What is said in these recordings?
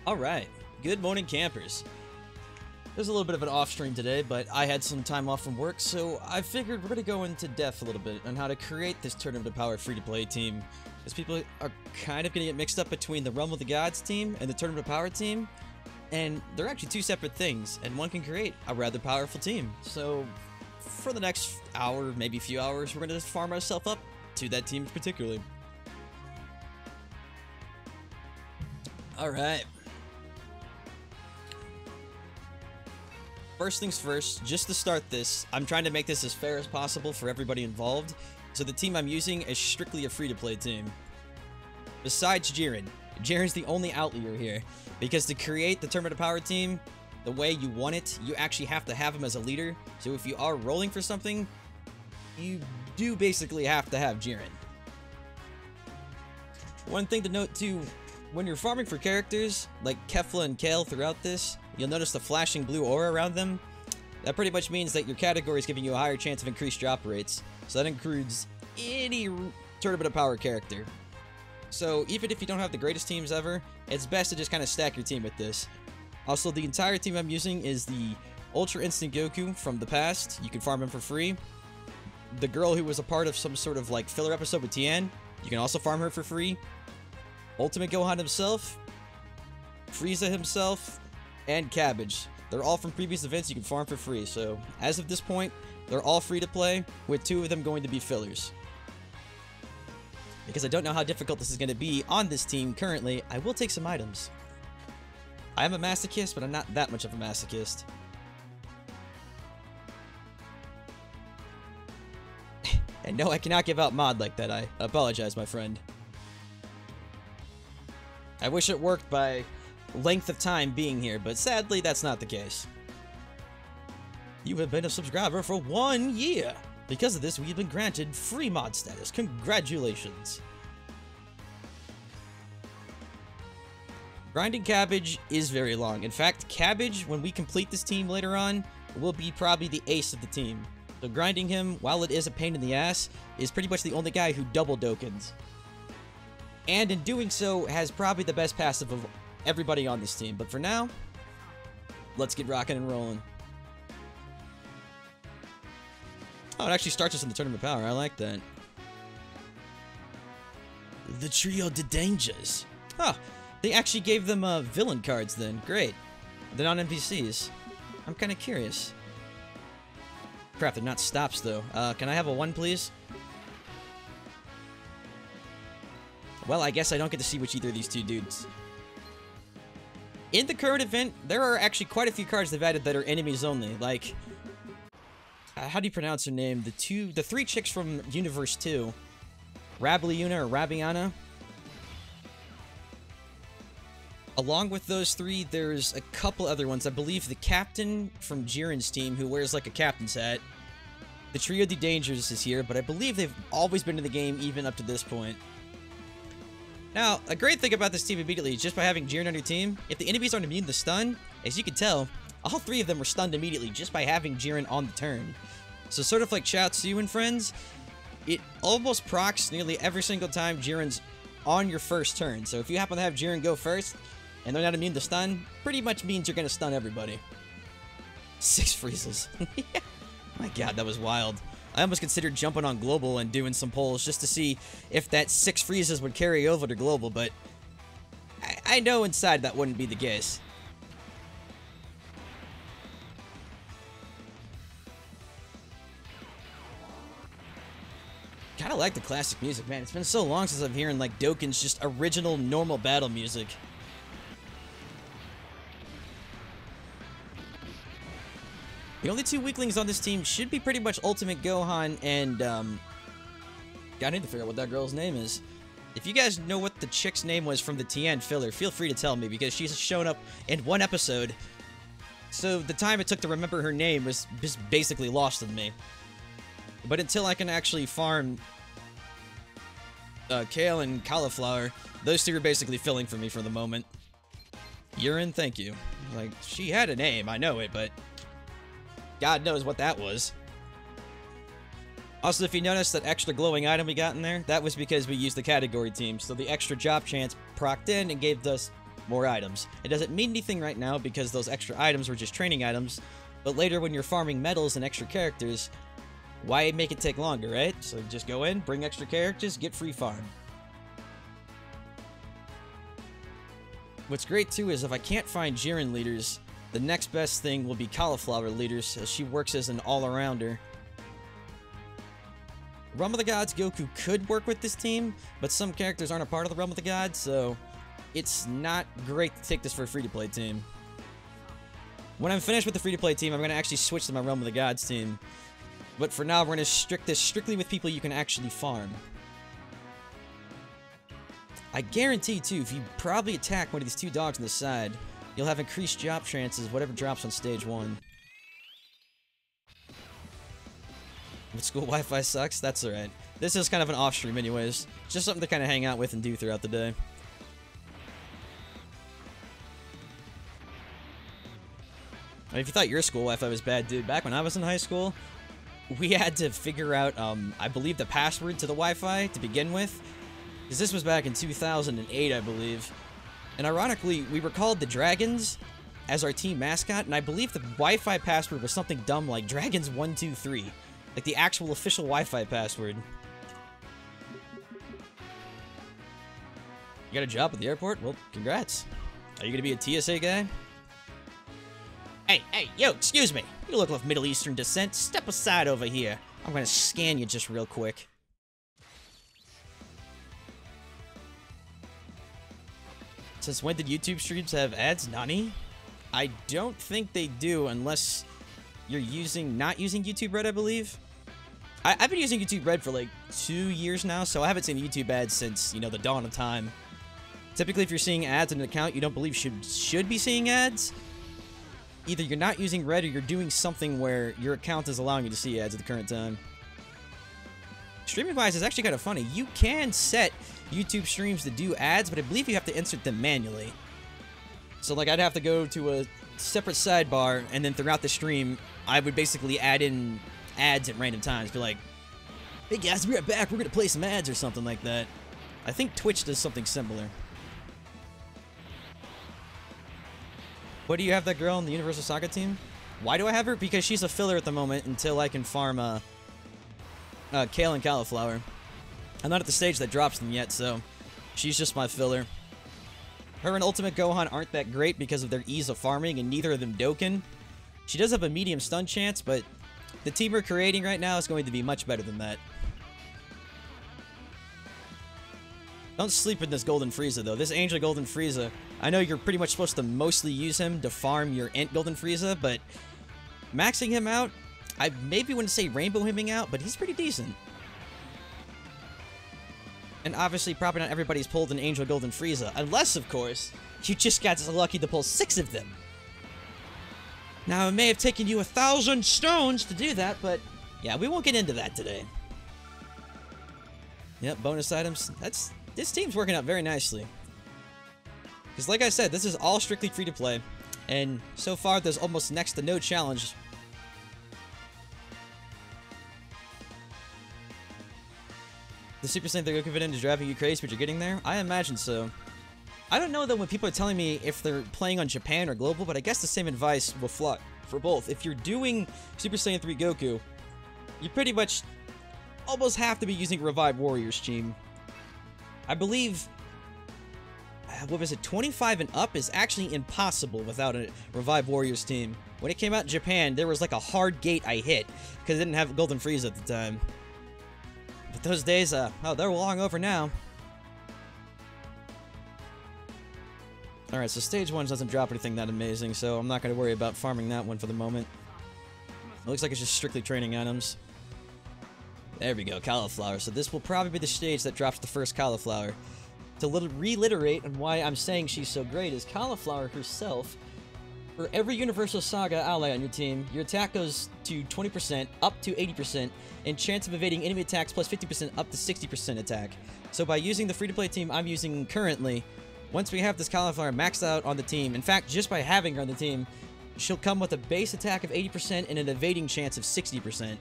Alright, good morning campers. There's a little bit of an off stream today, but I had some time off from work, so I figured we're going to go into depth a little bit on how to create this Tournament of Power free-to-play team. Because people are kind of going to get mixed up between the Realm of the Gods team and the Tournament of Power team, and they're actually two separate things, and one can create a rather powerful team. So, for the next hour, maybe a few hours, we're going to farm ourselves up to that team particularly. Alright. First things first, just to start this, I'm trying to make this as fair as possible for everybody involved, so the team I'm using is strictly a free-to-play team. Besides Jiren. Jiren's the only outlier here, because to create the Tournament of Power team the way you want it, you actually have to have him as a leader, so if you are rolling for something, you do basically have to have Jiren. One thing to note too, when you're farming for characters, like Kefla and Kale throughout this, you'll notice the flashing blue aura around them. That pretty much means that your category is giving you a higher chance of increased drop rates. So that includes any Tournament of Power character. So even if you don't have the greatest teams ever, it's best to just kind of stack your team with this. Also, the entire team I'm using is the Ultra Instant Goku from the past. You can farm him for free. The girl who was a part of some sort of like filler episode with Tien, you can also farm her for free. Ultimate Gohan himself, Frieza himself, and Cabbage. They're all from previous events you can farm for free, so as of this point, they're all free to play, with two of them going to be fillers. Because I don't know how difficult this is going to be on this team currently, I will take some items. I am a masochist, but I'm not that much of a masochist. And no, I cannot give out mod like that, I apologize, my friend. I wish it worked by length of time being here, but sadly, that's not the case. You have been a subscriber for 1 year. Because of this, we have been granted free mod status. Congratulations. Grinding Cabbage is very long. In fact, Cabbage, when we complete this team later on, will be probably the ace of the team. So grinding him, while it is a pain in the ass, is pretty much the only guy who double Dokkans. And in doing so, has probably the best passive of everybody on this team. But for now, let's get rocking and rolling. Oh, it actually starts us in the Tournament of Power. I like that. The Trio de Dangers. Oh, they actually gave them villain cards then. Great. They're not NPCs. I'm kind of curious. Crap, they're not stops though. Can I have a 1, please? Well, I guess I don't get to see which either of these two dudes. In the current event, there are actually quite a few cards they've added that are enemies only. Like, how do you pronounce her name? The 3 chicks from Universe 2. Rabliuna or Rabiana. Along with those 3, there's a couple other ones. I believe the captain from Jiren's team, who wears like a captain's hat. The Trio de Dangers is here, but I believe they've always been in the game even up to this point. Now, a great thing about this team immediately is just by having Jiren on your team, if the enemies aren't immune to stun, as you can tell, all 3 of them were stunned immediately just by having Jiren on the turn. So sort of like Chaozu and friends, it almost procs nearly every single time Jiren's on your first turn. So if you happen to have Jiren go first, and they're not immune to stun, pretty much means you're going to stun everybody. 6 Friezas. My god, that was wild. I almost considered jumping on Global and doing some polls just to see if that 6 Friezas would carry over to Global, but I know inside that wouldn't be the case. Kinda like the classic music, man. It's been so long since I'm hearing like Dokkan's just original normal battle music. The only 2 weaklings on this team should be pretty much Ultimate Gohan and, God, I need to figure out what that girl's name is. If you guys know what the chick's name was from the Tien filler, feel free to tell me, because she's shown up in 1 episode. So the time it took to remember her name was just basically lost on me. But until I can actually farm Kale and Cauliflower, those 2 are basically filling for me for the moment. Urine, thank you. Like, she had a name, I know it, but God knows what that was. Also, if you notice that extra glowing item we got in there, that was because we used the category team, so the extra job chance procced in and gave us more items. It doesn't mean anything right now because those extra items were just training items, but later when you're farming medals and extra characters, why make it take longer, right? So just go in, bring extra characters, get free farm. What's great too is if I can't find Jiren leaders, the next best thing will be Cauliflower leaders, as she works as an all-arounder. Realm of the Gods Goku could work with this team, but some characters aren't a part of the Realm of the Gods, so it's not great to take this for a free-to-play team. When I'm finished with the free-to-play team, I'm going to actually switch to my Realm of the Gods team. But for now, we're going to restrict this strictly with people you can actually farm. I guarantee, too, if you probably attack one of these two dogs on the side, you'll have increased drop chances, whatever drops on stage 1. But school Wi-Fi sucks? That's alright. This is kind of an off-stream anyways. Just something to kind of hang out with and do throughout the day. If you thought your school Wi-Fi was bad, dude, back when I was in high school, we had to figure out, I believe, the password to the Wi-Fi to begin with. Because this was back in 2008, I believe. And ironically, we were called the Dragons as our team mascot, and I believe the Wi-Fi password was something dumb like Dragons123. Like the actual official Wi-Fi password. You got a job at the airport? Well, congrats. Are you gonna be a TSA guy? Hey, yo, excuse me. You look of Middle Eastern descent. Step aside over here. I'm gonna scan you just real quick. Since when did YouTube streams have ads? Nani? I don't think they do unless you're not using YouTube Red, I believe. I've been using YouTube Red for like 2 years now, so I haven't seen YouTube ads since, you know, the dawn of time. Typically, if you're seeing ads in an account you don't believe should be seeing ads, either you're not using Red or you're doing something where your account is allowing you to see ads at the current time. Streaming-wise, it's actually kind of funny. You can set YouTube streams to do ads, but I believe you have to insert them manually. So, like, I'd have to go to a separate sidebar, and then throughout the stream, I would basically add in ads at random times. Be like, hey guys, we're back, we're gonna play some ads or something like that. I think Twitch does something similar. What do you have that girl on the Universal Saga team? Why do I have her? Because she's a filler at the moment until I can farm Kale and Cauliflower. I'm not at the stage that drops them yet, so she's just my filler. Her and Ultimate Gohan aren't that great because of their ease of farming, and neither of them Dokkan. She does have a medium stun chance, but the team we're creating right now is going to be much better than that. Don't sleep in this Golden Frieza, though. This Angel Golden Frieza, I know you're pretty much supposed to mostly use him to farm your Ent Golden Frieza, but maxing him out, I maybe wouldn't say rainbow himing out, but he's pretty decent. And obviously, probably not everybody's pulled an Angel Golden Frieza, unless, of course, you just got so lucky to pull 6 of them. Now, it may have taken you 1,000 stones to do that, but yeah, we won't get into that today. Yep, bonus items. This team's working out very nicely. Because like I said, this is all strictly free to play, and so far there's almost next to no challenge. The Super Saiyan 3 Goku Vidin is driving you crazy, but you're getting there? I imagine so. I don't know though when people are telling me if they're playing on Japan or global, but I guess the same advice will fly for both. If you're doing Super Saiyan 3 Goku, you pretty much almost have to be using Revive Warriors team. I believe, what was it, 25 and up is actually impossible without a Revive Warriors team. When it came out in Japan, there was like a hard gate I hit because I didn't have Golden Frieza at the time. But those days, oh, they're long over now. Alright, so stage 1 doesn't drop anything that amazing, so I'm not going to worry about farming that one for the moment. It looks like it's just strictly training items. There we go, Cauliflower. So this will probably be the stage that drops the first Cauliflower. To reiterate on why I'm saying she's so great is Cauliflower herself. For every Universal Saga ally on your team, your attack goes to 20%, up to 80%, and chance of evading enemy attacks plus 50% up to 60% attack. So by using the free-to-play team I'm using currently, once we have this Cauliflower maxed out on the team, in fact, just by having her on the team, she'll come with a base attack of 80% and an evading chance of 60%.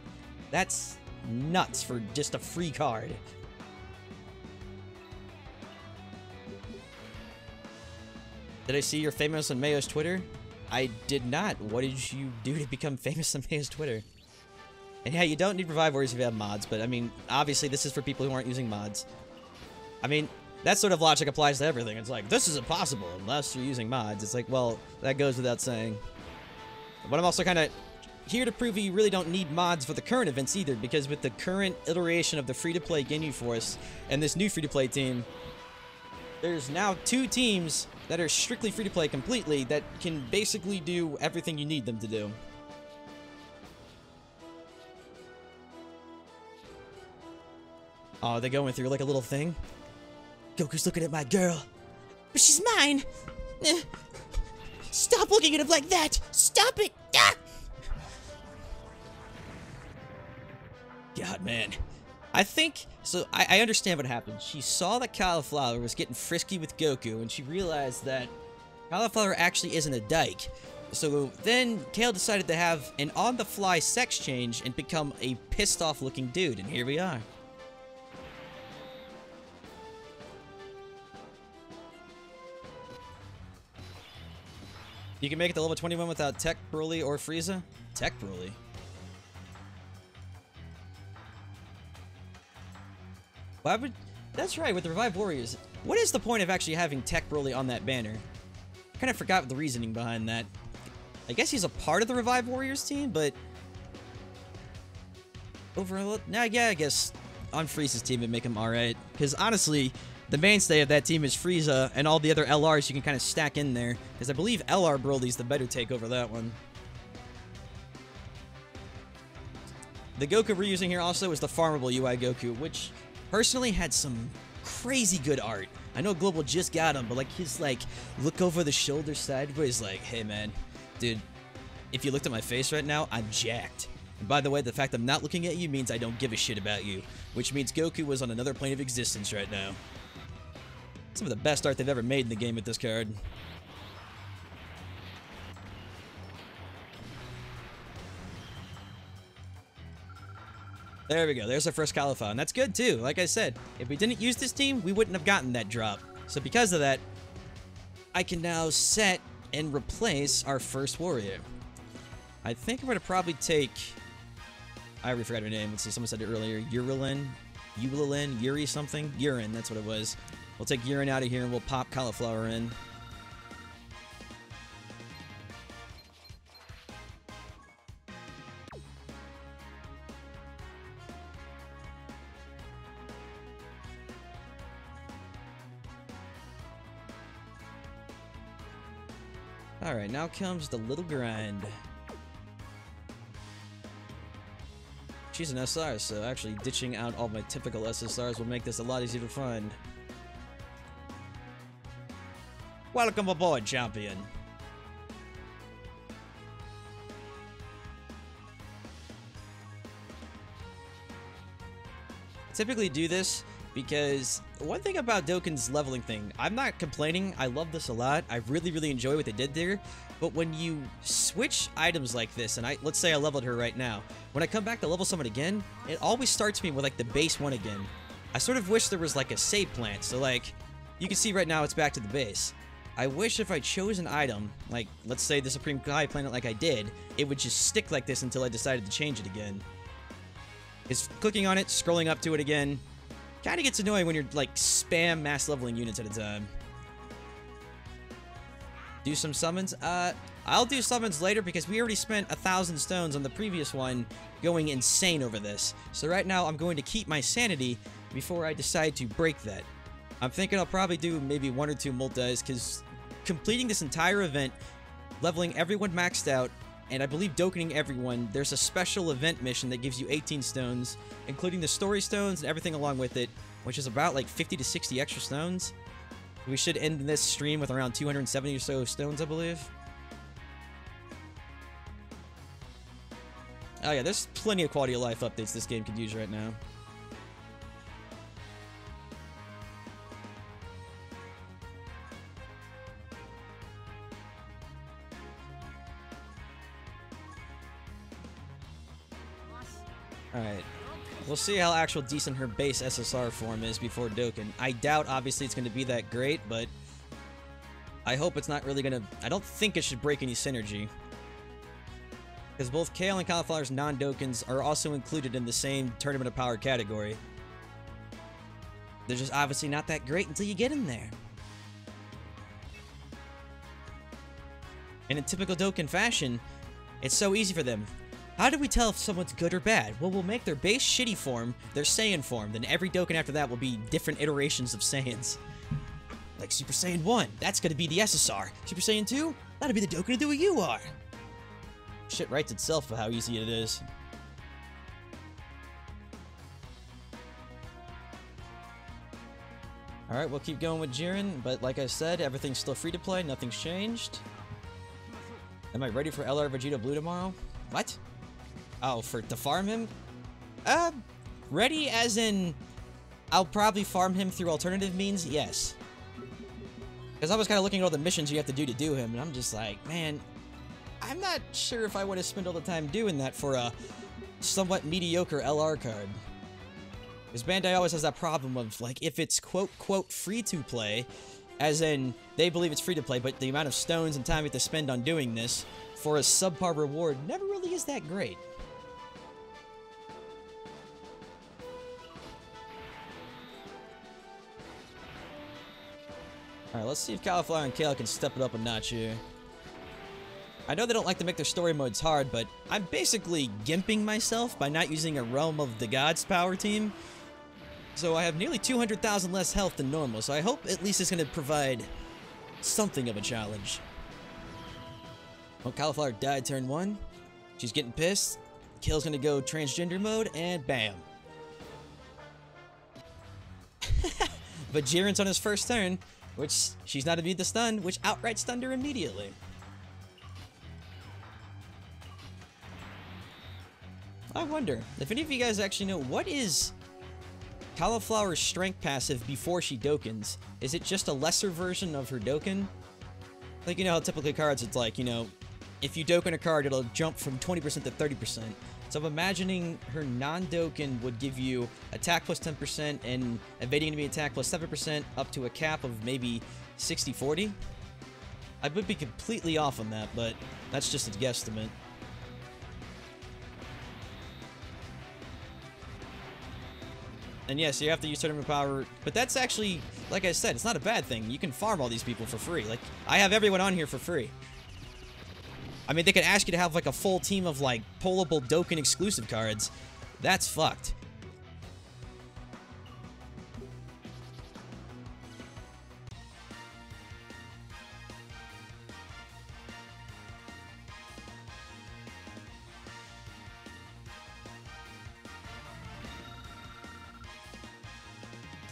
That's nuts for just a free card. Did I see you're famous on Mayo's Twitter? I did not. What did you do to become famous on Mayo's Twitter? And yeah, you don't need Revive Warriors if you have mods, but I mean, obviously this is for people who aren't using mods. I mean, that sort of logic applies to everything. It's like, this is impossible unless you're using mods. It's like, well, that goes without saying. But I'm also kind of here to prove you really don't need mods for the current events either, because with the current iteration of the free-to-play Ginyu Force and this new free-to-play team, there's now 2 teams that are strictly free-to-play completely that can basically do everything you need them to do. Oh, they're going through like a little thing. Goku's looking at my girl. But she's mine! Stop looking at him like that! Stop it! Ah! God, man. I think... So, I understand what happened. She saw that Cauliflower was getting frisky with Goku, and she realized that Cauliflower actually isn't a dyke. So, then Kale decided to have an on-the-fly sex change and become a pissed-off-looking dude, and here we are. You can make it to level 21 without Tech Broly or Frieza? Tech Broly? Why would... That's right, with the Revive Warriors. What is the point of actually having Tech Broly on that banner? I kind of forgot the reasoning behind that. I guess he's a part of the Revive Warriors team, but... Overall... Nah, yeah, I guess on Frieza's team it'd make him alright. Because honestly... The mainstay of that team is Frieza, and all the other LRs you can kind of stack in there, because I believe LR Broly's the better take over that one. The Goku we're using here also is the farmable UI Goku, which personally had some crazy good art. I know Global just got him, but like his look over the shoulder sideways, like, hey man, dude, if you looked at my face right now, I'm jacked. And by the way, the fact I'm not looking at you means I don't give a shit about you, which means Goku was on another plane of existence right now. Some of the best art they've ever made in the game with this card. There we go. There's our first Cauliflower, and that's good too. Like I said, if we didn't use this team, we wouldn't have gotten that drop. So because of that, I can now set and replace our first warrior. I think I'm going to probably take... I already forgot her name. Let's see, someone said it earlier. Yulin, Yuri something? Urine, that's what it was. We'll take Urine out of here and we'll pop Cauliflower in. Alright, now comes the little grind. She's an SR, so actually ditching out all my typical SSRs will make this a lot easier to find. Welcome aboard, champion. Typically do this because one thing about Dokkan's leveling thing, I'm not complaining, I love this a lot, I really enjoy what they did there, but when you switch items like this, and let's say I leveled her right now, when I come back to level someone again, it always starts me with like the base one again. I sort of wish there was like a save plant, so like, you can see right now it's back to the base. I wish if I chose an item, like, let's say the Supreme Kai Planet like I did, it would just stick like this until I decided to change it again. It's clicking on it, scrolling up to it again, kind of gets annoying when you're, like, spam mass leveling units at a time. Do some summons? I'll do summons later because we already spent 1,000 stones on the previous one going insane over this. So right now I'm going to keep my sanity before I decide to break that. I'm thinking I'll probably do maybe 1 or 2 multis, because completing this entire event, leveling everyone maxed out, and I believe Dokkaning everyone, there's a special event mission that gives you 18 stones, including the story stones and everything along with it, which is about like 50 to 60 extra stones. We should end this stream with around 270 or so stones, I believe. Oh yeah, there's plenty of quality of life updates this game could use right now. Alright. We'll see how actual decent her base SSR form is before Dokkan. I doubt, obviously, it's going to be that great, but I hope it's not really gonna... I don't think it should break any synergy. Because both Kale and Cauliflower's non-Dokkans are also included in the same Tournament of Power category. They're just obviously not that great until you get in there. And in typical Dokkan fashion, it's so easy for them. How do we tell if someone's good or bad? Well, we'll make their base shitty form their Saiyan form. Then every Dokkan after that will be different iterations of Saiyans. Like Super Saiyan 1, that's gonna be the SSR. Super Saiyan 2, that'll be the Dokkan to do what you are. Shit writes itself for how easy it is. Alright, we'll keep going with Jiren, but like I said, everything's still free to play, nothing's changed. Am I ready for LR Vegeta Blue tomorrow? What? Oh, to farm him? Ready as in, I'll probably farm him through alternative means, yes. Because I was kind of looking at all the missions you have to do him, and I'm just like, man, I'm not sure if I want to spend all the time doing that for a somewhat mediocre LR card. Because Bandai always has that problem of, like, if it's quote free-to-play, as in, they believe it's free-to-play, but the amount of stones and time you have to spend on doing this for a subpar reward never really is that great. Alright, let's see if Cauliflower and Kale can step it up a notch here. I know they don't like to make their story modes hard, but I'm basically gimping myself by not using a Realm of the Gods power team. So I have nearly 200,000 less health than normal, so I hope at least it's going to provide something of a challenge. Well, Cauliflower died turn 1. She's getting pissed. Kale's going to go transgender mode, and bam. But Jiren's on his first turn, which she's not immune to stun, which outright stunned her immediately. I wonder if any of you guys actually know what is Cauliflower's strength passive before she Dokkans. Is it just a lesser version of her Dokkan? Like, you know how typically cards, it's like, you know, if you Dokkan a card, it'll jump from 20% to 30%. So I'm imagining her non-Dokkan would give you attack plus 10% and evading enemy attack plus 7% up to a cap of maybe 60-40. I would be completely off on that, but that's just a guesstimate. And yes, you have to use tournament power, but that's actually, like I said, it's not a bad thing. You can farm all these people for free. Like, I have everyone on here for free. I mean, they could ask you to have, like, a full team of, like, pullable Dokkan exclusive cards. That's fucked.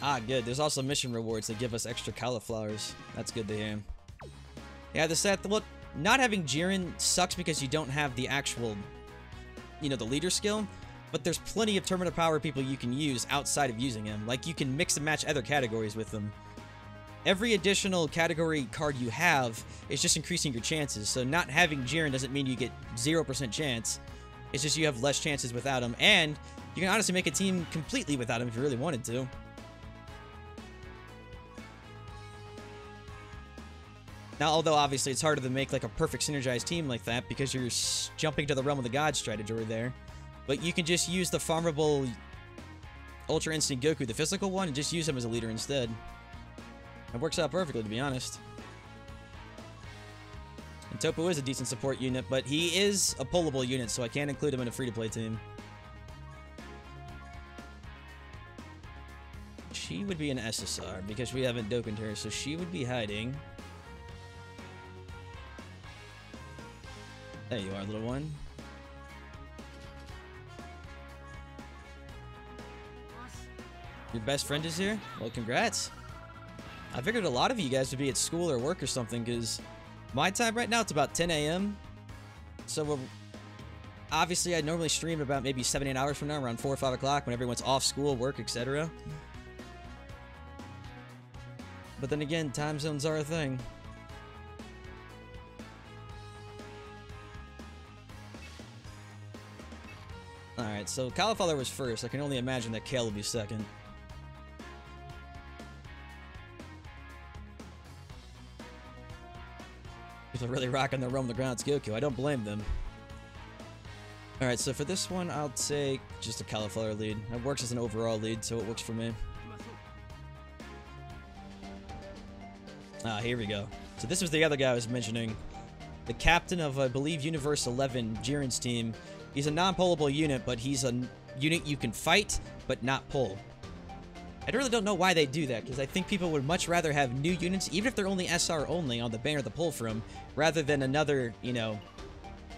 Ah, good. There's also mission rewards that give us extra cauliflowers. That's good to hear. Yeah, the set, look, not having Jiren sucks because you don't have the actual, you know, the leader skill, but there's plenty of tournament of power people you can use outside of using him. Like, you can mix and match other categories with them. Every additional category card you have is just increasing your chances, so not having Jiren doesn't mean you get 0% chance. It's just you have less chances without him, and you can honestly make a team completely without him if you really wanted to. Now, although obviously it's harder to make like a perfect synergized team like that because you're jumping to the Realm of the Gods strategy there. But you can just use the farmable Ultra Instinct Goku, the physical one, and just use him as a leader instead. It works out perfectly, to be honest. And Topo is a decent support unit, but he is a pullable unit, so I can't include him in a free-to-play team. She would be an SSR because we haven't Dokkaned her, so she would be hiding. There you are, little one. Your best friend is here? Well, congrats. I figured a lot of you guys would be at school or work or something, because my time right now, it's about 10 a.m. So, obviously, I normally stream about maybe 7-8 hours from now, around 4 or 5 o'clock, when everyone's off school, work, etc. But then again, time zones are a thing. Alright, so Cauliflower was first. I can only imagine that Kale will be second. people are really rocking their roam the grounds Goku. I don't blame them. Alright, so for this one, I'll take just a cauliflower lead. It works as an overall lead, so it works for me. Ah, here we go. So this was the other guy I was mentioning. The captain of, I believe, Universe 11, Jiren's team. He's a non-pullable unit, but he's a unit you can fight, but not pull. I really don't know why they do that, because I think people would much rather have new units, even if they're only SR only, on the banner to pull from, rather than another, you know,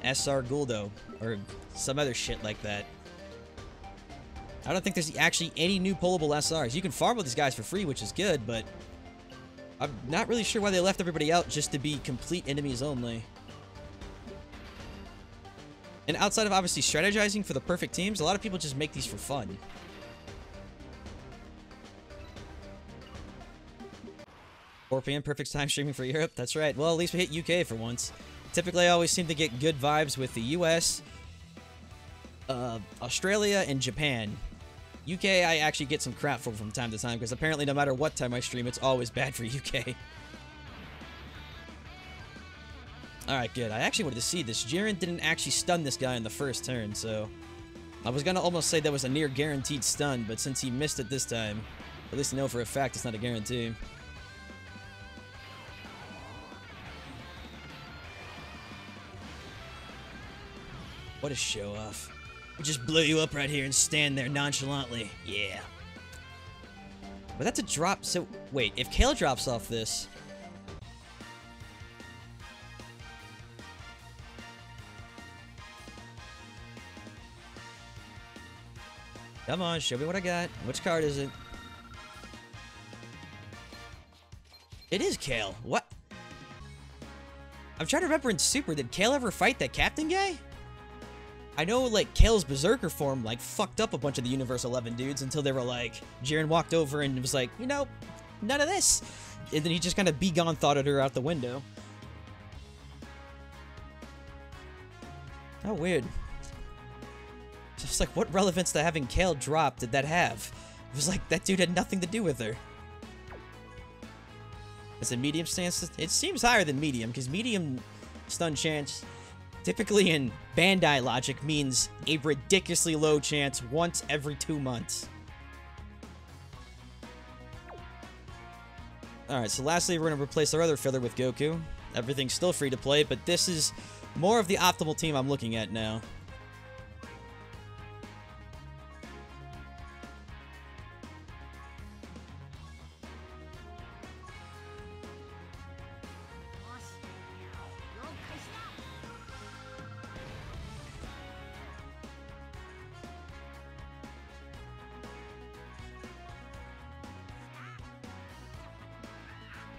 SR Guldo, or some other shit like that. I don't think there's actually any new pullable SRs. You can farm with these guys for free, which is good, but I'm not really sure why they left everybody out just to be complete enemies only. And outside of obviously strategizing for the perfect teams, a lot of people just make these for fun. 4 p.m. perfect time streaming for Europe. That's right. Well, at least we hit UK for once. Typically, I always seem to get good vibes with the US, Australia, and Japan. UK, I actually get some crap from time to time, because apparently no matter what time I stream, it's always bad for UK. Alright, good. I actually wanted to see this. Jiren didn't actually stun this guy in the first turn, so I was gonna almost say that was a near guaranteed stun, but since he missed it this time, at least I know for a fact it's not a guarantee. What a show-off. We just blow you up right here and stand there nonchalantly. Yeah. But that's a drop, so... Wait, if Kale drops off this... Come on, show me what I got. Which card is it? It is Kale. What? I'm trying to remember in Super, did Kale ever fight that captain guy? I know, like, Kale's Berserker form, like, fucked up a bunch of the Universe 11 dudes until they were like, Jiren walked over and was like, you know, none of this. And then he just kind of be-gone thoughted her out the window. How weird. Just like, what relevance to having Kale drop did that have? It was like, that dude had nothing to do with her. Is it medium stance? It seems higher than medium, because medium stun chance... typically in Bandai logic means a ridiculously low chance once every 2 months. Alright, so lastly we're going to replace our other filler with Goku. Everything's still free to play, but this is more of the optimal team I'm looking at now.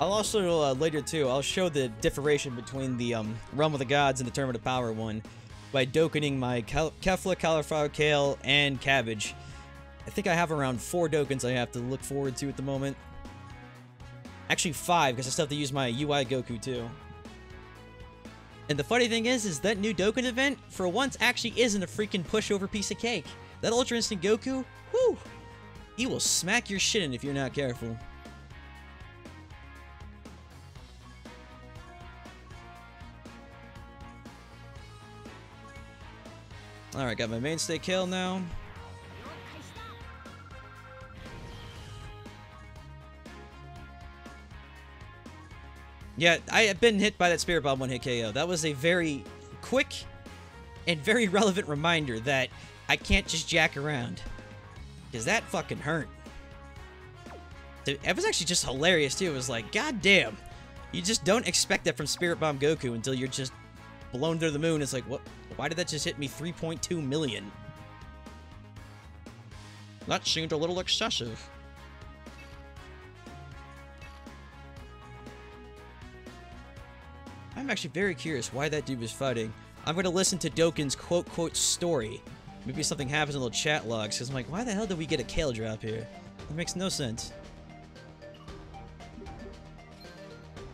I'll also, later too, I'll show the differentiation between the Realm of the Gods and the Tournament of Power one by Dokkaning my Kefla, Cauliflower, Kale, and Cabbage. I think I have around 4 Dokkans I have to look forward to at the moment. Actually 5, because I still have to use my UI Goku too. And the funny thing is that new Dokkan event, for once, actually isn't a freaking pushover piece of cake. That Ultra Instinct Goku, whoo! He will smack your shit in if you're not careful. Alright, got my mainstay Kale now. Yeah, I have been hit by that Spirit Bomb one-hit KO. That was a very quick and very relevant reminder that I can't just jack around. Because that fucking hurt. It was actually just hilarious, too. It was like, god damn. You just don't expect that from Spirit Bomb Goku until you're just blown to the moon. It's like, what? Why did that just hit me 3.2 million? That seemed a little excessive. I'm actually very curious why that dude was fighting. I'm going to listen to Dokkan's quote-quote story. Maybe something happens in little chat logs, because I'm like, why the hell did we get a Kale drop here? That makes no sense.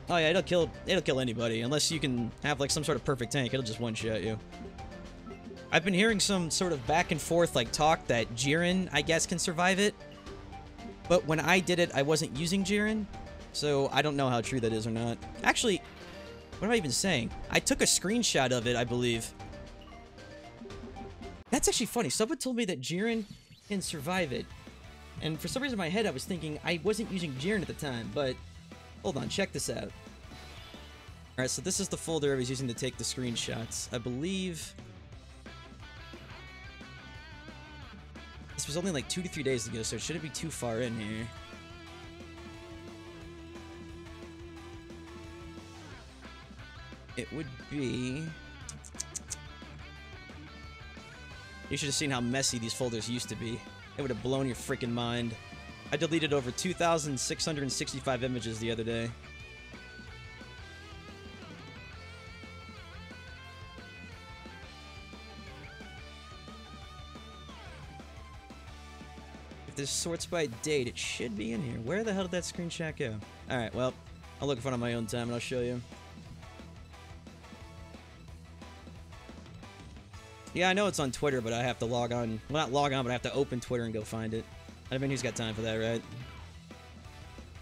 Oh yeah, it'll kill anybody, unless you can have like some sort of perfect tank. It'll just one-shot you. I've been hearing some sort of back and forth like talk that Jiren, I guess, can survive it. But when I did it, I wasn't using Jiren, so I don't know how true that is or not. Actually, What am I even saying? I took a screenshot of it, I believe. That's actually funny. Someone told me that Jiren can survive it. And for some reason in my head, I was thinking I wasn't using Jiren at the time, but hold on, check this out. Alright, so this is the folder I was using to take the screenshots. I believe this was only like 2 to 3 days ago, so it shouldn't be too far in here. It would be... You should have seen how messy these folders used to be. It would have blown your freaking mind. I deleted over 2,665 images the other day. If this sorts by date, it should be in here. Where the hell did that screenshot go? Alright, well, I'll look for it on my own time and I'll show you. Yeah, I know it's on Twitter, but I have to log on. Well, not log on, but I have to open Twitter and go find it. I mean, who's got time for that, right?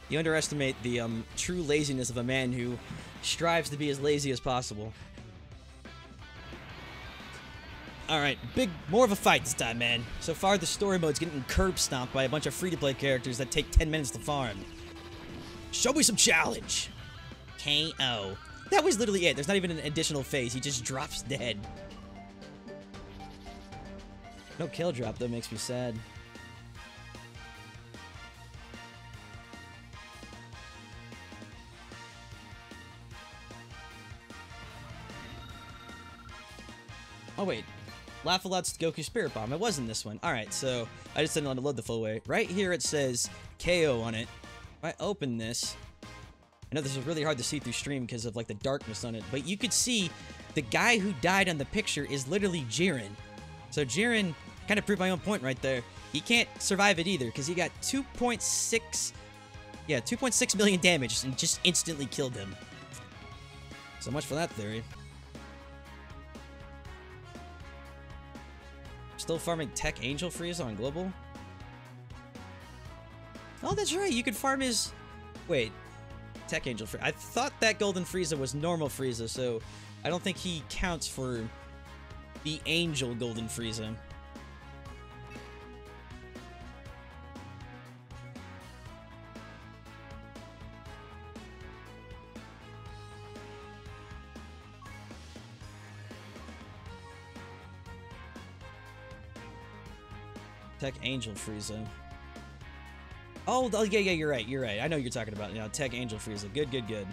You underestimate the true laziness of a man who strives to be as lazy as possible. Alright, more of a fight this time, man. So far, the story mode's getting curb stomped by a bunch of free-to-play characters that take 10 minutes to farm. Show me some challenge! KO. That was literally it. There's not even an additional phase. He just drops dead. No kill drop, though, makes me sad. Oh, wait. Laugh Aloud's Goku Spirit Bomb. It wasn't this one. Alright, so I just didn't let it load the full way. Right here it says KO on it. If I open this... I know this is really hard to see through stream because of, like, the darkness on it, but you could see the guy who died on the picture is literally Jiren. So Jiren... kind of proved my own point right there. He can't survive it either, because he got 2.6... Yeah, 2.6 million damage and just instantly killed him. So much for that theory. Still farming Tech Angel Frieza on Global? Oh, that's right, you could farm his... Wait. Tech Angel Frieza. I thought that Golden Frieza was normal Frieza, so I don't think he counts for the Angel Golden Frieza. Tech Angel Frieza. Oh, yeah, you're right, you're right. I know what you're talking about. You know, Tech Angel Frieza. Good, good, good.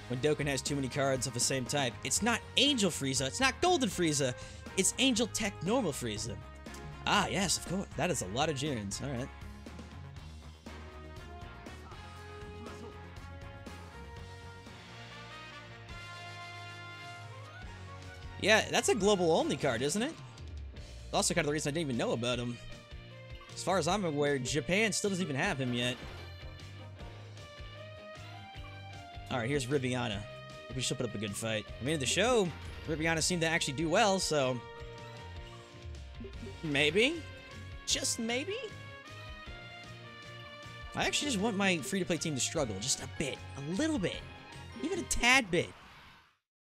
When Dokkan has too many cards of the same type, it's not Angel Frieza, it's not Golden Frieza, it's Angel Tech Normal Frieza. Ah, yes, of course. That is a lot of Jirens. Alright. Yeah, that's a global-only card, isn't it? Also kind of the reason I didn't even know about him. As far as I'm aware, Japan still doesn't even have him yet. Alright, here's Ribiana. We should put up a good fight. I mean, in the show, Ribiana seemed to actually do well, so... maybe? Just maybe? I actually just want my free-to-play team to struggle just a bit. A little bit. Even a tad bit.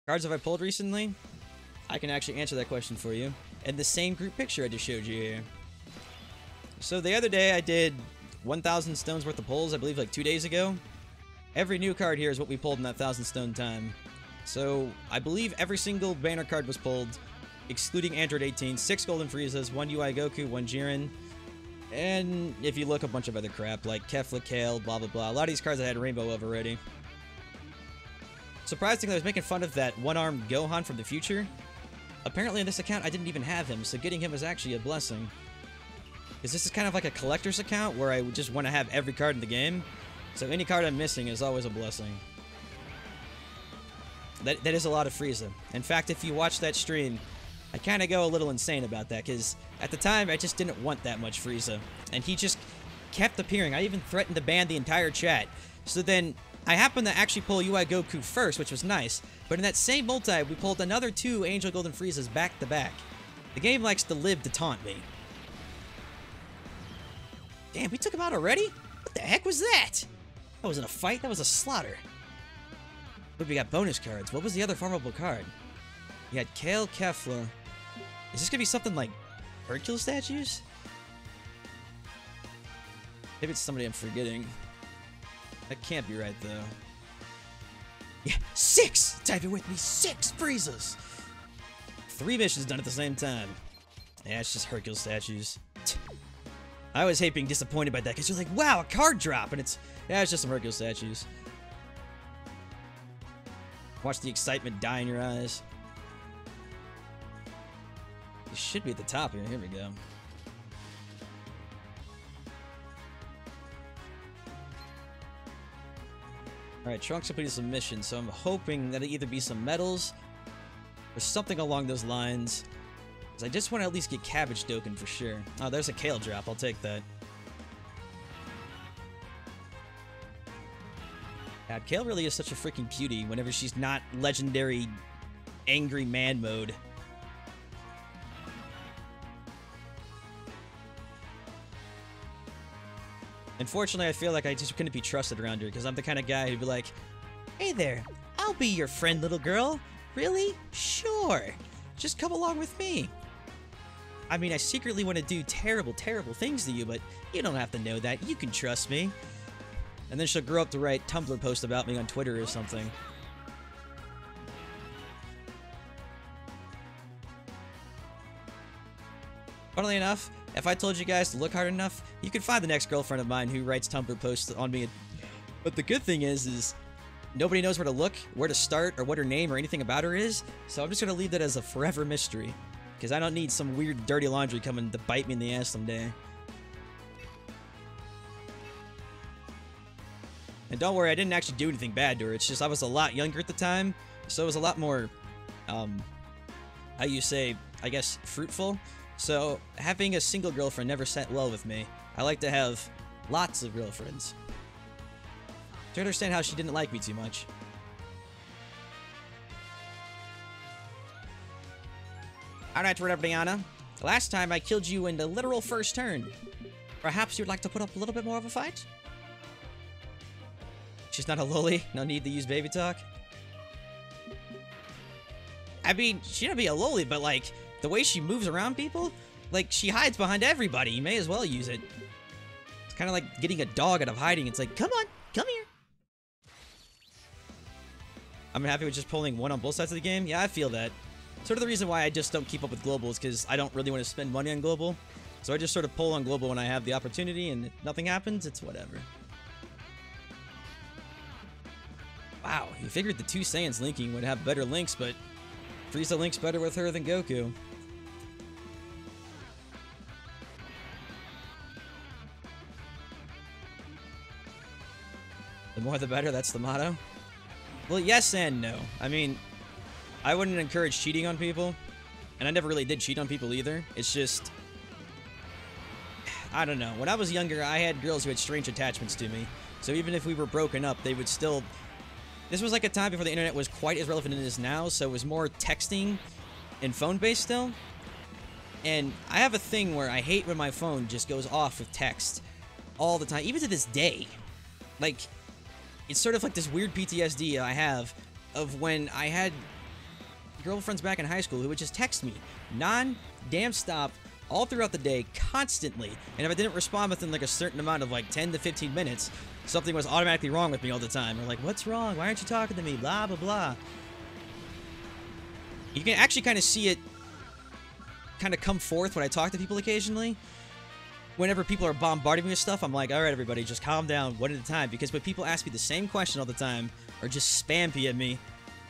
Cards have I pulled recently? I can actually answer that question for you. And the same group picture I just showed you here. So the other day I did 1,000 stones worth of pulls, I believe like 2 days ago. Every new card here is what we pulled in that 1,000 stone time. So I believe every single banner card was pulled, excluding Android 18, 6 Golden Friezas, 1 UI Goku, 1 Jiren. And if you look, a bunch of other crap like Kefla, Kale, blah blah blah. A lot of these cards I had Rainbow of already. Surprisingly, I was making fun of that one-armed Gohan from the future. Apparently on this account, I didn't even have him, so getting him was actually a blessing. Because this is kind of like a collector's account, where I just want to have every card in the game. So any card I'm missing is always a blessing. That is a lot of Frieza. In fact, if you watch that stream, I kind of go a little insane about that, because at the time, I just didn't want that much Frieza. And he just kept appearing. I even threatened to ban the entire chat. So then... I happened to actually pull UI Goku first, which was nice, but in that same multi, we pulled another 2 Angel Golden Friezas back to back. The game likes to live to taunt me. Damn, we took him out already? What the heck was that? That wasn't a fight, that was a slaughter. But we got bonus cards. What was the other farmable card? You had Kale Kefla. Is this gonna be something like Hercule statues? Maybe it's somebody I'm forgetting. That can't be right, though. Yeah, 6! Type it with me, 6 Friezas! 3 missions done at the same time. Yeah, it's just Hercule statues. I always hate being disappointed by that, because you're like, wow, a card drop! And it's just some Hercule statues. Watch the excitement die in your eyes. You should be at the top here. Here we go. Alright, Trunks completed some missions, so I'm hoping that it'll either be some medals or something along those lines. Because I just want to at least get Cabbage Dokkan for sure. Oh, there's a Kale drop. I'll take that. God, Kale really is such a freaking beauty whenever she's not legendary angry man mode. Unfortunately, I feel like I just couldn't be trusted around her, because I'm the kind of guy who'd be like, hey there, I'll be your friend, little girl. Really? Sure. Just come along with me. I mean, I secretly want to do terrible, terrible things to you, but you don't have to know that. You can trust me. And then she'll grow up to write Tumblr posts about me on Twitter or something. Funnily enough, if I told you guys to look hard enough, you could find the next girlfriend of mine who writes Tumblr posts on me. But the good thing is nobody knows where to look, where to start, or what her name or anything about her is, so I'm just gonna leave that as a forever mystery. Because I don't need some weird dirty laundry coming to bite me in the ass someday. And don't worry, I didn't actually do anything bad to her, it's just I was a lot younger at the time, so it was a lot more, how you say, I guess, fruitful. So, having a single girlfriend never sat well with me. I like to have lots of girlfriends. To understand how she didn't like me too much. Alright, Brianna. Last time I killed you in the literal first turn. Perhaps you'd like to put up a little bit more of a fight? She's not a loli. No need to use baby talk. I mean, she don't be a loli, but like, the way she moves around people, like, she hides behind everybody. You may as well use it. It's kind of like getting a dog out of hiding. It's like, come on, come here. I'm happy with just pulling one on both sides of the game. Yeah, I feel that. Sort of the reason why I just don't keep up with global is because I don't really want to spend money on global. So I just sort of pull on global when I have the opportunity, and if nothing happens, it's whatever. Wow, you figured the two Saiyans linking would have better links, but Frieza links better with her than Goku. The more the better, that's the motto? Well, yes and no. I mean, I wouldn't encourage cheating on people, and I never really did cheat on people either. It's just, I don't know. When I was younger, I had girls who had strange attachments to me, so even if we were broken up, they would still... This was like a time before the internet was quite as relevant as it is now, so it was more texting and phone-based still. And I have a thing where I hate when my phone just goes off with text all the time, even to this day. Like, it's sort of like this weird PTSD I have of when I had girlfriends back in high school who would just text me non-damn stop all throughout the day, constantly. And if I didn't respond within like a certain amount of like 10 to 15 minutes, something was automatically wrong with me all the time. They're like, what's wrong? Why aren't you talking to me? Blah, blah, blah. You can actually kind of see it kind of come forth when I talk to people occasionally. Whenever people are bombarding me with stuff, I'm like, all right, everybody, just calm down one at a time. Because when people ask me the same question all the time, or just spam PM me,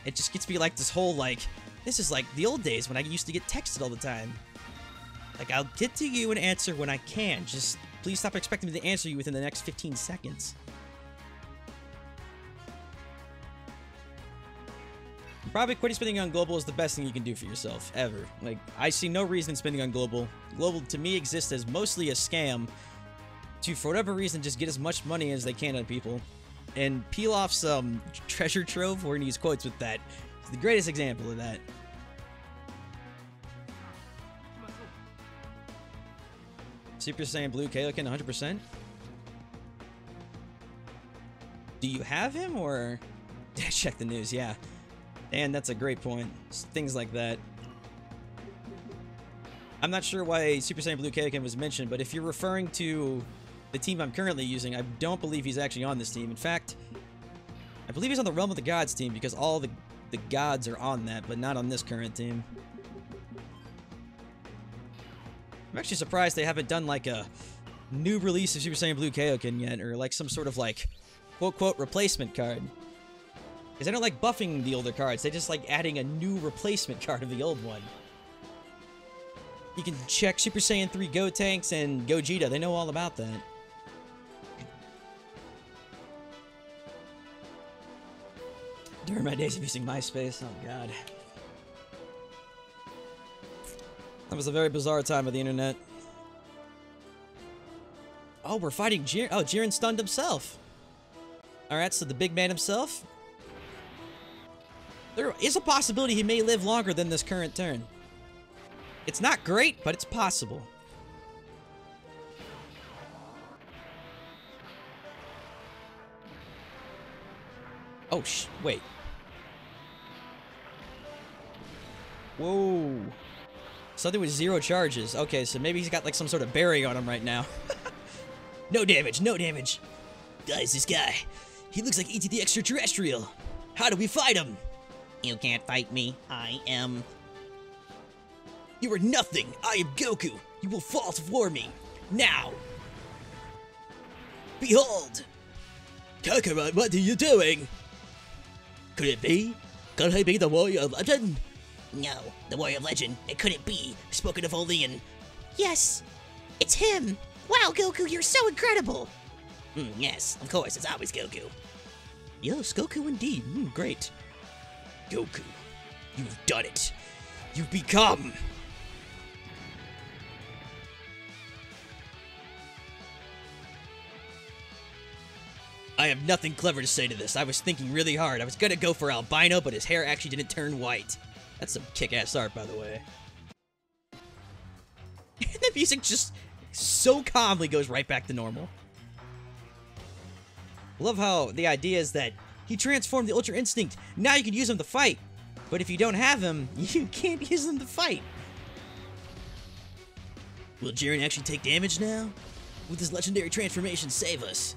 it just gets me like this whole like, this is like the old days when I used to get texted all the time. Like, I'll get to you and answer when I can. Just please stop expecting me to answer you within the next 15 seconds. Probably quitting spending on global is the best thing you can do for yourself, ever. Like, I see no reason in spending on global. Global, to me, exists as mostly a scam to, for whatever reason, just get as much money as they can on people. And peel off some treasure trove. We're gonna use quotes with that. It's the greatest example of that. Super Saiyan Blue Kaioken 100%. Do you have him, or... Did I check the news? Yeah. And that's a great point. Things like that. I'm not sure why Super Saiyan Blue Kaioken was mentioned, but if you're referring to the team I'm currently using, I don't believe he's actually on this team. In fact, I believe he's on the Realm of the Gods team, because all the gods are on that, but not on this current team. I'm actually surprised they haven't done, like, a new release of Super Saiyan Blue Kaioken yet, or, like, some sort of, like, quote-quote replacement card. Because they don't like buffing the older cards, they just like adding a new replacement card of the old one. You can check Super Saiyan 3 Gotenks and Gogeta, they know all about that. During my days of using MySpace, oh god. That was a very bizarre time of the internet. Oh, we're fighting Jiren. Oh, Jiren stunned himself. Alright, so the big man himself. There is a possibility he may live longer than this current turn. It's not great, but it's possible. Oh, wait. Whoa. Something with 0 charges. Okay, so maybe he's got like some sort of berry on him right now. No damage, no damage. Guys, this guy. He looks like E.T. the Extraterrestrial. How do we fight him? You can't fight me. I am... You are nothing. I am Goku. You will fall before me. Now. Behold. Kakarot, what are you doing? Could it be? Could I be the Warrior of Legend? No, the Warrior of Legend. It couldn't be. Spoken of only in... Yes. It's him. Wow, Goku, you're so incredible. Yes, of course, it's always Goku. Yes, Goku indeed. Great. Goku, you've done it. You've become... I have nothing clever to say to this. I was thinking really hard. I was gonna go for albino, but his hair actually didn't turn white. That's some kick-ass art, by the way. The music just so calmly goes right back to normal. I love how the idea is that he transformed the Ultra Instinct. Now you can use him to fight. But if you don't have him, you can't use him to fight. Will Jiren actually take damage now? Will this legendary transformation save us?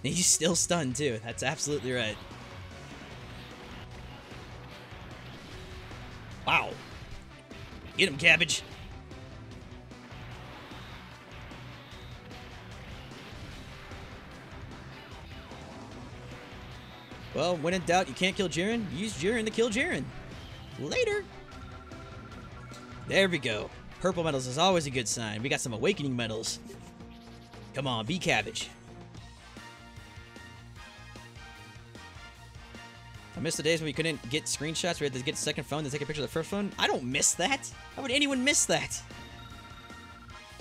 And he's still stunned too. That's absolutely right. Wow. Get him, Cabbage. Well, when in doubt, you can't kill Jiren. Use Jiren to kill Jiren. Later. There we go. Purple medals is always a good sign. We got some awakening medals. Come on, be Cabbage. I miss the days when we couldn't get screenshots. We had to get a second phone to take a picture of the first phone. I don't miss that. How would anyone miss that?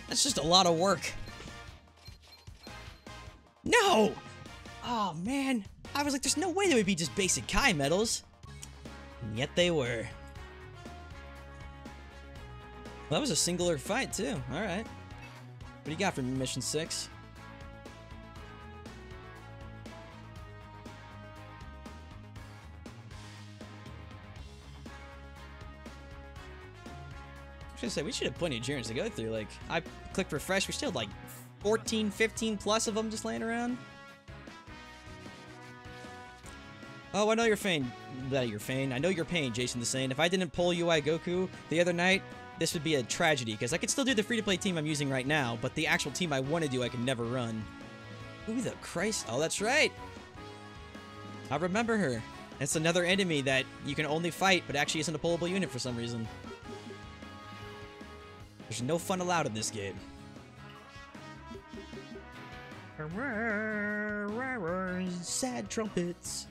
That's just a lot of work. No! Oh, man. I was like, there's no way they would be just basic Kai medals. And yet they were. Well, that was a singular fight, too. Alright. What do you got for Mission 6? I was gonna say, we should have plenty of Jirens to go through. Like, I clicked refresh, we still had like 14, 15 plus of them just laying around. Oh, I know your pain. I know your pain, Jason the Sane. If I didn't pull UI Goku the other night, this would be a tragedy, because I could still do the free-to-play team I'm using right now, but the actual team I want to do, I can never run. Who the Christ? Oh, that's right. I remember her. It's another enemy that you can only fight, but actually isn't a pullable unit for some reason. There's no fun allowed in this game. Sad trumpets.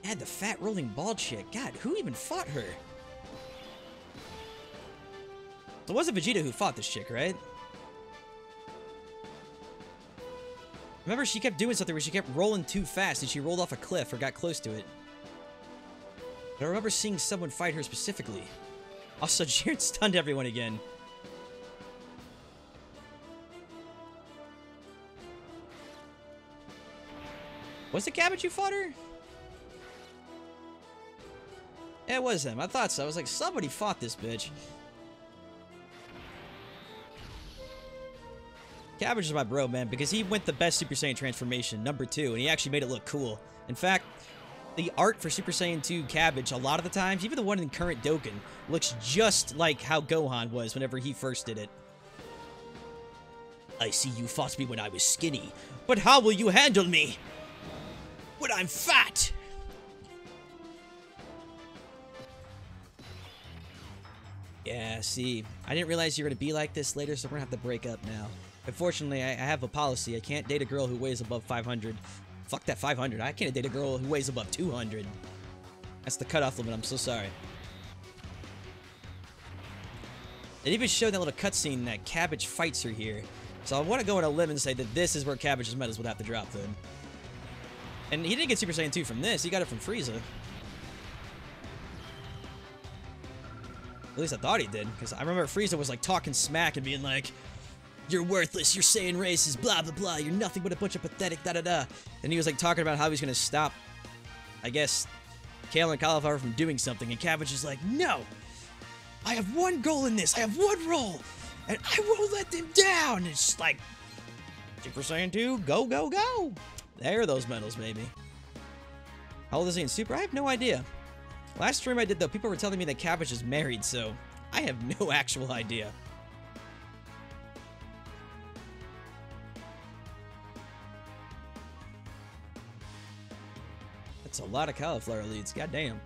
Yeah, the fat rolling ball chick. God, who even fought her? It wasn't Vegeta who fought this chick, right? Remember, she kept doing something where she kept rolling too fast and she rolled off a cliff or got close to it. But I remember seeing someone fight her specifically. Also, Jiren stunned everyone again. Was it Cabbage who fought her? Yeah, it was him. I thought so. I was like, somebody fought this bitch. Cabbage is my bro, man, because he went the best Super Saiyan transformation, number 2, and he actually made it look cool. In fact, the art for Super Saiyan 2 Cabbage, a lot of the times, even the one in current Dokkan, looks just like how Gohan was whenever he first did it. I see you fought me when I was skinny, but how will you handle me when I'm fat? Yeah, see, I didn't realize you were going to be like this later, so we're going to have to break up now. Unfortunately, I have a policy. I can't date a girl who weighs above 500. Fuck that 500. I can't date a girl who weighs above 200. That's the cutoff limit. I'm so sorry. It even showed that little cutscene that Cabbage fights her here. So I want to go on a limb and say that this is where Cabbage's medals would have to drop then. And he didn't get Super Saiyan 2 from this. He got it from Frieza. At least I thought he did. Because I remember Frieza was like talking smack and being like, you're worthless, your Saiyan race is blah blah blah, you're nothing but a bunch of pathetic da da da. And he was like talking about how he's gonna stop, I guess, Kale and Cauliflower from doing something, and Cabbage is like, no! I have one goal in this, I have one role, and I won't let them down! And it's just like, Super Saiyan 2, go, go, go! There are those medals, maybe. How old is he in Super? I have no idea. Last stream I did, though, people were telling me that Cabbage is married, so I have no actual idea. That's a lot of Cauliflower leads, goddamn.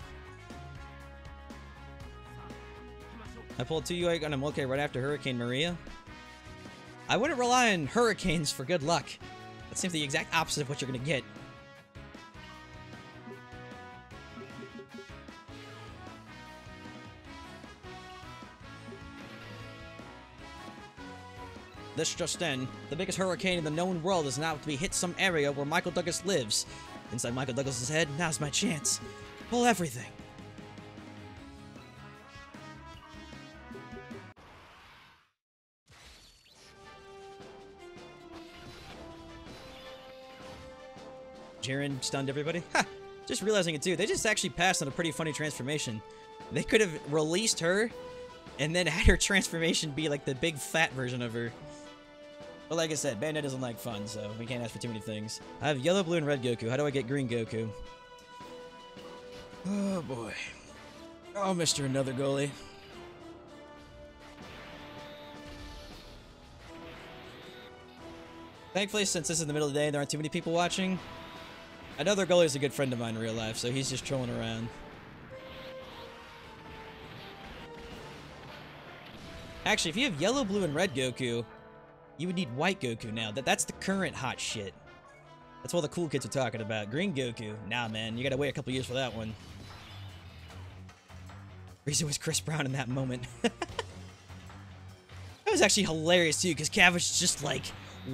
I pulled 2 UI on a Moke right after Hurricane Maria. I wouldn't rely on hurricanes for good luck. That seems the exact opposite of what you're gonna get. This just in, the biggest hurricane in the known world is now to be hit some area where Michael Douglas lives. Inside Michael Douglas's head, now's my chance. Pull everything. Jiren stunned everybody. Ha! Just realizing it too, they just actually passed on a pretty funny transformation. They could have released her and then had her transformation be like the big fat version of her. But like I said, Bandai doesn't like fun, so we can't ask for too many things. I have yellow, blue, and red Goku. How do I get green Goku? Oh boy. Oh, Mr. Another Goalie. Thankfully, since this is in the middle of the day and there aren't too many people watching, Another Goalie is a good friend of mine in real life, so he's just trolling around. Actually, if you have yellow, blue, and red Goku, you would need white Goku now. That's the current hot shit. That's what the cool kids are talking about. Green Goku. Nah, man. You gotta wait a couple years for that one. Frieza was Chris Brown in that moment. That was actually hilarious, too, because Cabbage just, like,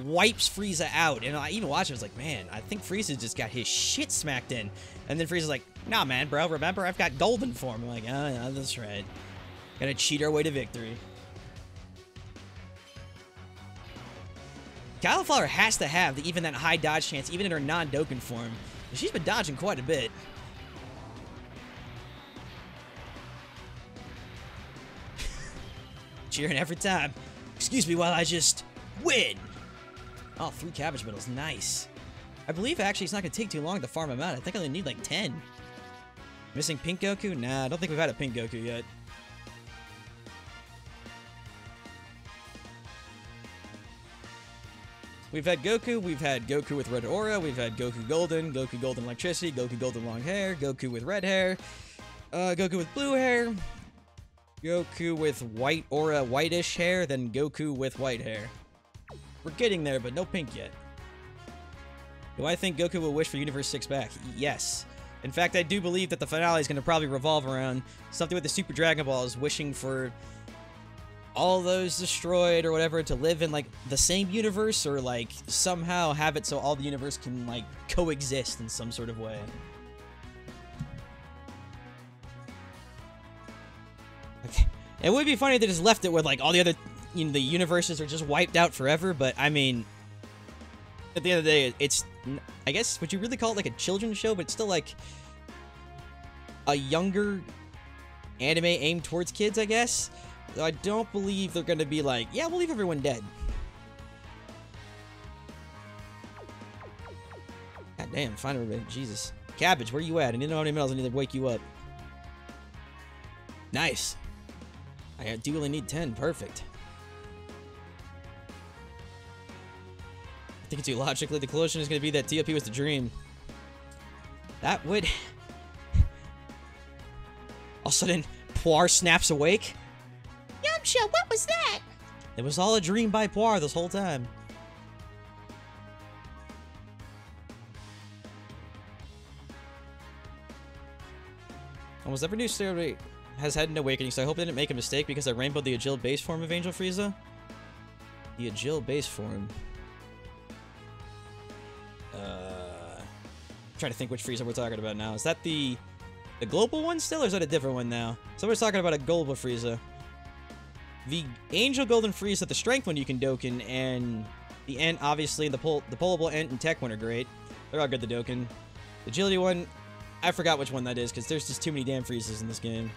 wipes Frieza out. And I even watched it, I was like, man, I think Frieza just got his shit smacked in. And then Frieza's like, nah, man, bro, remember, I've got golden form. I'm like, oh, yeah, that's right. Gotta cheat our way to victory. Cauliflower has to have even that high dodge chance, even in her non-Dokkan form. She's been dodging quite a bit. Cheering every time. Excuse me while I just win. Oh, 3 Cabbage medals. Nice. I believe actually it's not going to take too long to farm them out. I think I only need like 10. Missing Pink Goku? Nah, I don't think we've had a Pink Goku yet. We've had Goku with red aura, we've had Goku Golden electricity, Goku Golden long hair, Goku with red hair, Goku with blue hair, Goku with white aura, whitish hair, then Goku with white hair. We're getting there, but no pink yet. Do I think Goku will wish for Universe 6 back? Yes. In fact, I do believe that the finale is going to probably revolve around something with the Super Dragon Balls wishing for all those destroyed or whatever to live in like the same universe, or like somehow have it so all the universe can like coexist in some sort of way. Okay. It would be funny if they just left it with like all the other, you know, the universes are just wiped out forever, but I mean, at the end of the day, it's I guess, would you really call it like a children's show? But it's still like a younger anime aimed towards kids, I guess. So I don't believe they're gonna be like, yeah, we'll leave everyone dead. God damn, find everybody. Jesus. Cabbage, where you at? I need to know how many minutes I need to wake you up. Nice. I do only need 10. Perfect. Thinking too logically, the conclusion is going to be that TOP was the dream. That would... All of a sudden, Poir snaps awake. Yamcha, what was that? It was all a dream by Poir this whole time. Almost every new story has had an awakening, so I hope I didn't make a mistake because I rainbowed the Agile base form of Angel Frieza. The Agile base form. I'm trying to think which Frieza we're talking about now. Is that the global one still, or is that a different one now? Someone's talking about a global Frieza. The Angel Golden Frieza, the strength one you can Dokkan, and the Ent, obviously, the pullable Ent and Tech one are great. They're all good, the Dokkan. The Agility one, I forgot which one that is, because there's just too many damn Friezas in this game.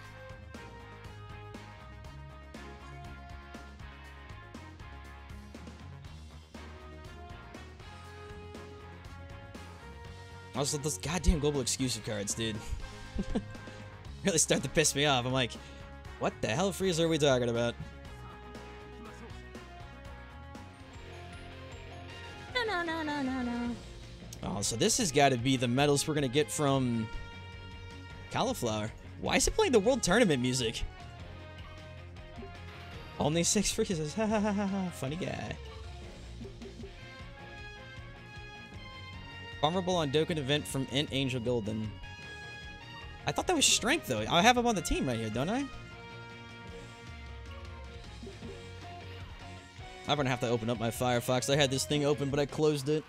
Also, those goddamn global exclusive cards, dude. Really start to piss me off. I'm like, what the hell Frieza are we talking about? No. Oh, so this has got to be the medals we're going to get from Cauliflower. Why is it playing the World Tournament music? Only 6 Friezas. Ha ha ha ha. Funny guy. Farmable on Dokkan event from Ent Angel Golden. I thought that was strength, though. I have him on the team right here, don't I? I'm gonna have to open up my Firefox. I had this thing open, but I closed it.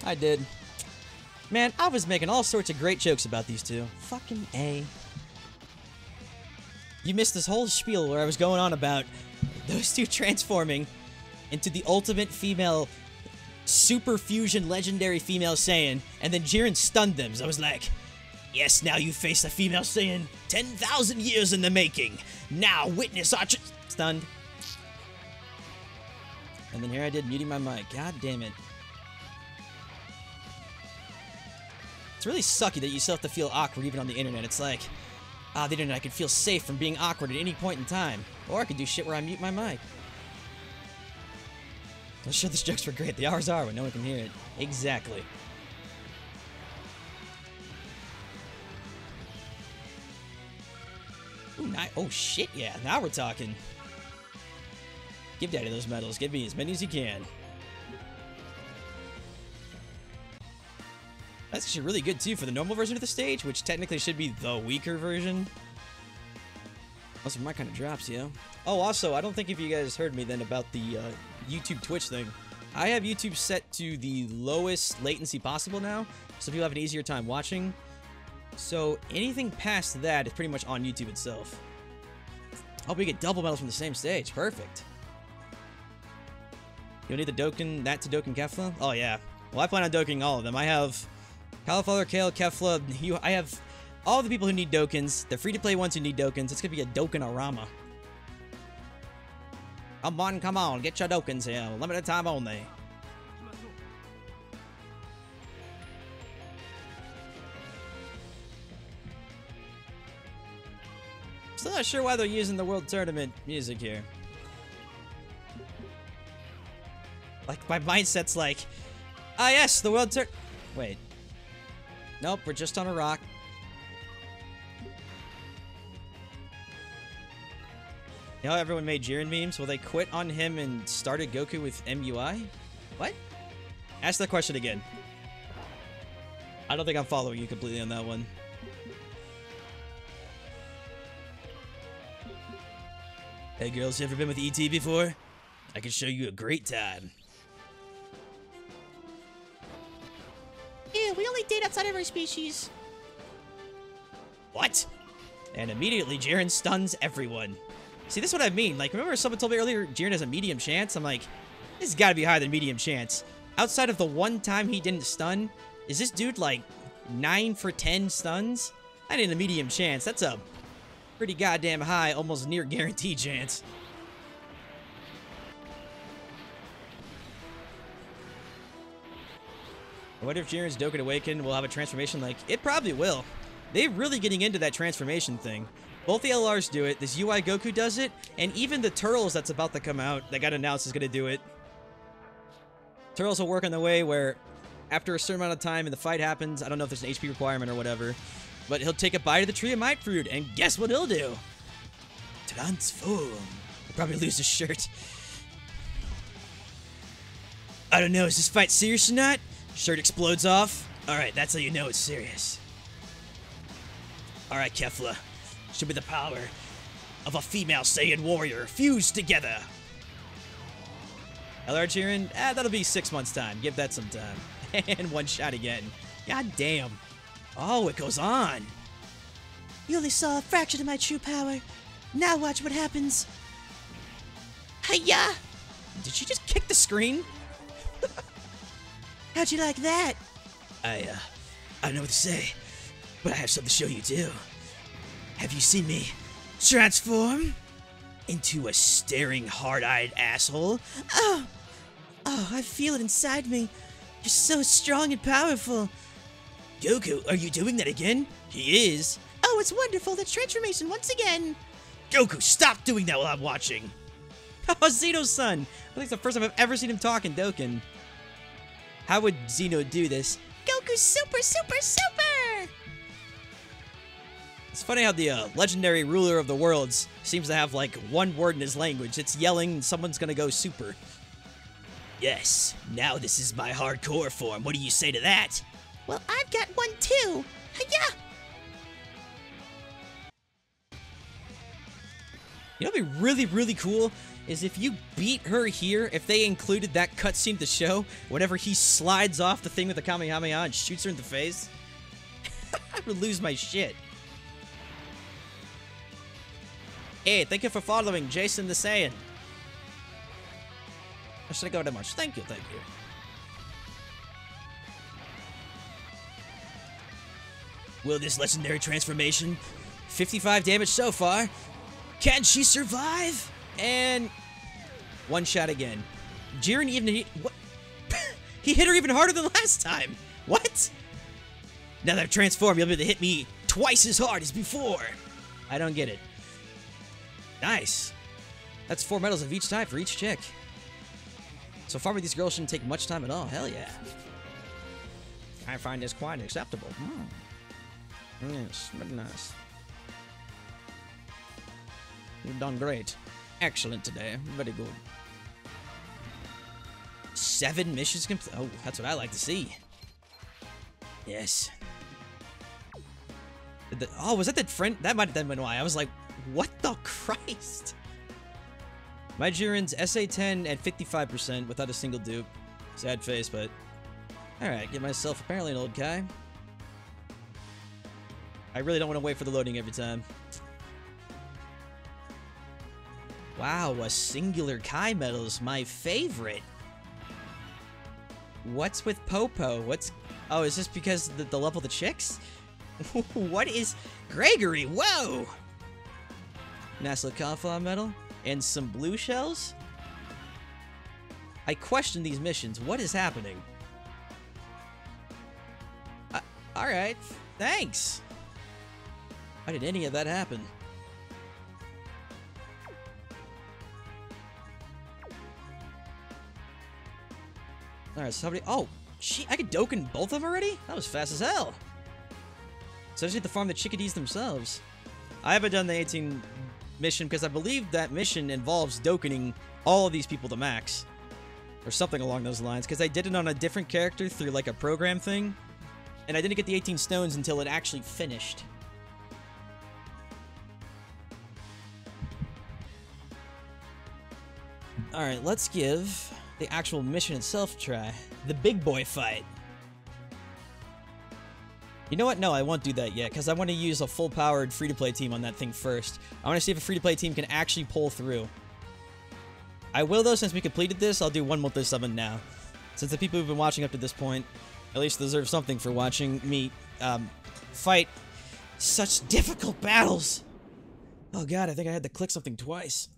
I did. Man, I was making all sorts of great jokes about these two. Fucking A. You missed this whole spiel where I was going on about those two transforming into the ultimate female super fusion legendary female Saiyan, and then Jiren stunned them. So I was like, yes, now you face a female Saiyan 10,000 years in the making. Now witness our stunned. And then here I did muting my mic. God damn it. It's really sucky that you still have to feel awkward even on the internet. It's like, the internet, I can feel safe from being awkward at any point in time. Or I could do shit where I mute my mic. I'm sure these jokes were great. The hours are when no one can hear it. Exactly. Ooh, oh shit, yeah. Now we're talking. Give Daddy those medals. Give me as many as you can. That's actually really good too for the normal version of the stage, which technically should be the weaker version. Also, my kind of drops, yo. Oh, also, I don't think if you guys heard me then about the YouTube Twitch thing. I have YouTube set to the lowest latency possible now, so people have an easier time watching. So anything past that is pretty much on YouTube itself. Hope we get double medals from the same stage. Perfect. You'll need the Dokkan, that to Dokkan Kefla? Oh, yeah. Well, I plan on Dokkaning all of them. I have Cauliflower, Kale, Kefla. I have all the people who need Dokkans. The free-to-play ones who need Dokkans. It's going to be a Dokkan-arama. Come on, get your Dokkans here. Limited time only. Still not sure why they're using the World Tournament music here. Like, my mindset's like, ah yes, the World Tournament. Wait. Nope, we're just on a rock. You know how everyone made Jiren memes? Well, they quit on him and started Goku with MUI? What? Ask that question again. I don't think I'm following you completely on that one. Hey girls, you ever been with ET before? I can show you a great time. Ew, we only date outside of our species. What? And immediately Jiren stuns everyone. See, this is what I mean. Like, remember someone told me earlier Jiren has a medium chance? I'm like, this has got to be higher than medium chance. Outside of the one time he didn't stun, is this dude like 9 for 10 stuns? That ain't a medium chance. That's a pretty goddamn high, almost near guaranteed chance. I wonder if Jiren's Dokkan Awaken will have a transformation like... It probably will. They're really getting into that transformation thing. Both the LRs do it, this UI Goku does it, and even the Turtles that's about to come out, that got announced is going to do it. Turtles will work in the way where, after a certain amount of time and the fight happens, I don't know if there's an HP requirement or whatever, but he'll take a bite of the Tree of Might Fruit, and guess what he'll do? Transform. He'll probably lose his shirt. I don't know, is this fight serious or not? Shirt explodes off. Alright, that's how you know it's serious. Alright, Kefla. Show me the power of a female Saiyan warrior fused together. LR Jiren? That'll be 6 months' time. Give that some time. And one shot again. God damn. Oh, it goes on. You only saw a fraction of my true power. Now watch what happens. Hiya! Did she just kick the screen? How'd you like that? I don't know what to say, but I have something to show you too. Have you seen me transform into a staring, hard-eyed asshole? Oh, I feel it inside me. You're so strong and powerful. Goku, are you doing that again? He is. Oh, it's wonderful. That's transformation once again. Goku, stop doing that while I'm watching. Oh, Zeno's son. I think it's the first time I've ever seen him talk in Dokkan. How would Zeno do this? Goku's super, super, super! It's funny how the legendary ruler of the worlds seems to have like one word in his language. It's yelling and someone's gonna go super. Yes, now this is my hardcore form. What do you say to that? Well, I've got one too. Hiya! You know what'd be really, really cool? Is if you beat her here, if they included that cutscene to show, whenever he slides off the thing with the Kamehameha and shoots her in the face, I would lose my shit. Hey, thank you for following Jason the Saiyan. Thank you very much. Thank you, thank you. Will this legendary transformation? 55 damage so far. Can she survive? And one shot again. Jiren even what? He hit her even harder than last time. What? Now that I've transformed, you'll be able to hit me twice as hard as before. I don't get it. Nice. That's 4 medals of each type for each chick. So far with these girls shouldn't take much time at all. Hell yeah. I find this quite acceptable. Yes, but nice. You've done great. Excellent today. Very good. 7 missions complete. Oh, that's what I like to see. Yes. Oh, was that the friend? That might have been why. I was like, what the Christ? My Jiren's SA10 at 55% without a single dupe. Sad face, but... Alright, get myself apparently an old Kai. I really don't want to wait for the loading every time. Wow, a singular Kai medal is my favorite. What's with Popo? What's... Oh, is this because the level of the chicks? What is... Gregory, whoa! Nasla Kafla medal? And some blue shells? I question these missions. What is happening? Alright, thanks! Why did any of that happen? Alright, so somebody... Oh, I could Dokkan both of them already? That was fast as hell. So I just need to farm the chickadees themselves. I haven't done the 18 mission because I believe that mission involves Dokkaning all of these people to max. Or something along those lines. Because I did it on a different character through like a program thing. And I didn't get the 18 stones until it actually finished. Alright, let's give the actual mission itself a try. The big boy fight. You know what? No, I won't do that yet, because I want to use a full-powered free-to-play team on that thing first. I want to see if a free-to-play team can actually pull through. I will, though, since we completed this, I'll do one multi-summon now. Since the people who've been watching up to this point at least deserve something for watching me fight such difficult battles. Oh god, I think I had to click something twice.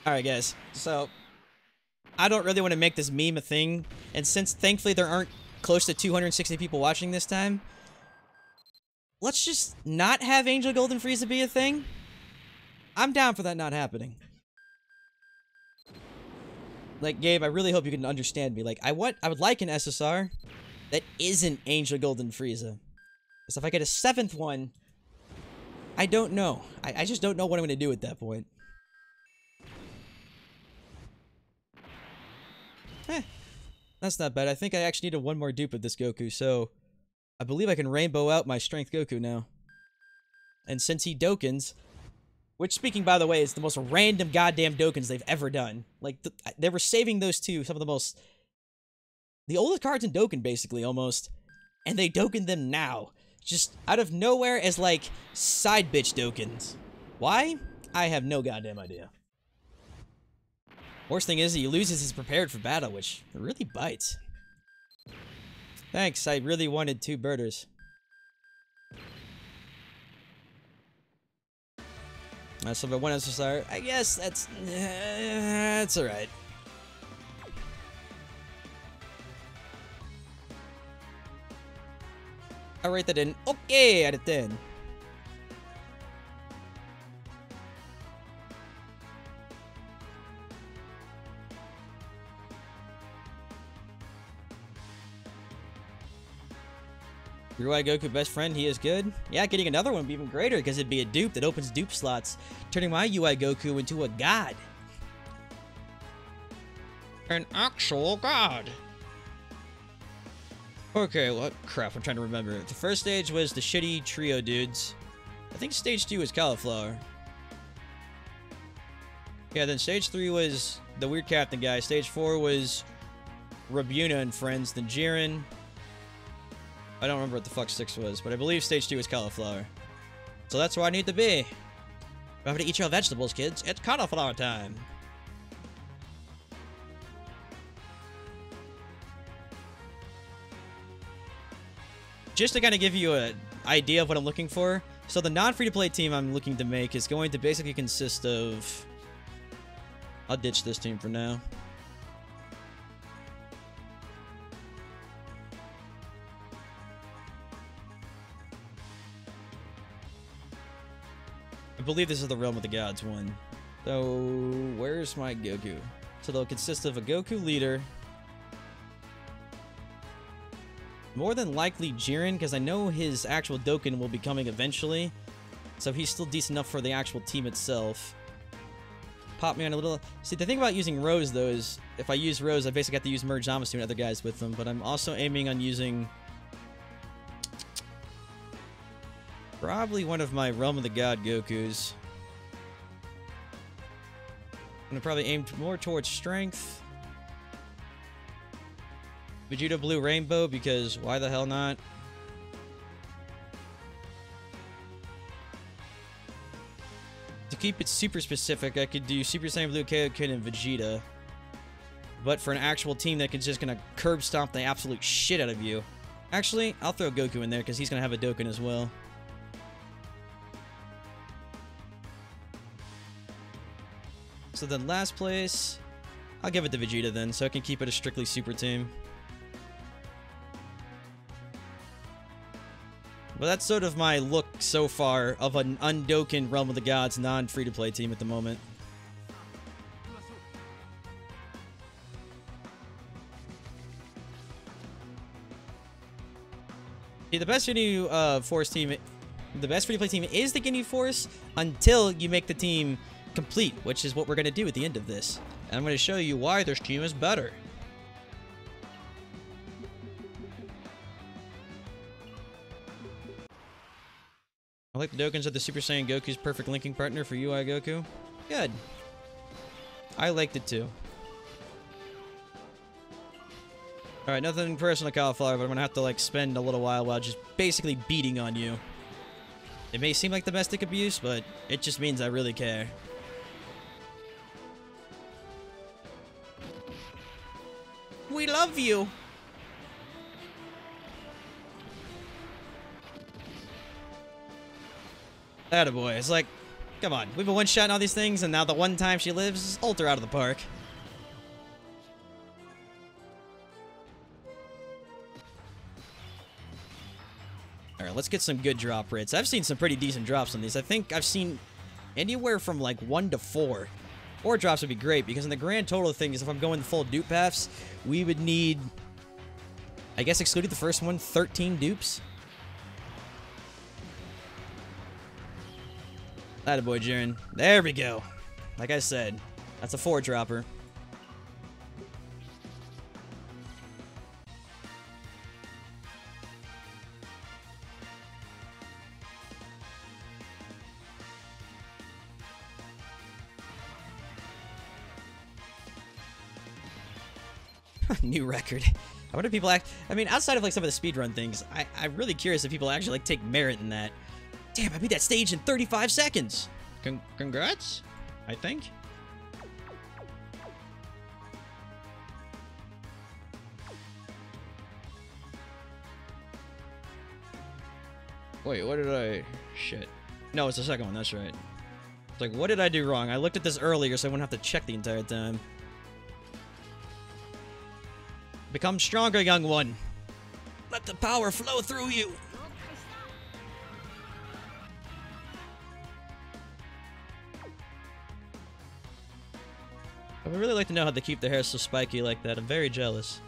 Alright guys, so I don't really want to make this meme a thing, and since thankfully there aren't close to 260 people watching this time, let's just not have Angel Golden Frieza be a thing. I'm down for that not happening. Like, Gabe, I really hope you can understand me. Like, I would like an SSR that isn't Angel Golden Frieza. Because if I get a 7th one, I don't know. I just don't know what I'm going to do at that point. That's not bad. I think I actually needed one more dupe of this Goku, so I believe I can rainbow out my Strength Goku now. And since he Dokkans, which, speaking, by the way, is the most random goddamn Dokkans they've ever done. Like, they were saving those two, some of the most... the oldest cards in Dokkan, basically, almost. And they Dokkan them now. Just out of nowhere as, like, side bitch Dokkans. Why? I have no goddamn idea. Worst thing is, he loses his prepared for battle, which really bites. Thanks, I really wanted 2 birders. So if I want SSR, I guess that's alright. I'll rate that in okay out of 10. UI Goku best friend, he is good. Yeah, getting another one would be even greater because it'd be a dupe that opens dupe slots, turning my UI Goku into a god. An actual god. Okay, what crap, I'm trying to remember. The first stage was the shitty trio dudes. I think stage 2 was Cauliflower. Yeah, then stage 3 was the weird captain guy. Stage 4 was Rabuna and friends, then Jiren. I don't remember what the fuck 6 was, but I believe stage 2 was Cauliflower. So that's where I need to be. Remember to eat your vegetables, kids. It's cauliflower time. Just to kind of give you an idea of what I'm looking for. So the non-free-to-play team I'm looking to make is going to basically consist of... I'll ditch this team for now. I believe this is the Realm of the Gods one. So, where's my Goku? So they'll consist of a Goku leader. More than likely Jiren, because I know his actual Dokkan will be coming eventually. So he's still decent enough for the actual team itself. Pop me on a little... See, the thing about using Rose, though, is if I use Rose, I basically have to use Merge Zamasu and other guys with them. But I'm also aiming on using... probably one of my Realm of the God Gokus. I'm gonna probably aim more towards Strength. Vegeta Blue Rainbow, because why the hell not? To keep it super specific, I could do Super Saiyan Blue Kaioken and Vegeta. But for an actual team that is just gonna curb stomp the absolute shit out of you. Actually, I'll throw Goku in there, because he's gonna have a Dokkan as well. So then last place, I'll give it to Vegeta then, so I can keep it a strictly super team. But that's sort of my look so far of an undoken Realm of the Gods non-free-to-play team at the moment. See, the best Ginyu Force team, the best free-to-play team is the Ginyu Force until you make the team complete, which is what we're going to do at the end of this. And I'm going to show you why this team is better. I like the Dokkans of the Super Saiyan Goku's perfect linking partner for UI Goku. Good. I liked it too. Alright, nothing personal, Cauliflower, but I'm going to have to like spend a little while just basically beating on you. It may seem like domestic abuse, but it just means I really care. We love you! Attaboy. It's like, come on. We've been one-shotting all these things, and now the one time she lives, ult her out of the park. Alright, let's get some good drop rates. I've seen some pretty decent drops on these. I think I've seen anywhere from like 1 to 4. 4 drops would be great, because in the grand total of things, if I'm going the full dupe paths, we would need, I guess excluding the first one, 13 dupes. Attaboy, Jiren. There we go. Like I said, that's a 4-dropper. New record. I wonder if people act... I mean, outside of like some of the speedrun things, I'm really curious if people actually like take merit in that. Damn, I beat that stage in 35 seconds! Congrats? I think. Wait, what did I... Shit. No, it's the second one, that's right. It's like, what did I do wrong? I looked at this earlier so I wouldn't have to check the entire time. Become stronger, young one. Let the power flow through you. I would really like to know how they keep their hair so spiky like that. I'm very jealous.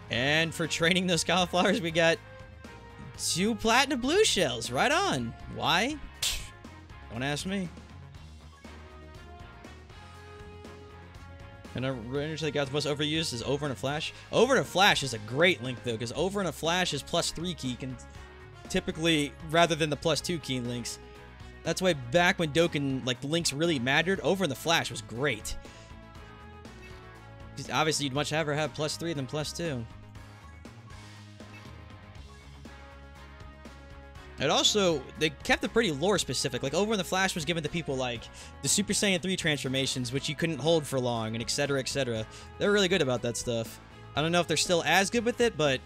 And for training those cauliflowers, we got 2 platinum blue shells. Right on. Why? Don't ask me. And our energy that got the most overused is Over in a Flash. Over in a Flash is a great link, though, because Over in a Flash is +3 key, can typically, rather than the +2 key links. That's why back when Dokkan, like, the links really mattered, Over in the Flash was great. Because obviously, you'd much rather have +3 than +2. And also, they kept it pretty lore specific. Like, over when the Flash was given to people like the Super Saiyan 3 transformations, which you couldn't hold for long, and etc, etc. They're really good about that stuff. I don't know if they're still as good with it, but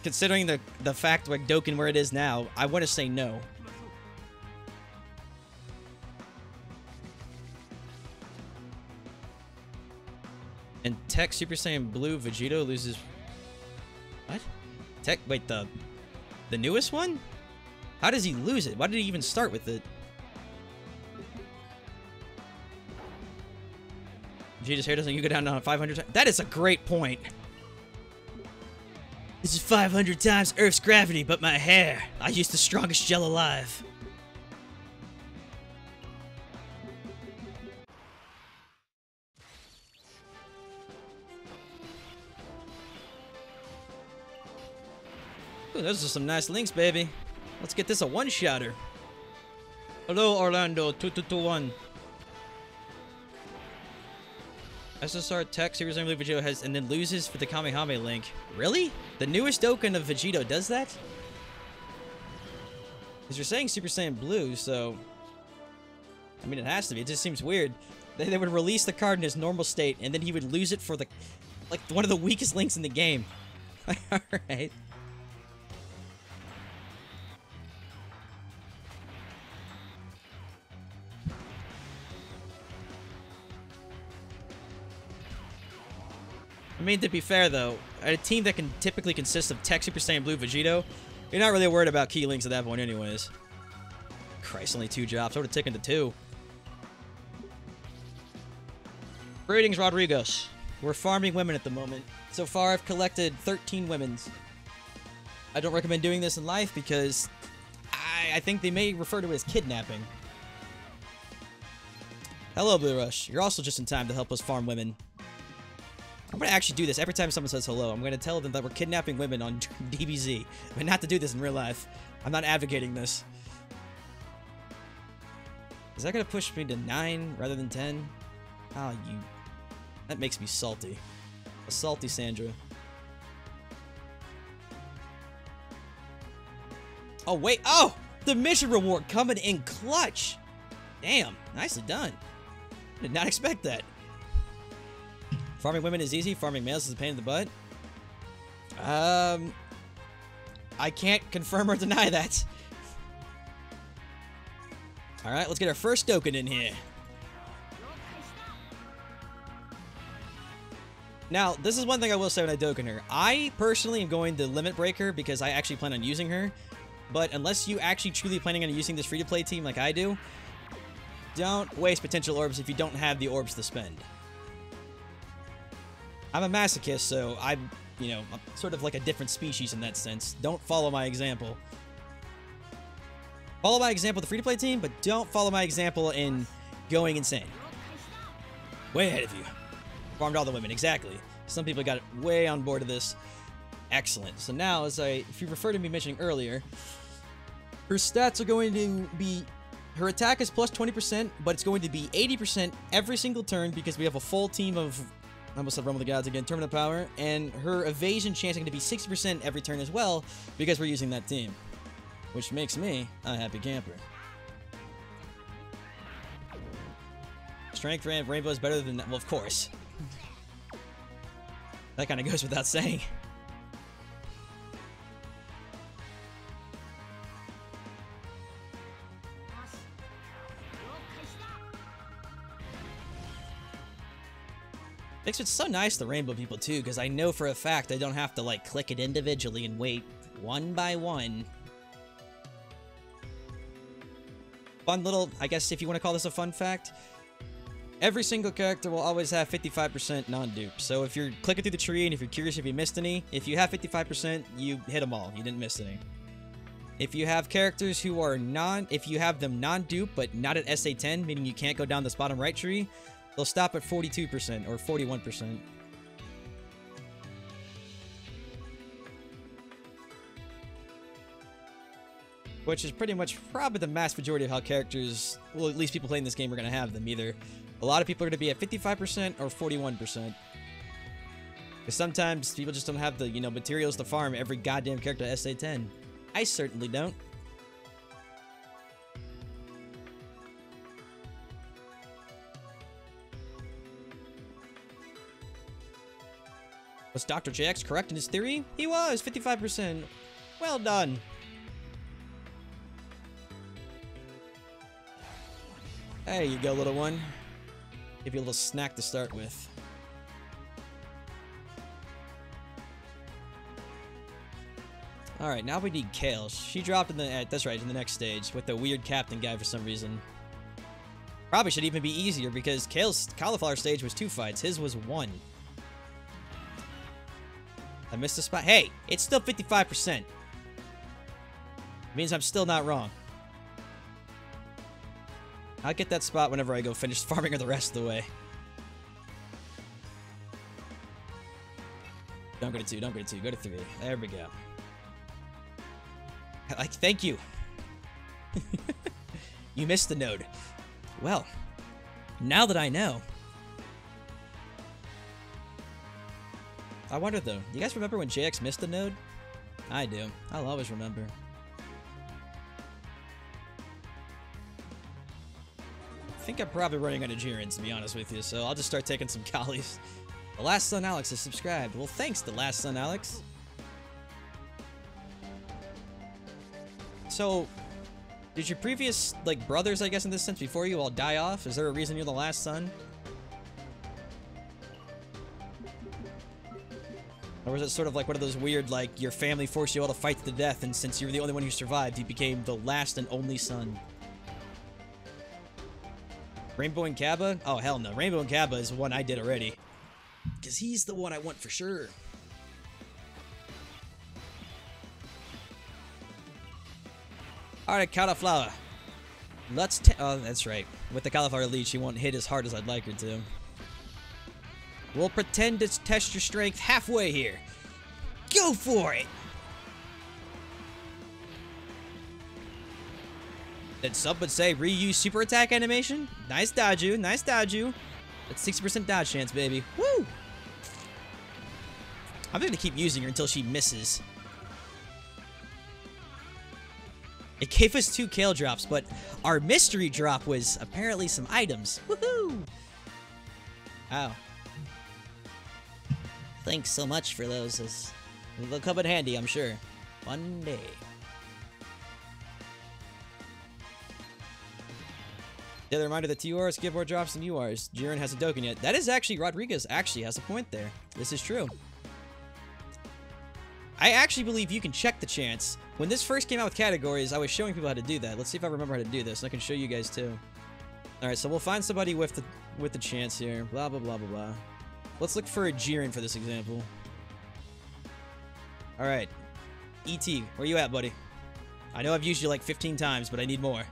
considering the fact like Dokkan where it is now, I want to say no. And Tech Super Saiyan Blue Vegito loses... What? Tech... Wait, the newest one? How does he lose it? Why did he even start with it? Vegeta's hair doesn't you go down to 500 times? That is a great point. This is 500 times Earth's gravity, but my hair. I use the strongest gel alive. Ooh, those are some nice links, baby. Let's get this a one-shotter. Hello, Orlando 2221. SSR Tech Super Saiyan Blue Vegito has and then loses for the Kamehame link. Really? The newest Dokkan of Vegito does that? Because you're saying Super Saiyan Blue, so... I mean, it has to be. It just seems weird. They would release the card in his normal state, and then he would lose it for the... like, one of the weakest links in the game. Alright. I mean, to be fair, though, a team that can typically consist of Tech Super Saiyan Blue Vegito, you're not really worried about key links at that point anyways. Christ, only 2 drops. I would have taken the 2. Greetings, Rodriguez. We're farming women at the moment. So far, I've collected 13 women's. I don't recommend doing this in life because I think they may refer to it as kidnapping. Hello, Blue Rush. You're also just in time to help us farm women. I'm going to actually do this every time someone says hello. I'm going to tell them that we're kidnapping women on DBZ, but not to do this in real life. I'm not advocating this. Is that going to push me to 9 rather than 10? Oh, you... That makes me salty. A salty Sandra. Oh, wait. Oh! The mission reward coming in clutch! Damn. Nicely done. Did not expect that. Farming women is easy. Farming males is a pain in the butt. I can't confirm or deny that. Alright, let's get our first Dokkan in here. Now, this is one thing I will say when I Dokkan her. I personally am going to Limit Break her because I actually plan on using her. But unless you actually truly planning on using this free-to-play team like I do, don't waste potential orbs if you don't have the orbs to spend. I'm a masochist, so I'm, you know, I'm sort of like a different species in that sense. Don't follow my example. Follow my example with the free-to-play team, but don't follow my example in going insane. Way ahead of you. Farmed all the women, exactly. Some people got way on board of this. Excellent. So now, if you refer to me mentioning earlier, her stats are going to be... Her attack is plus 20%, but it's going to be 80% every single turn because we have a full team of... I almost said Realm of the Gods again, Tournament Power, and her evasion chance is going to be 60% every turn as well, because we're using that team. Which makes me a happy camper. Strength ramp Rainbow is better than that. Well, of course. That kind of goes without saying. It's so nice the Rainbow people too, because I know for a fact I don't have to like click it individually and wait one by one. Fun little, I guess if you want to call this a fun fact, every single character will always have 55% non-dupe. So if you're clicking through the tree and if you're curious if you missed any, if you have 55%, you hit them all. You didn't miss any. If you have characters who are if you have them non-dupe but not at SA10, meaning you can't go down this bottom right tree, they'll stop at 42% or 41%. Which is pretty much probably the mass majority of how characters, well, at least people playing this game are going to have them. Either a lot of people are going to be at 55% or 41%. Because sometimes people just don't have the, you know, materials to farm every goddamn character at SA10. I certainly don't. Was Dr. JX correct in his theory? He was, 55%. Well done. There you go, little one. Give you a little snack to start with. Alright, now we need Kale. She dropped in the, that's right, in the next stage with the weird captain guy for some reason. Probably should even be easier because Kale's cauliflower stage was 2 fights. His was 1. I missed a spot. Hey, it's still 55%. Means I'm still not wrong. I'll get that spot whenever I go finish farming her the rest of the way. Don't go to 2, don't go to 2, go to 3. There we go. Like, thank you. You missed the node. Well, now that I know. I wonder though, you guys remember when JX missed the node? I do. I'll always remember. I think I'm probably running out of Jirans, to be honest with you, so I'll just start taking some Collies. The Last Son Alex is subscribed. Well, thanks, The Last Son Alex. So, did your previous, like, brothers, I guess, in this sense, before you all die off? Is there a reason you're the last son? Or was it sort of like one of those weird, like, your family forced you all to fight to the death, and since you were the only one who survived, you became the last and only son? Rainbow and Kaba? Oh, hell no. Rainbow and Kaba is one I did already. Because he's the one I want for sure. Alright, cauliflower. Let's oh, that's right. With the cauliflower lead, she won't hit as hard as I'd like her to. We'll pretend to test your strength halfway here. Go for it! Then some would say reuse super attack animation. Nice dodge you, nice dodge you. That's 60% dodge chance, baby. Woo! I'm gonna keep using her until she misses. It gave us 2 Kale drops, but our mystery drop was apparently some items. Woohoo! Ow. Thanks so much for those. They'll come in handy, I'm sure. One day. The other reminder that TURs give more drops than URs. Jiren hasn't Dokkan yet. That is actually, Rodriguez actually has a point there. This is true. I actually believe you can check the chance. When this first came out with categories, I was showing people how to do that. Let's see if I remember how to do this. I can show you guys too. Alright, so we'll find somebody with the chance here. Blah, blah, blah, blah, blah. Let's look for a Jiren for this example. Alright. E.T., where you at, buddy? I know I've used you like 15 times, but I need more.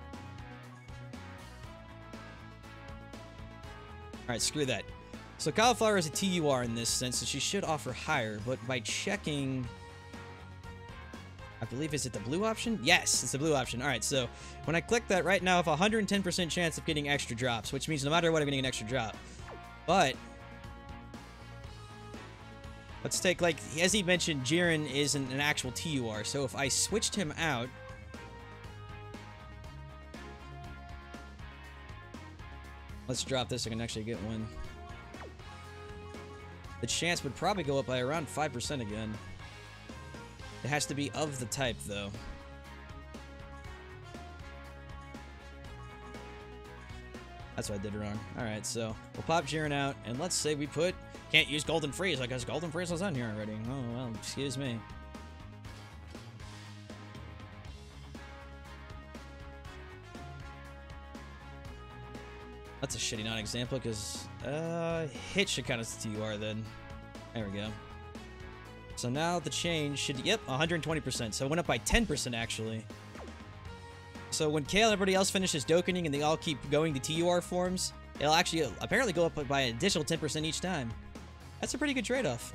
Alright, screw that. So Cauliflower is a TUR in this sense, so she should offer higher, but by checking... I believe, is it the blue option? Yes, it's the blue option. Alright, so when I click that right now, I have a 110% chance of getting extra drops, which means no matter what, I'm getting an extra drop. But... let's take, like, as he mentioned, Jiren isn't an actual TUR, so if I switched him out... let's drop this so I can actually get one. The chance would probably go up by around 5% again. It has to be of the type, though. That's what I did wrong. Alright, so we'll pop Jiren out, and let's say we put... can't use Golden Freeze. I guess Golden Freeze was on here already. Oh, well, excuse me. That's a shitty non-example, because... hit should count as TUR then. There we go. So now the change should... yep, 120%. So it went up by 10%, actually. So when Kale and everybody else finishes Dokkaning and they all keep going to TUR forms, it'll actually apparently go up by an additional 10% each time. That's a pretty good trade-off.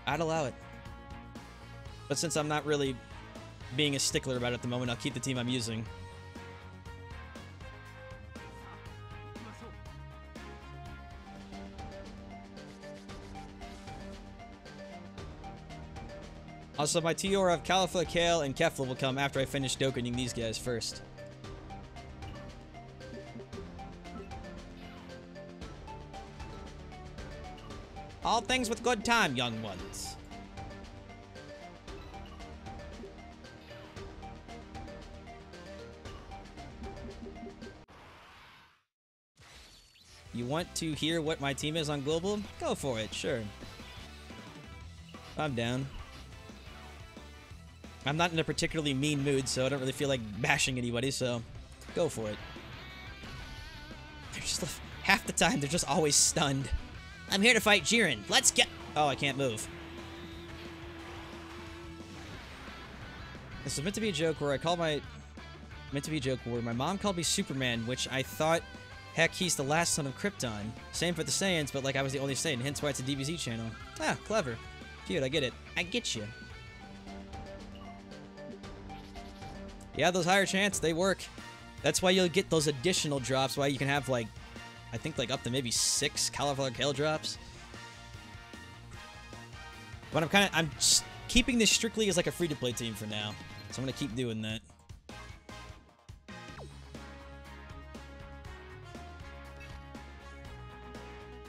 I'd allow it. But since I'm not really being a stickler about it at the moment, I'll keep the team I'm using. Also, my TUR of Caulifla, Kale, and Kefla will come after I finish Dokkaning these guys first. All things with good time, young ones. You want to hear what my team is on Global? Go for it, sure. I'm down. I'm not in a particularly mean mood, so I don't really feel like bashing anybody, so go for it. They're just, half the time, they're just always stunned. I'm here to fight Jiren. Let's get... Oh, I can't move. This was meant to be a joke where I called my... Meant to be a joke where my mom called me Superman, which I thought... Heck, he's the last son of Krypton. Same for the Saiyans, but like I was the only Saiyan, hence why it's a DBZ channel. Ah, clever. Cute, I get it. I get you. Yeah, those higher chants, they work. That's why you'll get those additional drops, why you can have like, I think like up to maybe 6 Cauliflower Kale drops. But I'm just keeping this strictly as like a free-to-play team for now. So I'm gonna keep doing that.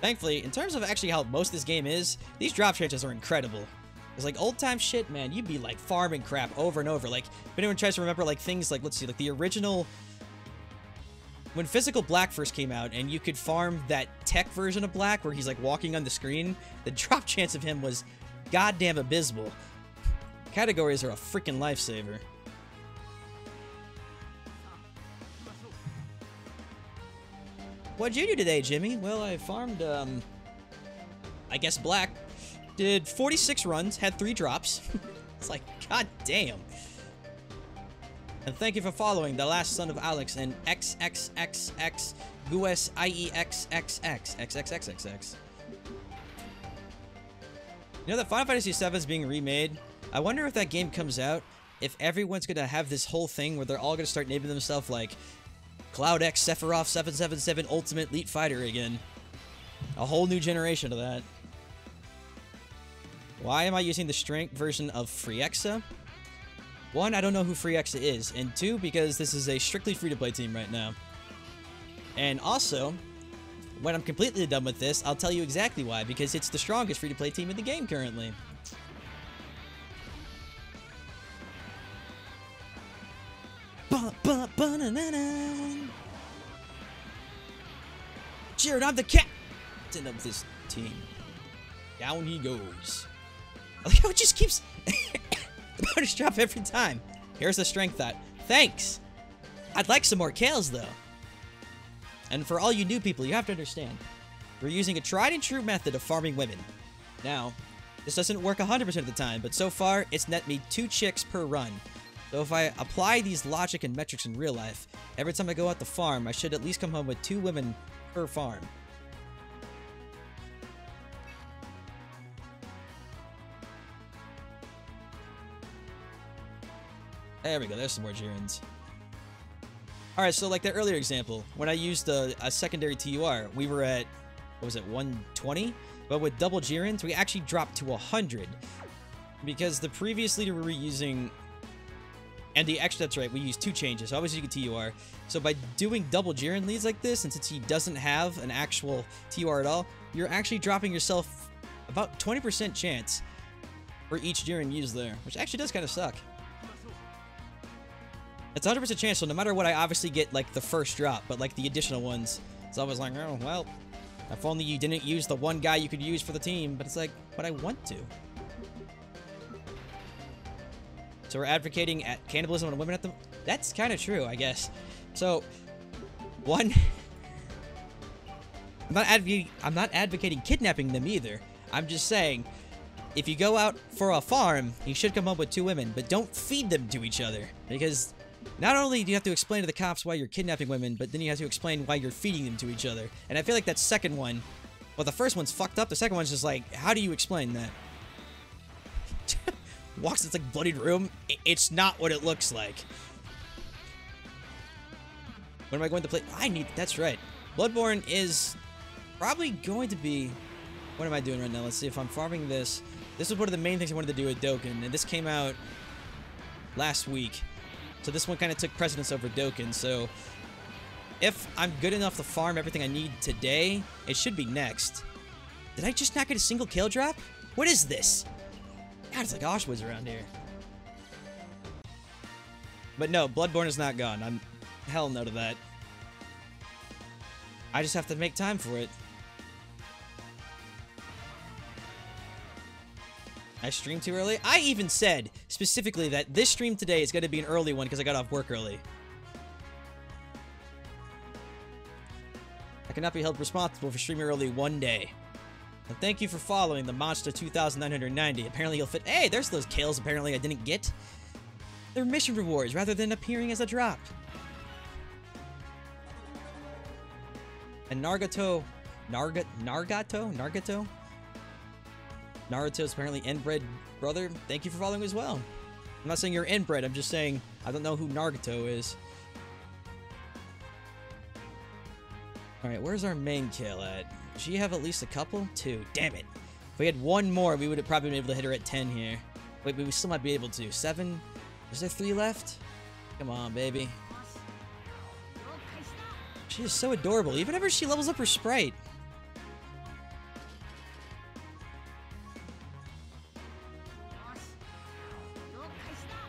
Thankfully, in terms of actually how most of this game is, these drop chances are incredible. It's like old-time shit, man. You'd be like farming crap over and over. Like, if anyone tries to remember like things like, let's see, like the original... When Physical Black first came out and you could farm that tech version of Black where he's like walking on the screen, the drop chance of him was goddamn abysmal. Categories are a freaking lifesaver. What'd you do today, Jimmy? Well, I farmed, I guess Black. Did 46 runs, had 3 drops. It's like, god damn. And thank you for following the last son of Alex and XXXX Gues IEXXX XXXXX. You know that Final Fantasy VII is being remade? I wonder if that game comes out, if everyone's gonna have this whole thing where they're all gonna start naming themselves like Cloud X Sephiroth 777 Ultimate Elite Fighter again. A whole new generation of that. Why am I using the strength version of Freexa? 1, I don't know who Freexa is, and 2, because this is a strictly free-to-play team right now. And also, when I'm completely done with this, I'll tell you exactly why, because it's the strongest free-to-play team in the game currently. Jiren, I'm the captain of this team. Down he goes. I like how it just keeps... The bonus drop every time. Here's the strength that. Thanks! I'd like some more Kales, though. And for all you new people, you have to understand. We're using a tried and true method of farming women. Now, this doesn't work 100% of the time, but so far, it's net me 2 chicks per run. So if I apply these logic and metrics in real life, every time I go out the farm, I should at least come home with 2 women per farm. There we go, there's some more Jirens. Alright, so like the earlier example, when I used a secondary TUR, we were at, what was it, 120? But with double Jirens, we actually dropped to 100. Because the previous leader we were using, and the extra, that's right, we used 2 changes, so I was using a TUR. So by doing double Jiren leads like this, and since he doesn't have an actual TUR at all, you're actually dropping yourself about 20% chance for each Jiren used there, which actually does kind of suck. It's 100% chance, so no matter what, I obviously get, like, the first drop, but, like, the additional ones, it's always like, oh, well, if only you didn't use the one guy you could use for the team, but it's like, but I want to. So we're advocating at cannibalism on women at the... That's kind of true, I guess. So, 1... I'm not advocating kidnapping them either. I'm just saying, if you go out for a farm, you should come up with 2 women, but don't feed them to each other, because... Not only do you have to explain to the cops why you're kidnapping women, but then you have to explain why you're feeding them to each other. And I feel like that second one, well, the first one's fucked up. The second one's just like, how do you explain that? Walks into like bloodied room. It's not what it looks like. What am I going to play? That's right. Bloodborne is probably going to be, what am I doing right now? Let's see if I'm farming this. This was one of the main things I wanted to do with Dokkan, and this came out last week. So this one kind of took precedence over Dokkan, so if I'm good enough to farm everything I need today, it should be next. Did I just not get a single Kale drop? What is this? God, it's like Auschwitz around here. But no, Bloodborne is not gone. I'm hell no to that. I just have to make time for it. I streamed too early? I even said, specifically, that this stream today is going to be an early one because I got off work early. I cannot be held responsible for streaming early one day. And thank you for following the Monster 2990. Apparently you'll fit- Hey, there's those Kales apparently I didn't get. They're mission rewards rather than appearing as a drop. And Naruto's apparently inbred brother. Thank you for following as well. I'm not saying you're inbred, I'm just saying I don't know who Naruto is. Alright, where's our main Kale at? Does she have at least a couple? 2. Damn it. If we had one more, we would have probably been able to hit her at 10 here. Wait, but we still might be able to. 7? Is there 3 left? Come on, baby. She is so adorable, even whenever she levels up her sprite.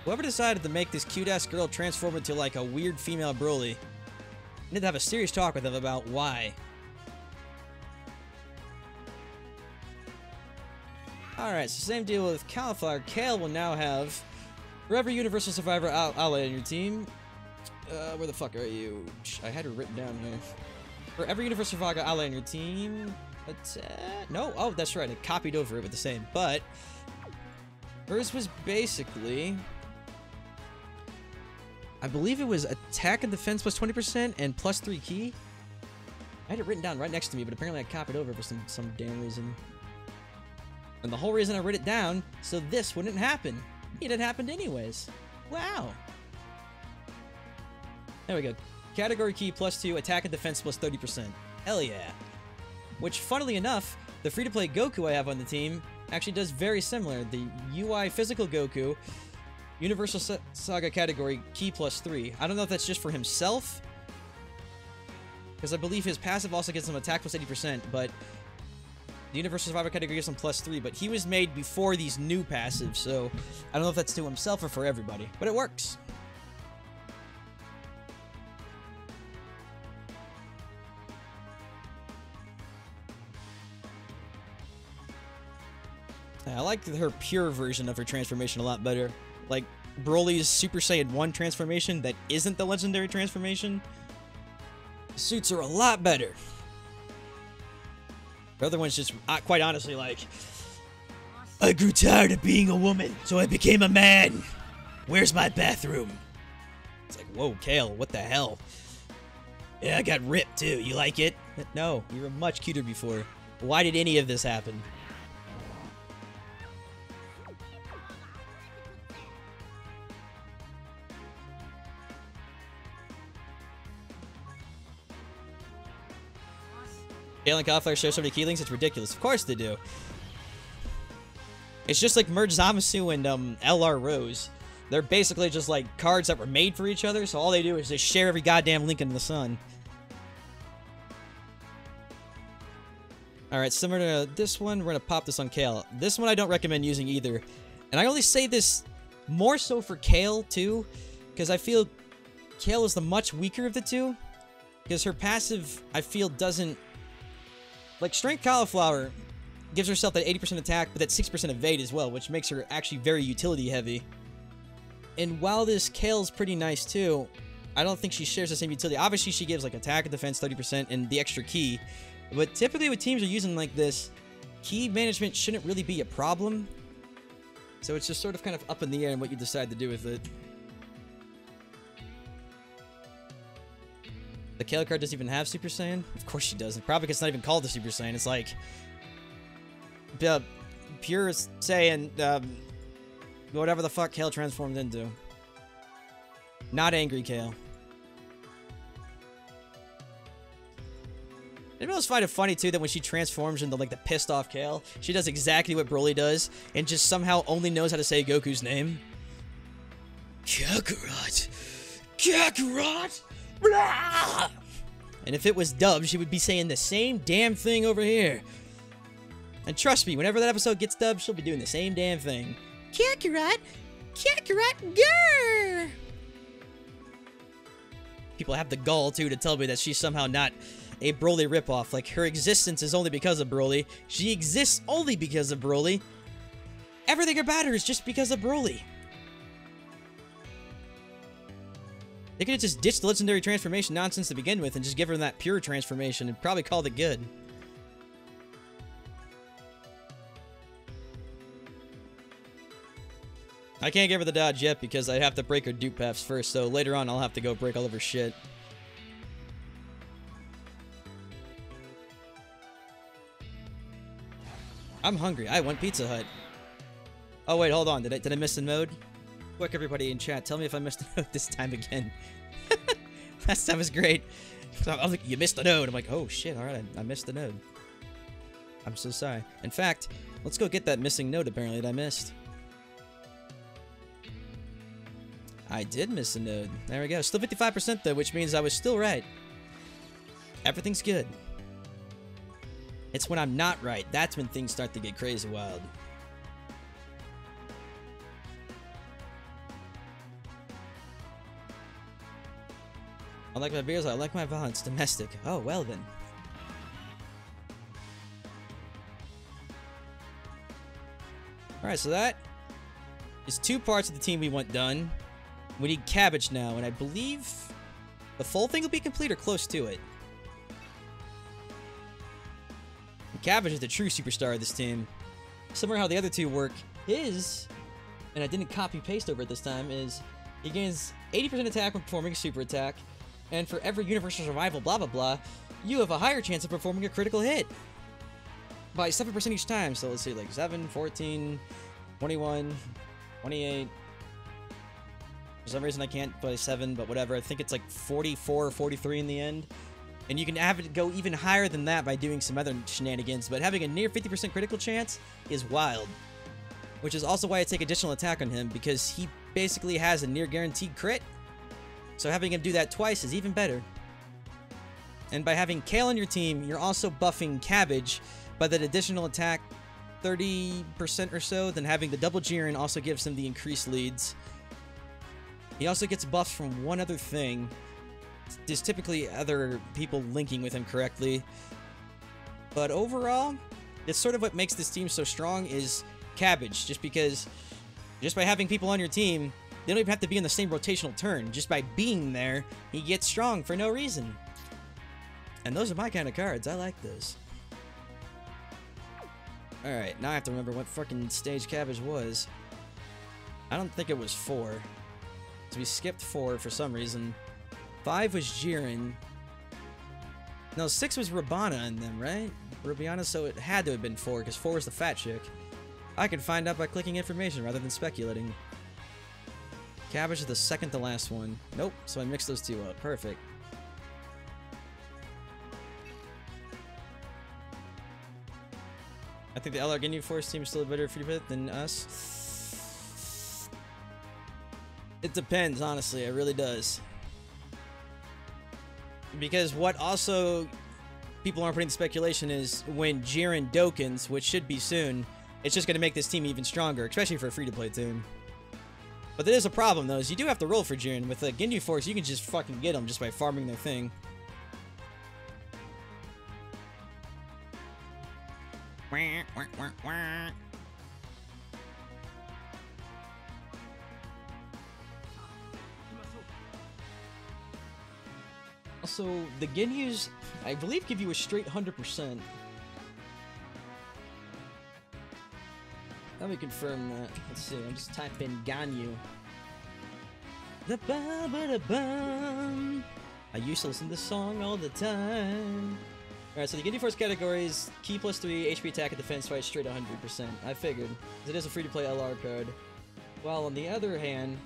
Whoever decided to make this cute-ass girl transform into, like, a weird female Broly, I need to have a serious talk with them about why. Alright, so same deal with Cauliflower. Kale will now have Forever Universal Survivor ally on your team. Where the fuck are you? I had her written down here. Forever Universal Survivor ally on your team. No, oh, that's right. I copied over it with the same. But hers was basically, I believe it was attack and defense plus 20% and plus 3 key. I had it written down right next to me, but apparently I copied over for some damn reason. And the whole reason I wrote it down, so this wouldn't happen. It had happened anyways. Wow. There we go. Category key plus 2, attack and defense plus 30%. Hell yeah. Which, funnily enough, the free-to-play Goku I have on the team actually does very similar. The UI physical Goku, Universal Saga category key plus 3. I don't know if that's just for himself, because I believe his passive also gets him attack plus 80%, but the Universal Survivor category gives him plus 3, but he was made before these new passives, so I don't know if that's to himself or for everybody, but it works. I like her pure version of her transformation a lot better. Like, Broly's Super Saiyan 1 transformation that isn't the legendary transformation. The suits are a lot better. The other one's just, quite honestly, like, I grew tired of being a woman, so I became a man. Where's my bathroom? It's like, whoa, Kale, what the hell? Yeah, I got ripped too. You like it? No, you were much cuter before. Why did any of this happen? Kale and Cauliflower share so many key links, it's ridiculous. Of course they do. It's just like Merge Zamasu and LR Rose. They're basically just like cards that were made for each other, so all they do is just share every goddamn link into the sun. Alright, similar to this one, we're gonna pop this on Kale. This one I don't recommend using either. And I only say this more so for Kale, too, because I feel Kale is the much weaker of the two. Because her passive, I feel, doesn't... Like, Strength Cauliflower gives herself that 80% attack, but that 6% evade as well, which makes her actually very utility heavy. And while this Kale's pretty nice too, I don't think she shares the same utility. Obviously, she gives like attack and defense 30% and the extra key. But typically when teams are using like this, key management shouldn't really be a problem. So it's just sort of kind of up in the air in what you decide to do with it. The Kale card doesn't even have Super Saiyan? Of course she doesn't. Probably because it's not even called the Super Saiyan. It's like... pure Saiyan... whatever the fuck Kale transformed into. Not angry Kale. Anybody else find it funny too that when she transforms into like the pissed off Kale, she does exactly what Broly does and just somehow only knows how to say Goku's name? Kakarot! Kakarot! Blah! And if it was dubbed, she would be saying the same damn thing over here. And trust me, whenever that episode gets dubbed, she'll be doing the same damn thing. Kakarot! Kakarot, grrr! People have the gall, too, to tell me that she's somehow not a Broly ripoff. Like, her existence is only because of Broly. She exists only because of Broly. Everything about her is just because of Broly. They could have just ditched the legendary transformation nonsense to begin with and just give her that pure transformation and probably called it good. I can't give her the dodge yet because I have to break her dupe paths first, so later on I'll have to go break all of her shit. I'm hungry. I want Pizza Hut. Oh wait, hold on. Did I miss the node? Quick, everybody in chat, tell me if I missed the node this time again. Last time was great. I was like, you missed the node. I'm like, oh shit, alright, I missed the node. I'm so sorry. In fact, let's go get that missing node apparently that I missed. I did miss a node. There we go. Still 55% though, which means I was still right. Everything's good. It's when I'm not right. That's when things start to get crazy wild. I like my beers, I like my violence. Domestic. Oh, well then. Alright, so that is 2 parts of the team we want done. We need Cabbage now, and I believe the full thing will be complete or close to it. And Cabbage is the true superstar of this team. Similar how the other 2 work is, and I didn't copy-paste over it this time, is he gains 80% attack when performing a super attack, and for every universal survival blah blah blah, you have a higher chance of performing a critical hit. By 7% each time, so let's see, like 7, 14, 21, 28... For some reason I can't play 7, but whatever. I think it's like 44 or 43 in the end. And you can have it go even higher than that by doing some other shenanigans, but having a near 50% critical chance is wild. Which is also why I take additional attack on him, because he basically has a near guaranteed crit. So having him do that twice is even better. And by having Kale on your team, you're also buffing Cabbage by that additional attack 30% or so, then having the double Jiren also gives him the increased leads. He also gets buffed from one other thing. There's typically other people linking with him correctly. But overall, it's sort of what makes this team so strong is Cabbage. Just because, just by having people on your team, they don't even have to be in the same rotational turn. Just by being there, he gets strong for no reason. And those are my kind of cards. I like those. Alright, now I have to remember what fucking stage Cabbage was. I don't think it was 4. So we skipped 4 for some reason. 5 was Jiren. No, 6 was Rabana in them, right? Rubiana, so it had to have been 4, because 4 was the fat chick. I can find out by clicking information rather than speculating. Cabbage is the second to last one. Nope, so I mixed those 2 up. Perfect. I think the LR Ginyu Force team is still a better free bit than us. It depends, honestly. It really does. Because what also people aren't putting the speculation is when Jiren Dokkans, which should be soon, it's just going to make this team even stronger, especially for a free-to-play team. But there is a problem, though, is you do have to roll for Jiren. With a Ginyu Force, you can just fucking get them just by farming their thing. Also, the Ginyus, I believe, give you a straight 100%. Let me confirm that. Let's see, I'm just typing Ganyu. The ba ba da bum. I used to listen to this song all the time. Alright, so the Ginyu Force category is Ki plus 3, HP attack and defense fight straight 100%. I figured. It is a free-to-play LR card. While on the other hand,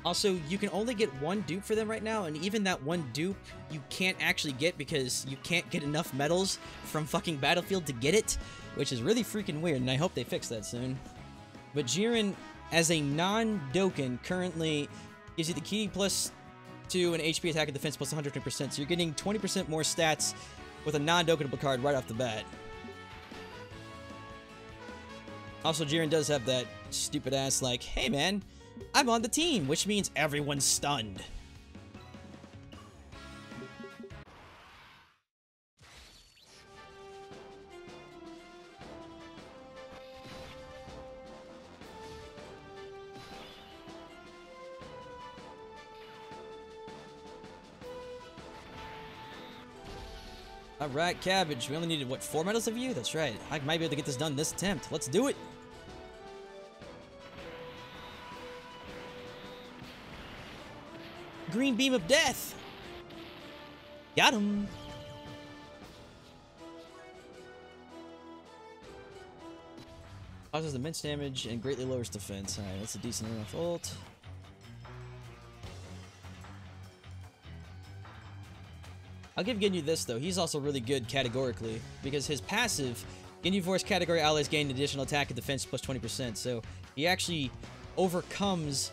also, you can only get 1 dupe for them right now, and even that 1 dupe you can't actually get because you can't get enough medals from fucking Battlefield to get it, which is really freaking weird, and I hope they fix that soon. But Jiren, as a non-Dokkan, currently gives you the Ki plus 2 and HP attack and defense plus 100%, so you're getting 20% more stats with a non-Dokkanable card right off the bat. Also, Jiren does have that stupid ass like, hey man, I'm on the team, which means everyone's stunned. Alright, Cabbage. We only needed, what, 4 medals of you? That's right. I might be able to get this done this attempt. Let's do it! Green Beam of Death! Got him! Causes immense damage and greatly lowers defense. Alright, that's a decent enough ult. I'll give Ginyu this, though. He's also really good categorically, because his passive, Ginyu Force category allies gain additional attack and defense plus 20%, so he actually overcomes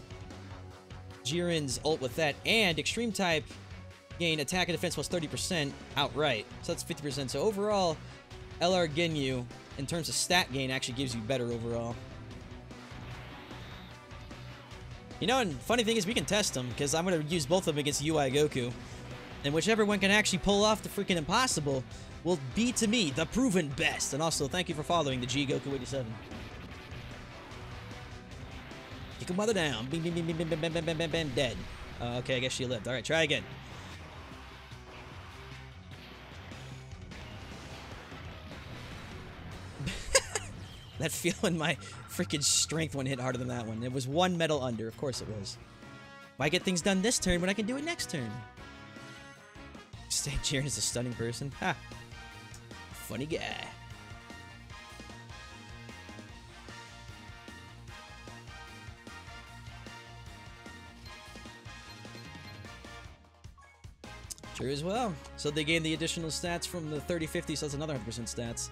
Jiren's ult with that, and Extreme type gain attack and defense plus 30% outright, so that's 50%. So overall, LR Ginyu, in terms of stat gain, actually gives you better overall. You know, and funny thing is we can test them, because I'm going to use both of them against UI Goku. And whichever one can actually pull off the freaking impossible will be, to me, the proven best. And also, thank you for following the G Goku 87. Kick him mother down. Bing, bing, bing, bing, bing, bing, bing, bing, bing, bing, dead. Okay, I guess she lived. Alright, try again. That feeling my freaking strength one hit harder than that one. It was 1 medal under. Of course it was. Why get things done this turn when I can do it next turn? Stan Jiren is a stunning person. Ha! Funny guy. True as well. So they gain the additional stats from the 30-50, so that's another 100% stats.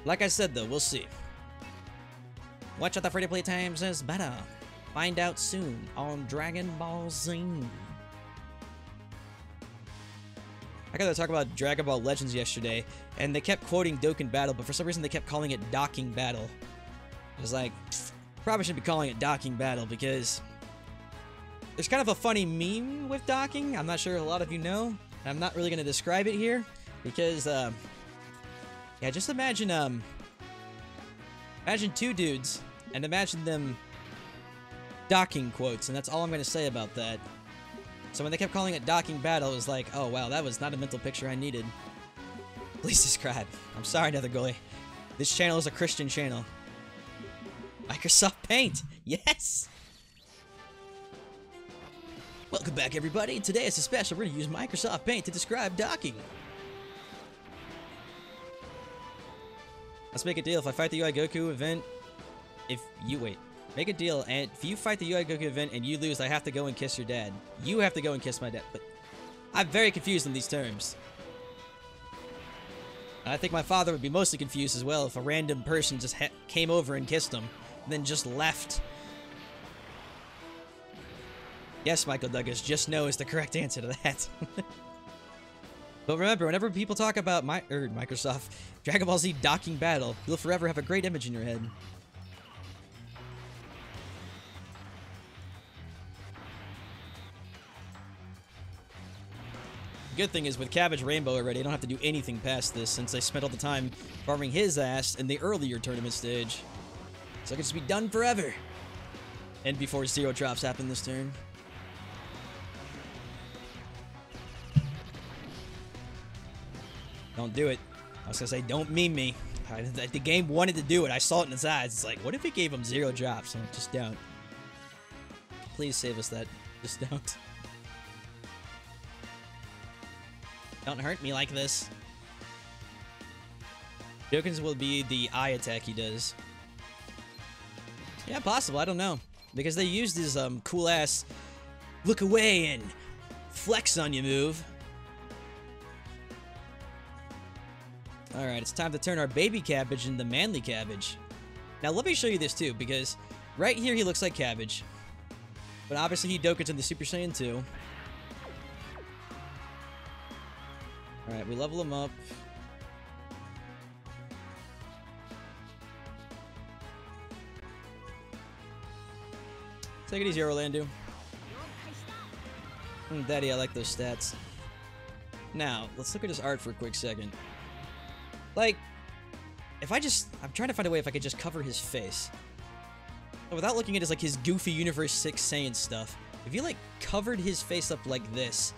Like I said though, we'll see. Watch out, the free-to-play times is better. Find out soon on Dragon Ball Z. I got to talk about Dragon Ball Legends yesterday, and they kept quoting Dokkan Battle, but for some reason they kept calling it Docking Battle. I was like, probably shouldn't be calling it Docking Battle, because there's kind of a funny meme with docking. I'm not sure a lot of you know. I'm not really going to describe it here, because, yeah, just imagine, imagine 2 dudes, and imagine them docking quotes, and that's all I'm going to say about that. So when they kept calling it Docking Battle, it was like, oh wow, that was not a mental picture I needed. Please subscribe. I'm sorry, Nethergoy. This channel is a Christian channel. Microsoft Paint! Yes! Welcome back, everybody. Today it's a special. We're going to use Microsoft Paint to describe docking. Let's make a deal. If I fight the UI Goku event, make a deal, and if you fight the UI Goku event and you lose, I have to go and kiss your dad. You have to go and kiss my dad. But I'm very confused on these terms. I think my father would be mostly confused as well if a random person just came over and kissed him, and then just left. Yes, Michael Douglas, just no is the correct answer to that. But remember, whenever people talk about Microsoft Dragon Ball Z Docking Battle, you'll forever have a great image in your head. The good thing is, with Cabbage Rainbow already, I don't have to do anything past this, since I spent all the time farming his ass in the earlier tournament stage. So I can just be done forever. And before 0 drops happen this turn. Don't do it. I was gonna say, don't meme me. The game wanted to do it. I saw it in his eyes. It's like, what if it gave him 0 drops? And just don't. Please save us that. Just don't. Don't hurt me like this. Dokkan's will be the eye attack he does. Yeah, possible. I don't know. Because they used his cool ass look away and flex on you move. Alright, it's time to turn our baby Cabbage into manly Cabbage. Now let me show you this too, because right here he looks like Cabbage. But obviously he Dokkans in the Super Saiyan 2. Alright, we level him up. Take it easy, Orlando. Daddy, I like those stats. Now, let's look at his art for a quick second. Like, if I'm trying to find a way if I could just cover his face. But without looking at his, like, his goofy Universe 6 Saiyan stuff, if you, like, covered his face up like this,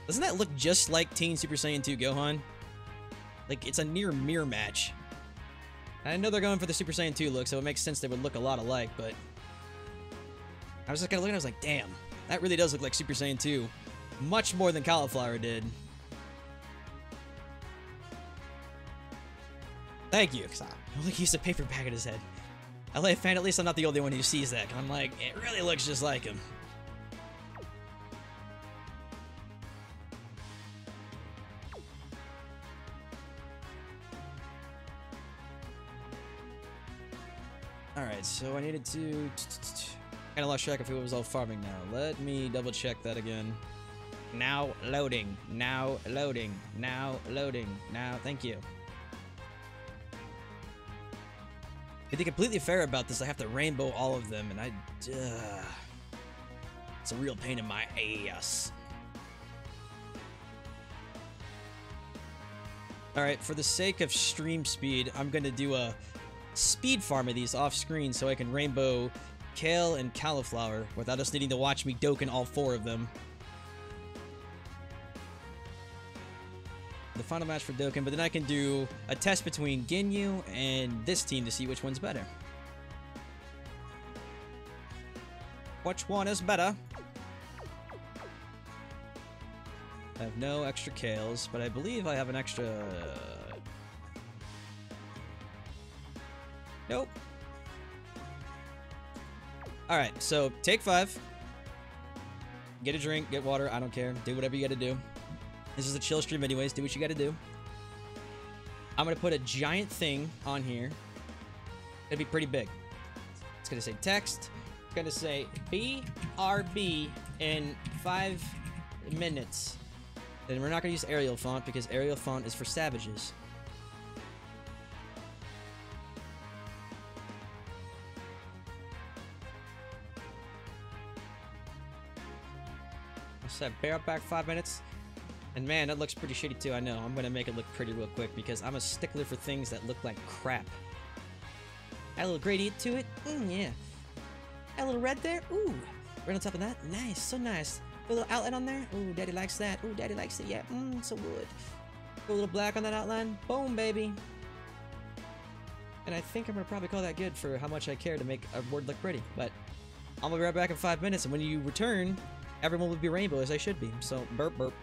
doesn't that look just like Teen Super Saiyan 2 Gohan? Like, it's a near mirror match. I know they're going for the Super Saiyan 2 look, so it makes sense they would look a lot alike, but I was just kind of looking, I was like, damn, that really does look like Super Saiyan 2. Much more than Cauliflower did. Thank you, because I don't think he used a paper bag in his head. LA fan, at least I'm not the only one who sees that, 'cause I'm like, it really looks just like him. Alright, so I needed to... Kinda lost track of who was all farming now. Let me double check that again. Now loading. Now loading. Now loading. Now, thank you. To be completely fair about this, I have to rainbow all of them, and it's a real pain in my ass. Alright, for the sake of stream speed, I'm gonna do a speed farm of these off screen so I can rainbow Kale and Cauliflower without us needing to watch me Dokkan all 4 of them. The final match for Dokkan, but then I can do a test between Ginyu and this team to see which one's better. Which one is better? I have no extra Kales, but I believe I have an extra... Nope. Alright, so take 5. Get a drink, get water, I don't care. Do whatever you gotta do. This is a chill stream anyways, do what you gotta do. I'm gonna put a giant thing on here. It'll be pretty big. It's gonna say text. It's gonna say BRB in 5 minutes. Then we're not gonna use Arial font because Arial font is for savages. I said bear up back 5 minutes. And man, that looks pretty shitty too, I know. I'm gonna make it look pretty real quick because I'm a stickler for things that look like crap. Add a little gradient to it. Yeah. Add a little red there. Ooh. Right on top of that. Nice. So nice. Put a little outline on there. Ooh, daddy likes that. Ooh, daddy likes it. Yeah. So good. Put a little black on that outline. Boom, baby. And I think I'm gonna probably call that good for how much I care to make a word look pretty. But I'm gonna be right back in 5 minutes, and when you return, everyone will be rainbow as I should be. So, burp, burp.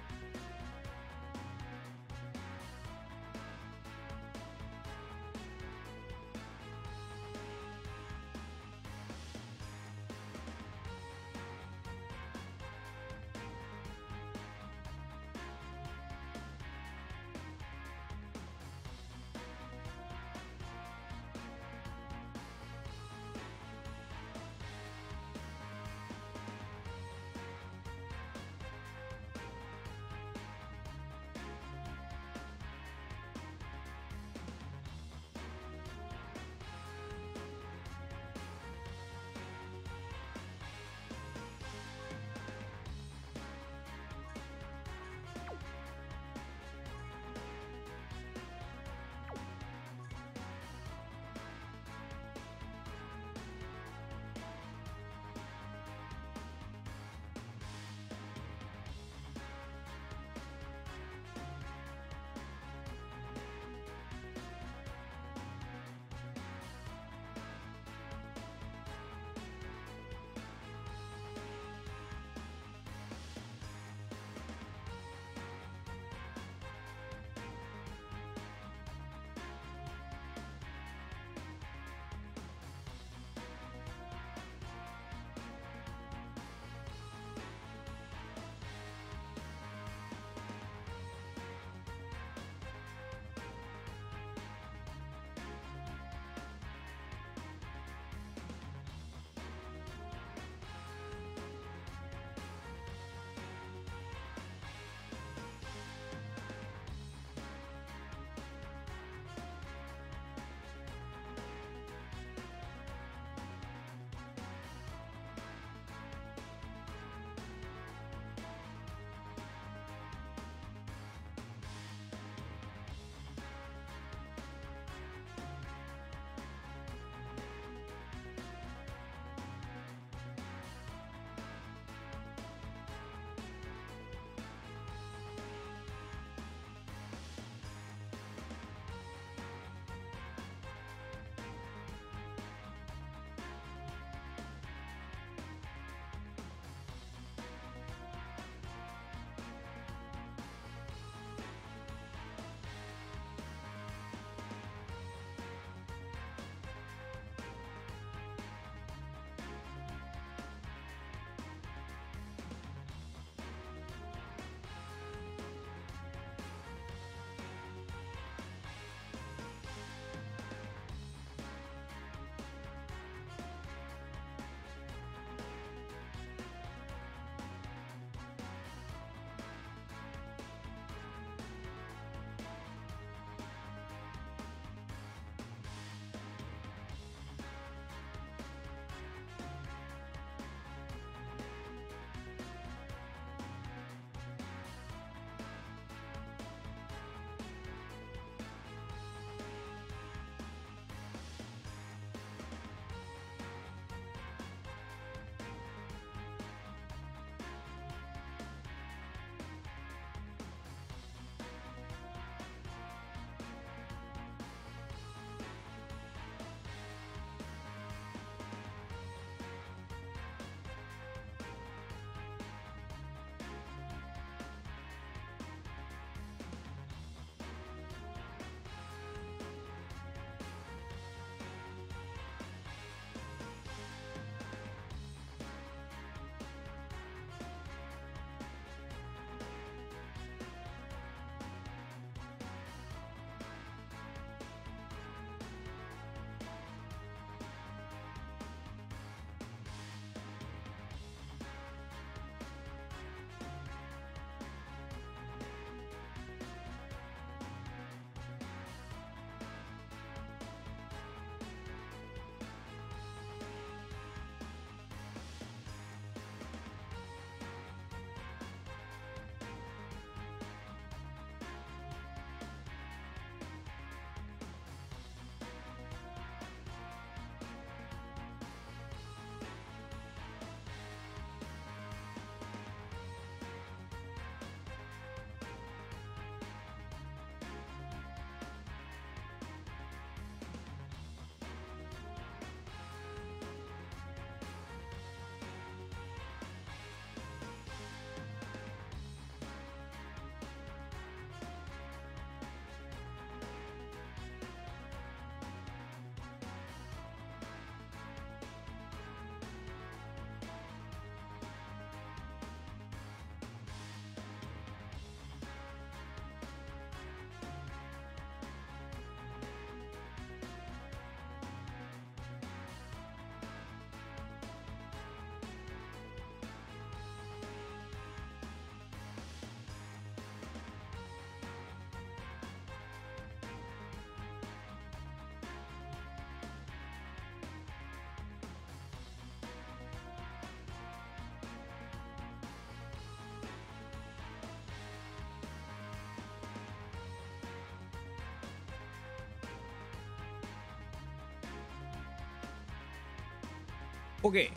Okay,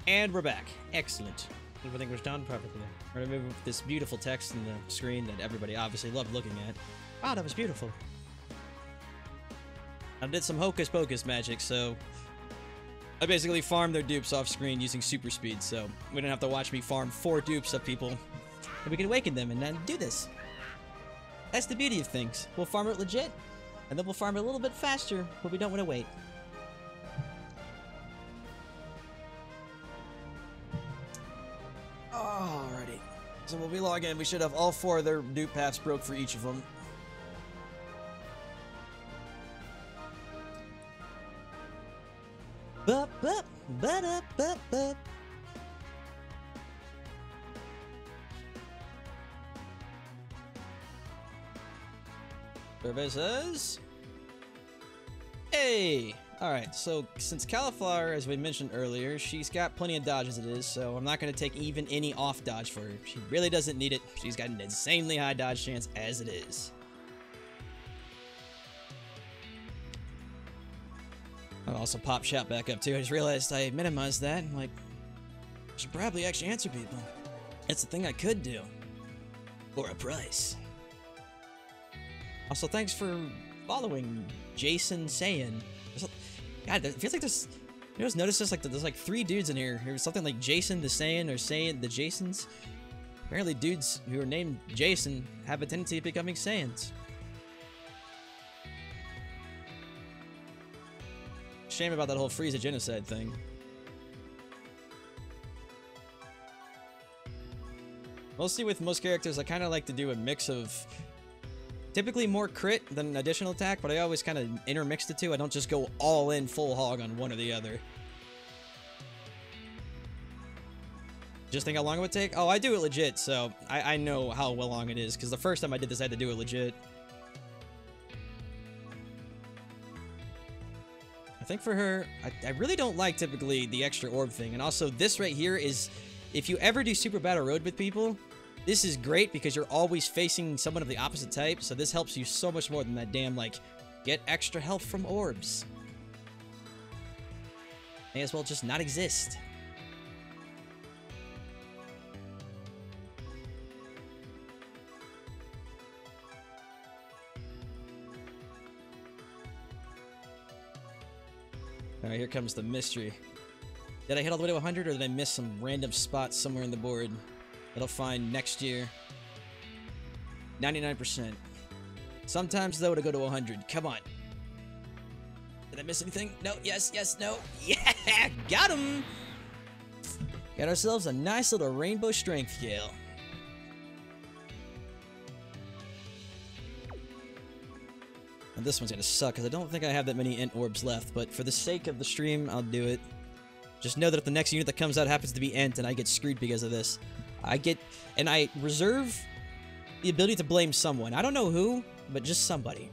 and we're back. Excellent. Everything was done perfectly. We're gonna move this beautiful text in the screen that everybody obviously loved looking at. Wow, that was beautiful. I did some hocus pocus magic, so I basically farmed their dupes off screen using super speed, so we don't have to watch me farm 4 dupes of people. And we can awaken them and then do this. That's the beauty of things. We'll farm it legit, and then we'll farm it a little bit faster, but we don't want to wait. Alrighty. So when we log in, we should have all 4 of their dupe paths broke for each of them. Bup, bup, bup, bup, bup. Survey says, hey! Alright, so since Cauliflower, as we mentioned earlier, she's got plenty of dodge as it is, so I'm not going to take even any off dodge for her. She really doesn't need it. She's got an insanely high dodge chance as it is. I'll also pop shout back up too. I just realized I minimized that. I'm like, I should probably actually answer people. It's the thing I could do. For a price. Also, thanks for following Jason Saiyan. God, it feels like there's... You just noticed this? Like, there's like 3 dudes in here. There's something like Jason the Saiyan or Saiyan the Jasons. Apparently dudes who are named Jason have a tendency of becoming Saiyans. Shame about that whole Frieza genocide thing. Mostly with most characters, I kind of like to do a mix of typically more crit than additional attack, but I always kind of intermix the two. I don't just go all in full hog on one or the other. Just think how long it would take? Oh, I do it legit, so I know how long it is, because the first time I did this, I had to do it legit. I think for her, I really don't like typically the extra orb thing. And also this right here is, if you ever do Super Battle Road with people, this is great because you're always facing someone of the opposite type. So this helps you so much more than that damn, like, get extra health from orbs. May as well just not exist. Alright, here comes the mystery. Did I hit all the way to 100, or did I miss some random spot somewhere in the board that I'll find next year? 99%. Sometimes, though, to go to 100. Come on. Did I miss anything? No, yes, yes, no. Yeah! Got him! Got ourselves a nice little rainbow strength scale. And this one's gonna suck, because I don't think I have that many int orbs left, but for the sake of the stream, I'll do it. Just know that if the next unit that comes out happens to be int, and I get screwed because of this, and I reserve the ability to blame someone. I don't know who, but just somebody.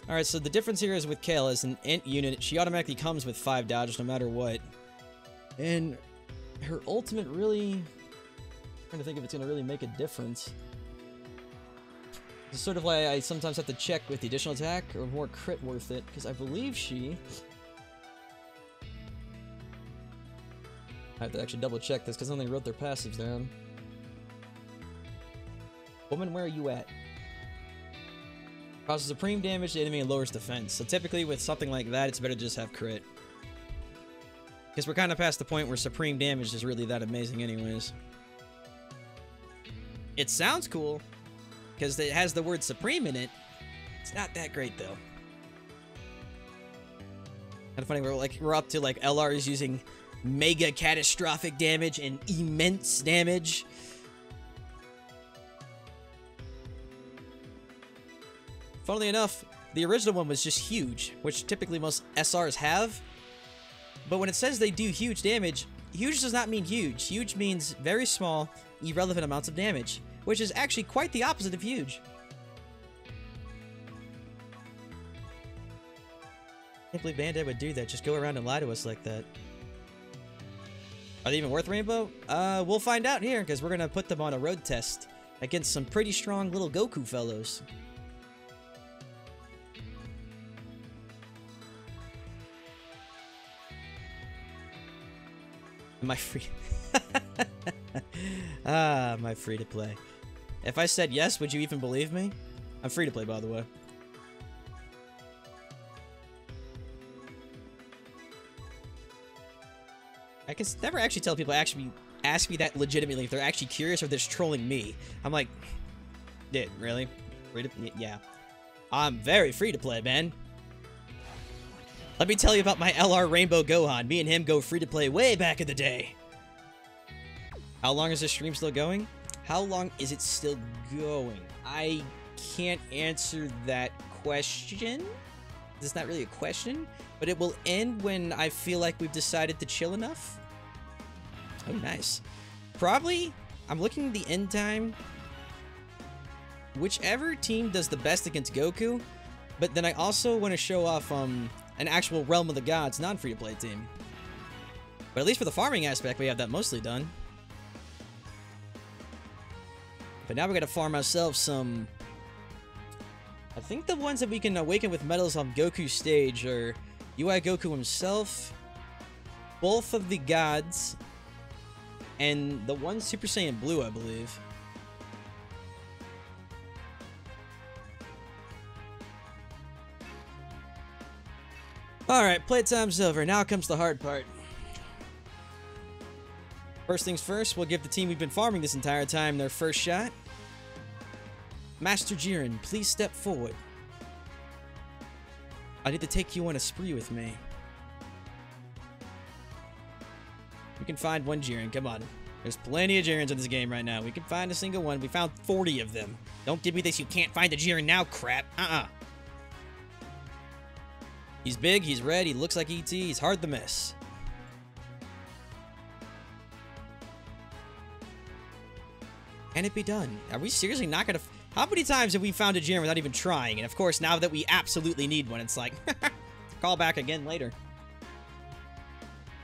Alright, so the difference here is with Kale, as an int unit, she automatically comes with 5 dodge no matter what. And her ultimate really... I'm trying to think if it's gonna really make a difference. It's sort of why I sometimes have to check with the additional attack or more crit worth it, because I believe she... I have to actually double check this because I only wrote their passives down. Woman, where are you at? Causes supreme damage to the enemy and lowers defense. So typically with something like that, it's better to just have crit. Because we're kind of past the point where supreme damage is really that amazing anyways. It sounds cool, because it has the word supreme in it. It's not that great though. Kind of funny, we're up to like LR is using mega catastrophic damage and immense damage. Funnily enough, the original one was just huge, which typically most SRs have. But when it says they do huge damage, huge does not mean huge. Huge means very small, irrelevant amounts of damage, which is actually quite the opposite of huge. I can't believe Bandai would do that, just go around and lie to us like that. Are they even worth Rainbow? We'll find out here, because we're going to put them on a road test against some pretty strong little Goku fellows. Am I free? Ah, am I free to play? If I said yes, would you even believe me? I'm free to play, by the way. I can never actually tell people actually ask me that legitimately if they're actually curious or they're just trolling me. I'm like, dude, really? Free to, yeah. I'm very free to play, man. Let me tell you about my LR Rainbow Gohan. Me and him go free to play way back in the day. How long is this stream still going? How long is it still going? I can't answer that question. It's not really a question, but it will end when I feel like we've decided to chill enough. Oh, nice. Probably, I'm looking at the end time. Whichever team does the best against Goku, but then I also want to show off an actual Realm of the Gods non-free-to-play team. But at least for the farming aspect, we have that mostly done. But now we gotta farm ourselves some... I think the ones that we can awaken with medals on Goku's stage are UI Goku himself, both of the gods, and the one Super Saiyan Blue, I believe. Alright, playtime's over. Now comes the hard part. First things first, we'll give the team we've been farming this entire time their first shot. Master Jiren, please step forward. I need to take you on a spree with me. We can find one Jiren, come on. There's plenty of Jirens in this game right now. We can find a single one. We found 40 of them. Don't give me this, you can't find a Jiren now crap. He's big, he's red, he looks like ET, he's hard to miss. Can it be done? Are we seriously not gonna... How many times have we found a Jiren without even trying? And of course, now that we absolutely need one, it's like, call back again later.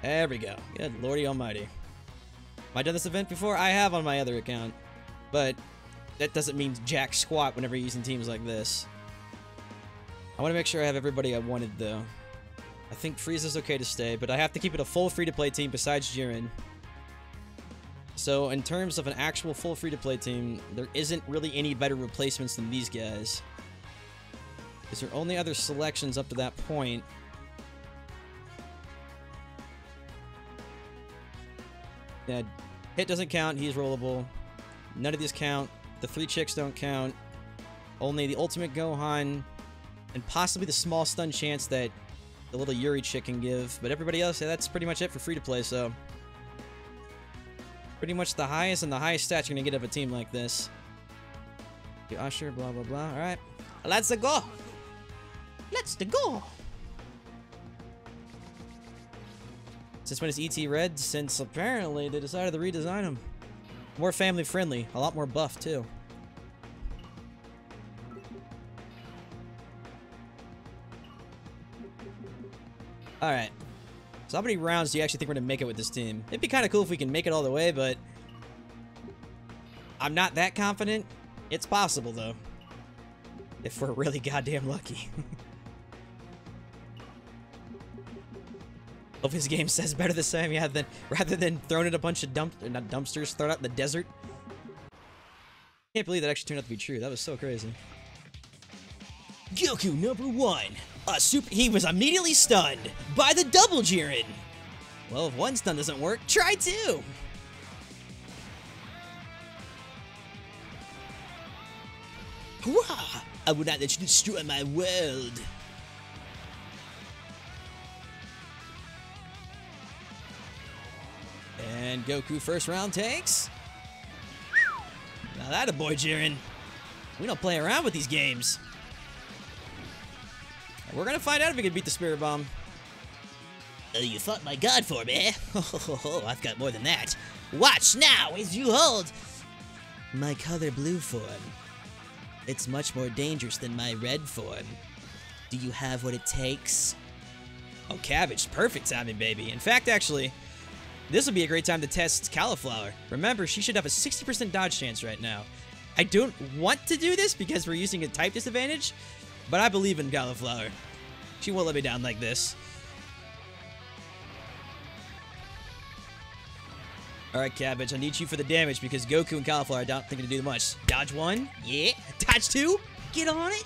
There we go. Good lordy almighty. Have I done this event before? I have on my other account. But that doesn't mean jack squat whenever you're using teams like this. I want to make sure I have everybody I wanted, though. I think Frieza's okay to stay, but I have to keep it a full free-to-play team besides Jiren. So, in terms of an actual full free-to-play team, there isn't really any better replacements than these guys. Because there are only other selections up to that point. Yeah, Hit doesn't count, he's rollable. None of these count. The 3 chicks don't count. Only the Ultimate Gohan, and possibly the small stun chance that the little Yuri chick can give. But everybody else, yeah, that's pretty much it for free-to-play, so... Pretty much the highest and the highest stats you're gonna get of a team like this. Usher, blah, blah, blah. Alright. Let's go! Let's go! Since when is ET red? Since apparently they decided to redesign him. More family friendly. A lot more buff, too. Alright. So how many rounds do you actually think we're going to make it with this team? It'd be kind of cool if we can make it all the way, but... I'm not that confident. It's possible, though. If we're really goddamn lucky. Hope his game says better this time, yeah, rather than throwing in a bunch of not dumpsters, thrown out in the desert. Can't believe that actually turned out to be true. That was so crazy. Goku #1. He was immediately stunned by the double Jiren. Well, if one stun doesn't work, try 2. Hurrah! I would not let you destroy my world. And Goku first round takes. Now that a boy, Jiren. We don't play around with these games. We're gonna find out if we can beat the Spirit Bomb. Oh, you fought my god form, eh? Oh, I've got more than that. Watch now as you hold my color blue form. It's much more dangerous than my red form. Do you have what it takes? Oh, Cabbage. Perfect timing, baby. In fact, actually, this would be a great time to test Cauliflower. Remember, she should have a 60% dodge chance right now. I don't want to do this because we're using a type disadvantage, but I believe in Cauliflower. She won't let me down like this. Alright, Cabbage, I need you for the damage because Goku and Cauliflower I don't think are going to do much. Dodge 1. Yeah. Dodge 2. Get on it.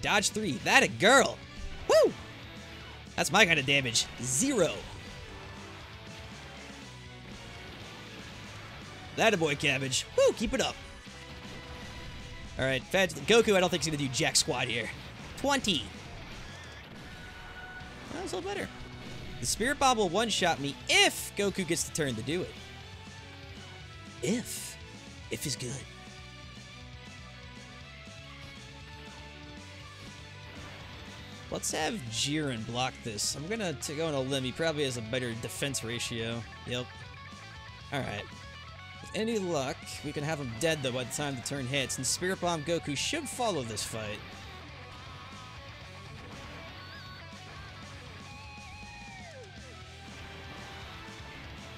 Dodge 3. That a girl. Woo! That's my kind of damage. 0. That a boy, Cabbage. Woo! Keep it up. Alright, Goku I don't think he's going to do jack squat here. 20. That was a little better. The Spirit Bomb will one-shot me if Goku gets the turn to do it. If. If is good. Let's have Jiren block this. I'm gonna go on a limb. He probably has a better defense ratio. Yep. Alright. With any luck, we can have him dead, though, by the time the turn hits, and Spirit Bomb Goku should follow this fight.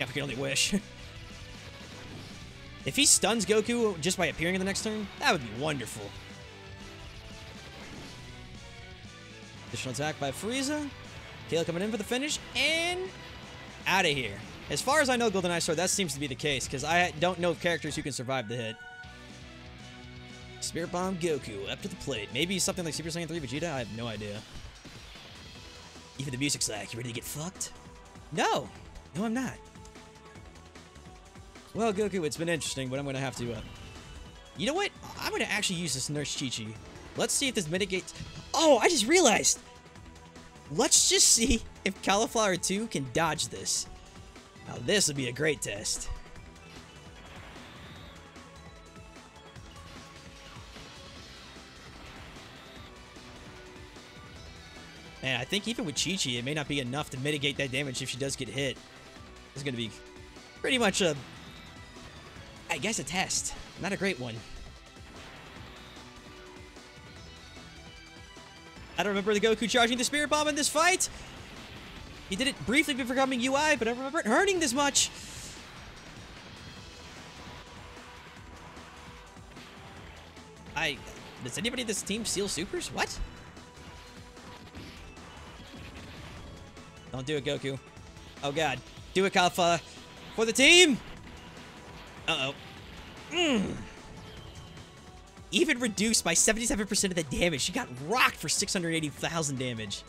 Yeah, we can only wish. If he stuns Goku just by appearing in the next turn, that would be wonderful. Additional attack by Frieza. Kale coming in for the finish, and out of here. As far as I know, Golden Eye Sword, that seems to be the case, because I don't know characters who can survive the hit. Spirit Bomb Goku up to the plate. Maybe something like Super Saiyan 3 Vegeta? I have no idea. Even the music's like, you ready to get fucked? No! No, I'm not. Well, Goku, it's been interesting, but I'm going to have to, You know what? I'm going to actually use this Nurse Chi-Chi. Let's see if this mitigates... Oh, I just realized! Let's just see if Cauliflower 2 can dodge this. Now, this would be a great test. Man, I think even with Chi-Chi, it may not be enough to mitigate that damage if she does get hit. This is going to be pretty much a... I guess a test. Not a great one. I don't remember the Goku charging the Spirit Bomb in this fight. He did it briefly before becoming UI, but I don't remember it hurting this much. Does anybody in this team steal supers? What? Don't do it, Goku. Oh, God. Do it, Cauliflower. For the team! Uh-oh. Even reduced by 77% of the damage. She got rocked for 680,000 damage.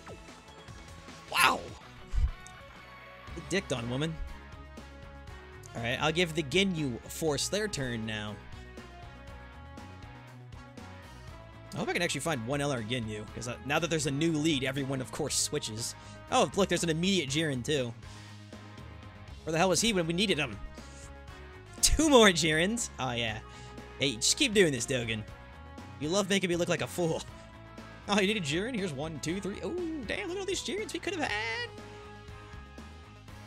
Wow. Get dicked on, woman. Alright, I'll give the Ginyu Force their turn now. I hope I can actually find one LR Ginyu, because now that there's a new lead, everyone, of course, switches. Oh, look, there's an immediate Jiren, too. Where the hell was he when we needed him? 2 more Jirens. Oh, yeah. Hey, just keep doing this, Dokkan. You love making me look like a fool. Oh, you need a Jiren? Here's 1, 2, 3. Oh, damn, look at all these Jirens we could have had.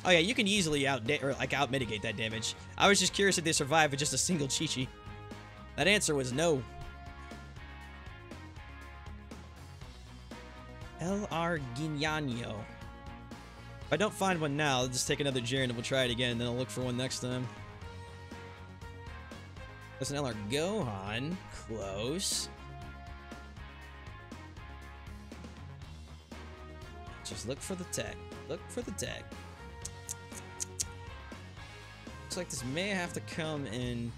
Oh, yeah, you can easily out-mitigate that damage. I was just curious if they survive with just a single Chi-Chi. That answer was no. LR Ginyanyo. If I don't find one now, I'll just take another Jiren and we'll try it again, and then I'll look for one next time. There's an LR Gohan. Close. Just look for the tag. Look for the tag. Looks like this may have to come in...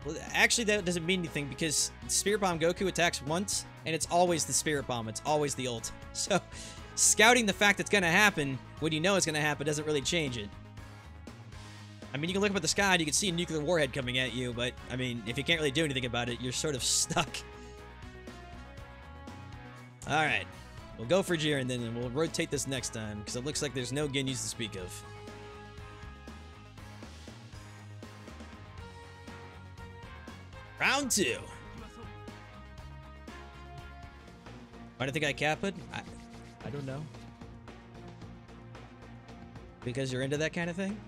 Well, actually, that doesn't mean anything because Spirit Bomb Goku attacks once, and it's always the Spirit Bomb. It's always the ult. So, scouting the fact it's going to happen when you know it's going to happen doesn't really change it. I mean, you can look up at the sky and you can see a nuclear warhead coming at you, but, I mean, if you can't really do anything about it, you're sort of stuck. Alright. We'll go for Jiren then, and we'll rotate this next time, because it looks like there's no Ginyus to speak of. Round 2. Why do you think I cap it? I don't know. Because you're into that kind of thing?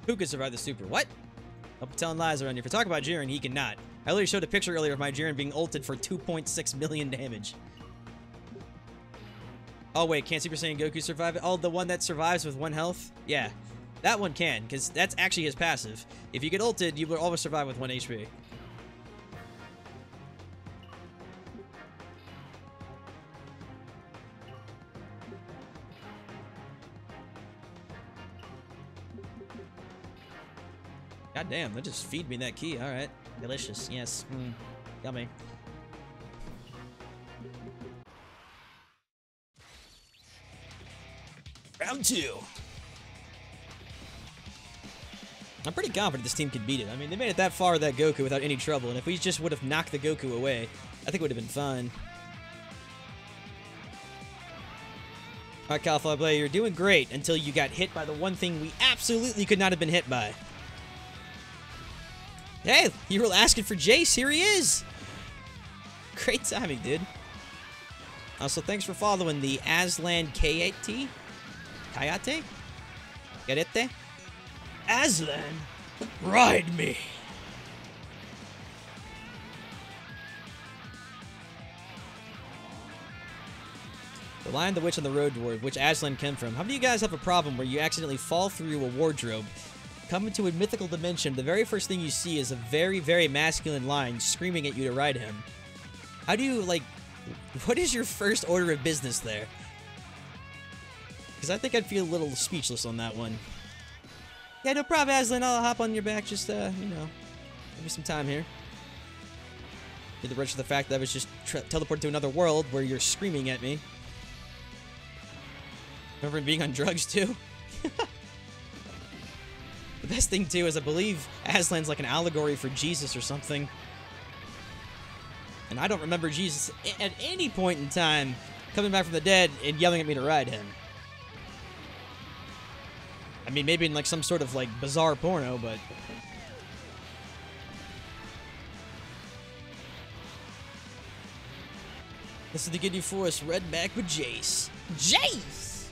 Who could survive the super? What? I'm telling lies around here. If you talk about Jiren, he cannot. I literally showed a picture earlier of my Jiren being ulted for 2.6 million damage. Oh, wait. Can't Super Saiyan Goku survive it? Oh, the one that survives with 1 health? Yeah. That one can, because that's actually his passive. If you get ulted, you will always survive with 1 HP. God damn, that just feed me that key. Alright. Delicious. Yes. Yummy. Round 2. I'm pretty confident this team could beat it. I mean, they made it that far with that Goku without any trouble, and if we just would have knocked the Goku away, I think it would have been fun. Alright, Cauliflower Blade, you're doing great until you got hit by the one thing we absolutely could not have been hit by. Hey, you were asking for Jace. Here he is. Great timing, dude. Also, thanks for following the Aslan Kayate. Kayate? Garete? Aslan, ride me. The Lion, the Witch, and the Road Dwarf, which Aslan came from. How many of you guys have a problem where you accidentally fall through a wardrobe, come into a mythical dimension, the very first thing you see is a very, very masculine lion screaming at you to ride him? How do you, like, what is your first order of business there? Because I think I'd feel a little speechless on that one. Yeah, no problem, Aslan. I'll hop on your back. Just, you know, give me some time here. Get the rest of the fact that I was just teleported to another world where you're screaming at me. Remember being on drugs, too? The best thing, too, is I believe Aslan's like an allegory for Jesus or something. And I don't remember Jesus at any point in time coming back from the dead and yelling at me to ride him. I mean, maybe in like some sort of like bizarre porno, but... This is the Ginyu Force Redback with Jace. Jace!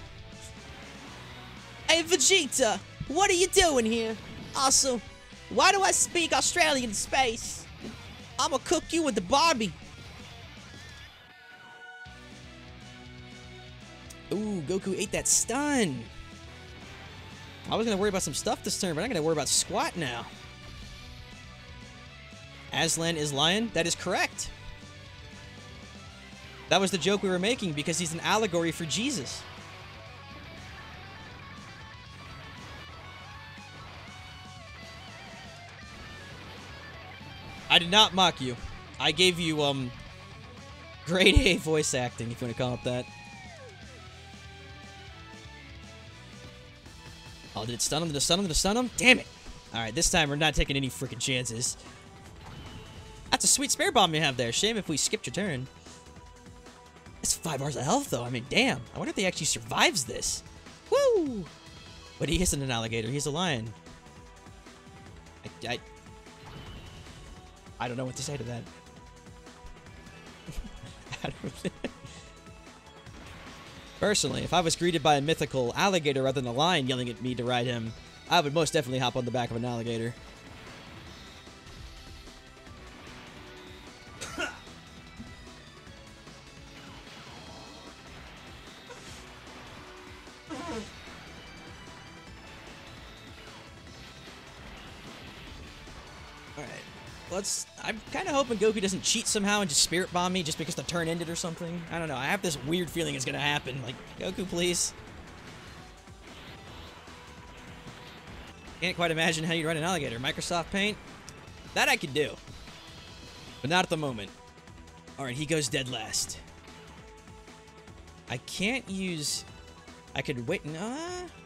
Hey, Vegeta! What are you doing here? Also, why do I speak Australian in space? I'ma cook you with the Barbie. Ooh, Goku ate that stun. I was gonna worry about some stuff this turn, but I'm gonna worry about squat now. Aslan is lion? That is correct. That was the joke we were making because he's an allegory for Jesus. I did not mock you. I gave you, grade A voice acting, if you want to call it that. Oh, did it stun him? Did it stun him? Did it stun him? Damn it! Alright, this time we're not taking any freaking chances. That's a sweet spare bomb you have there. Shame if we skipped your turn. It's 5 bars of health, though. I mean, damn. I wonder if he actually survives this. Woo! But he isn't an alligator. He's a lion. I don't know what to say to that. Personally, if I was greeted by a mythical alligator rather than a lion yelling at me to ride him, I would most definitely hop on the back of an alligator. I'm kind of hoping Goku doesn't cheat somehow and just spirit bomb me just because the turn ended or something. I don't know. I have this weird feeling it's gonna happen. Like, Goku, please. Can't quite imagine how you'd run an alligator. Microsoft Paint? That I could do. But not at the moment. Alright, he goes dead last. I can't use... I could wait...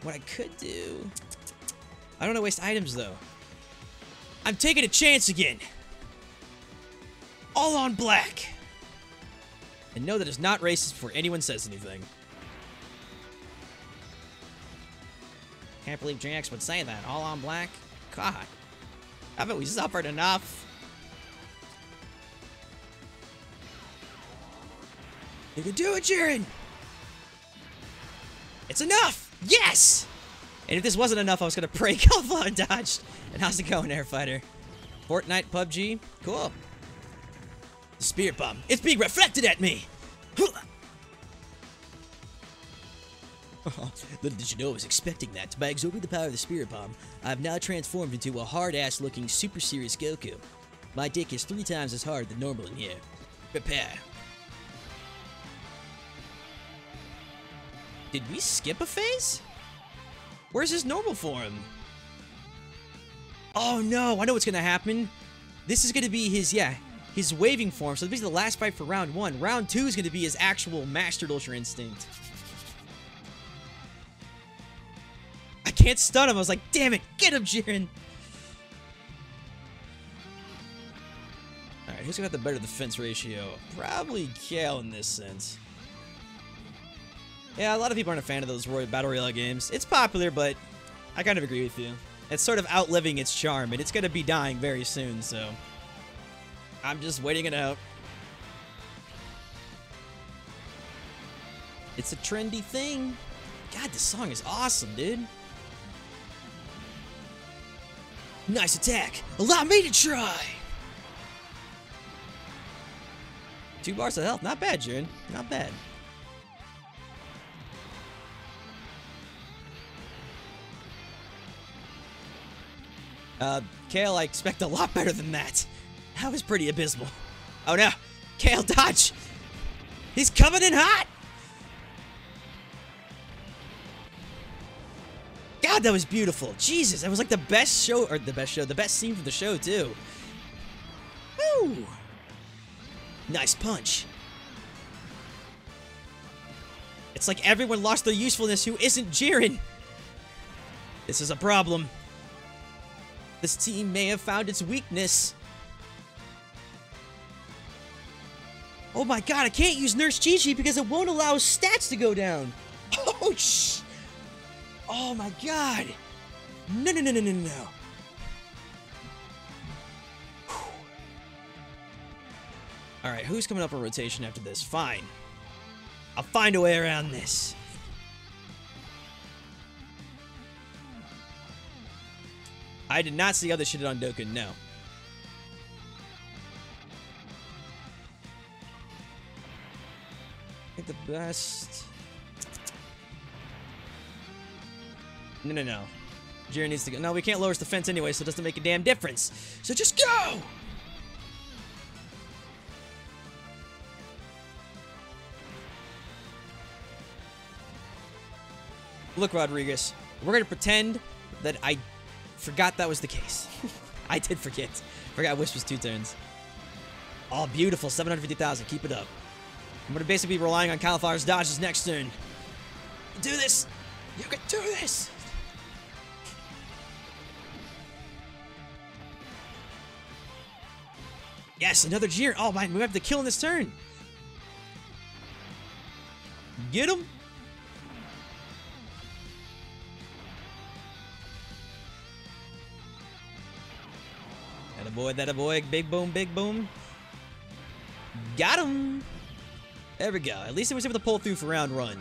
what I could do... I don't want to waste items, though. I'm taking a chance again. All on black. And no, that is not racist before anyone says anything. Can't believe Drax would say that. All on black? God. Haven't we suffered enough? You can do it, Jiren! It's enough! Yes! And if this wasn't enough, I was gonna pray Cauliflower dodged. And how's it going, Airfighter? Fortnite, PUBG? Cool. The Spirit Bomb. It's being reflected at me! Little did you know I was expecting that. By absorbing the power of the Spirit Bomb, I've now transformed into a hard-ass looking super serious Goku. My dick is 3 times as hard than normal in here. Prepare. Did we skip a phase? Where's his normal form? Oh no, I know what's gonna happen. This is gonna be his waving form. So this is the last fight for round 1. Round 2 is gonna be his actual mastered Ultra Instinct. I can't stun him. I was like, damn it, get him, Jiren. Alright, who's gonna have the better defense ratio? Probably Kale in this sense. Yeah, a lot of people aren't a fan of those Battle Royale games. It's popular, but I kind of agree with you. It's sort of outliving its charm, and it's gonna be dying very soon, so I'm just waiting it out. It's a trendy thing. God, this song is awesome, dude. Nice attack. Allow me to try. 2 bars of health. Not bad, Jiren. Not bad. Kale, I expect a lot better than that. That was pretty abysmal. Oh no! Kale, dodge! He's coming in hot! God, that was beautiful. Jesus, that was like the best scene from the show, too. Woo! Nice punch. It's like everyone lost their usefulness who isn't Jiren. This is a problem. This team may have found its weakness. Oh my god, I can't use Nurse Chi-Chi because it won't allow his stats to go down. Oh, oh my god. No. Alright, who's coming up in rotation after this? Fine. I'll find a way around this. I did not see how they shit on Dokkan, no. I think the best... No. Jiren needs to go. No, we can't lower his defense anyway, so it doesn't make a damn difference. So just go! Look, Rodriguez, we're gonna pretend that I forgot that was the case. I did forget. Forgot Wish was 2 turns. Oh, beautiful. 750,000. Keep it up. I'm gonna basically be relying on Cauliflower's dodges next turn. Do this! You can do this! Yes, another Jiren. Oh, man, we have the kill in this turn. Get him! That a boy. Big boom, big boom. Got him! There we go. At least it was able to pull through for round 1.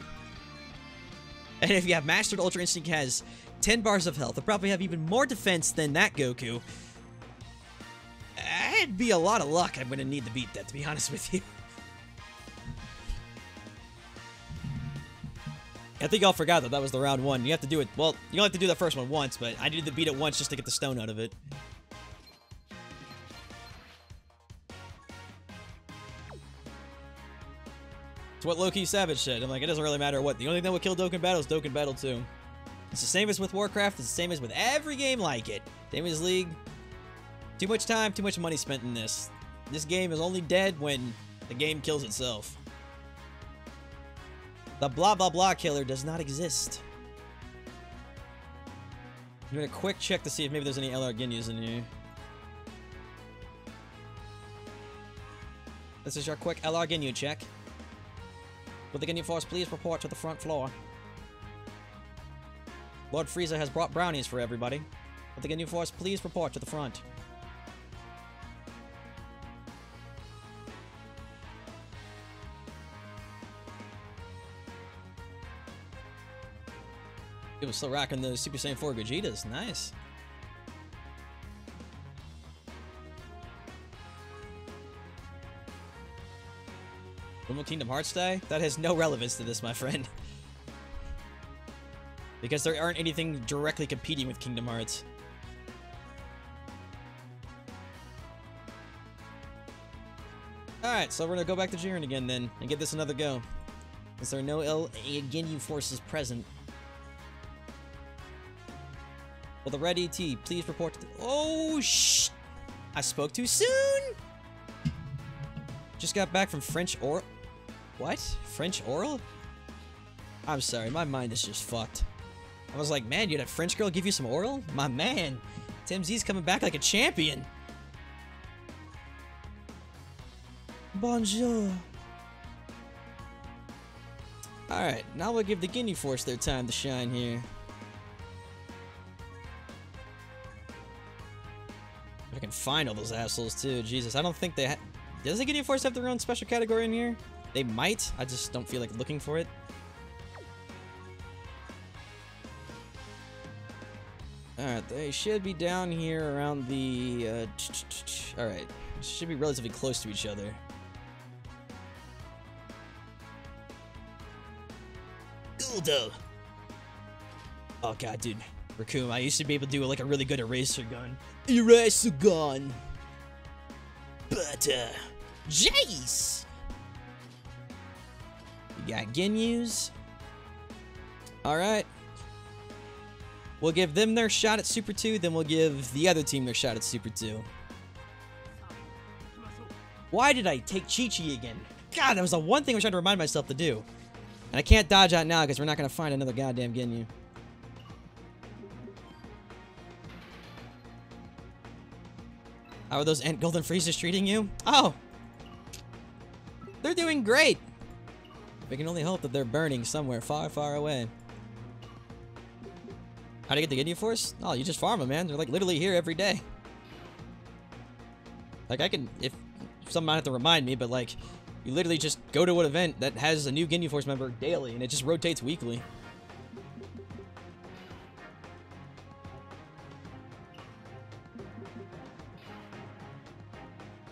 And if you have Mastered Ultra Instinct has 10 bars of health, it'll probably have even more defense than that Goku. It'd be a lot of luck I'm gonna need to beat that, to be honest with you. I think y'all forgot that was the round 1. You have to do it, well, you only have to do that first one once, but I needed to beat it once just to get the stone out of it. It's what Loki Savage said. I'm like, it doesn't really matter what. The only thing that would kill Dokkan Battle is Dokkan Battle 2. It's the same as with Warcraft. It's the same as with every game like it. Same as League. Too much time, too much money spent in this. This game is only dead when the game kills itself. The blah blah blah killer does not exist. I'm gonna quick check to see if maybe there's any LR Ginyas in here. This is your quick LR Ginyu check. Will the Ginyu Force please report to the front floor? Lord Frieza has brought brownies for everybody. Will the Ginyu Force please report to the front? It was still rocking those Super Saiyan 4 Vegetas. Nice. When will Kingdom Hearts die? That has no relevance to this, my friend. Because there aren't anything directly competing with Kingdom Hearts. Alright, so we're gonna go back to Jiren again then, and give this another go. Is there no Ginyu forces present? Will the red ET please report to the— Oh, shh! I spoke too soon! Just got back from French oral— What? French oral? I'm sorry, my mind is just fucked. I was like, man, you had a French girl give you some oral? My man! Tim Z's coming back like a champion! Bonjour! Alright, now we'll give the Ginyu Force their time to shine here. If I can find all those assholes too, Jesus, I don't think they does the Ginyu Force have their own special category in here? They might, I just don't feel like looking for it. Alright, they should be down here around the, alright, should be relatively close to each other. Guldo! Oh god, dude. Raccoon, I used to be able to do like a really good eraser gun. Eraser gun! But, Jace! You got Ginyus. Alright. We'll give them their shot at Super 2, then we'll give the other team their shot at Super 2. Why did I take Chi-Chi again? God, that was the one thing I was trying to remind myself to do. And I can't dodge out now because we're not going to find another goddamn Ginyu. How are those Ant Golden Freezes treating you? Oh! They're doing great! We can only hope that they're burning somewhere far, far away. How to get the Ginyu Force? Oh, you just farm them, man. They're like literally here every day. Like I can, if someone might have to remind me, but like, you literally just go to an event that has a new Ginyu Force member daily, and it just rotates weekly.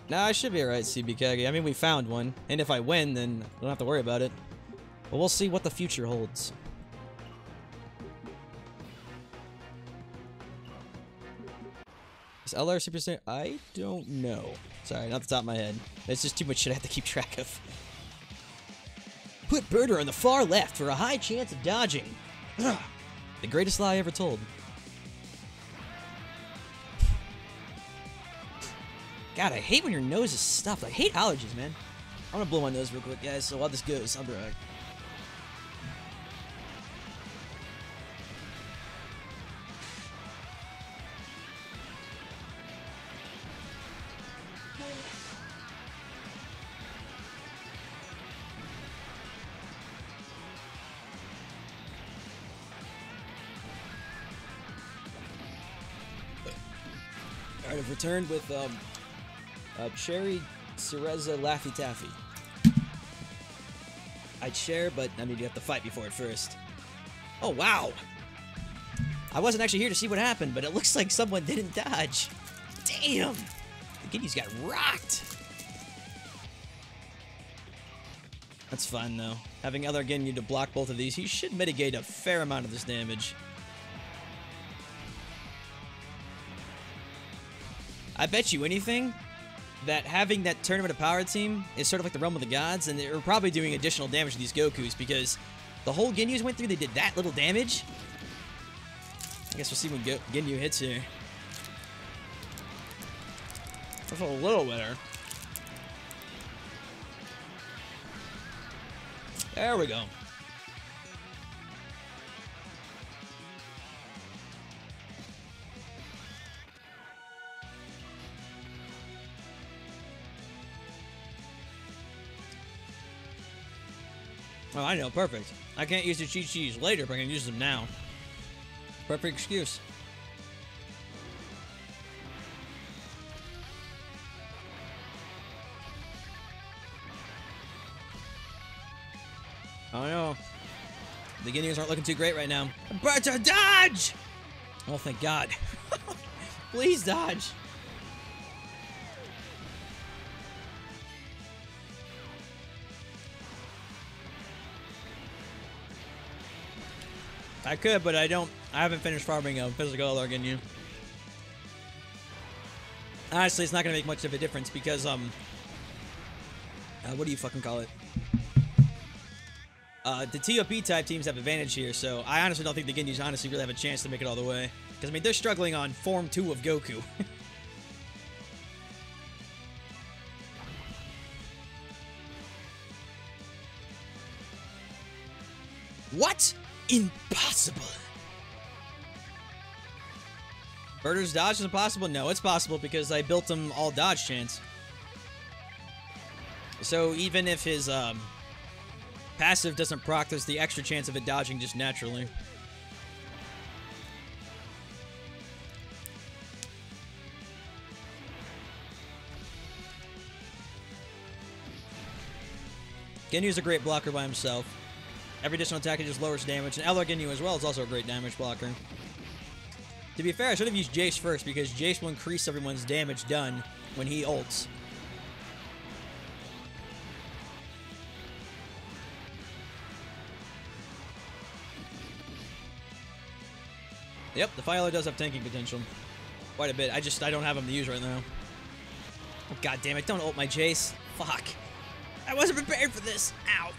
Nah, I should be alright, CBKG. I mean, we found one, and if I win, then I don't have to worry about it. But we'll see what the future holds. Is LR Super Saiyan? I don't know. Sorry, not the top of my head. It's just too much shit I have to keep track of. Put Birder on the far left for a high chance of dodging. Ugh. The greatest lie ever told. God, I hate when your nose is stuffed. I hate allergies, man. I'm gonna blow my nose real quick, guys, so while this goes, I'll be right back. Alright, I've returned with, Cherry Cereza Laffy Taffy. I'd share, but I mean, you have to fight before it first. Oh, wow! I wasn't actually here to see what happened, but it looks like someone didn't dodge. Damn! The Ginyu's got rocked! That's fine, though. Having other Ginyu to block both of these, he should mitigate a fair amount of this damage. I bet you anything that having that Tournament of Power team is sort of like the Realm of the Gods, and they're probably doing additional damage to these Gokus, because the whole Ginyus went through, they did that little damage. I guess we'll see when Ginyu hits here. That's a little better. There we go. Oh, I know, perfect. I can't use the Chi-Chis later, but I can use them now. Perfect excuse. Oh no. The Ginyus aren't looking too great right now. But to dodge! Oh, thank God. Please dodge. I could, but I don't. I haven't finished farming a physical Ginyu. Honestly, it's not gonna make much of a difference because what do you fucking call it? The TOP type teams have advantage here, so I honestly don't think the Ginyus honestly really have a chance to make it all the way. Because I mean, they're struggling on Form 2 of Goku. What? Impossible. Murder's dodge is impossible? No, it's possible because I built him all dodge chance. So even if his passive doesn't proc, there's the extra chance of it dodging just naturally. Ginyu's a great blocker by himself. Every additional attack just lowers damage, and LR Ginyu as well is also a great damage blocker. To be fair, I should have used Jace first, because Jace will increase everyone's damage done when he ults. Yep, the Philo does have tanking potential. Quite a bit. I don't have him to use right now. Oh, God damn it, don't ult my Jace. Fuck. I wasn't prepared for this. Ow.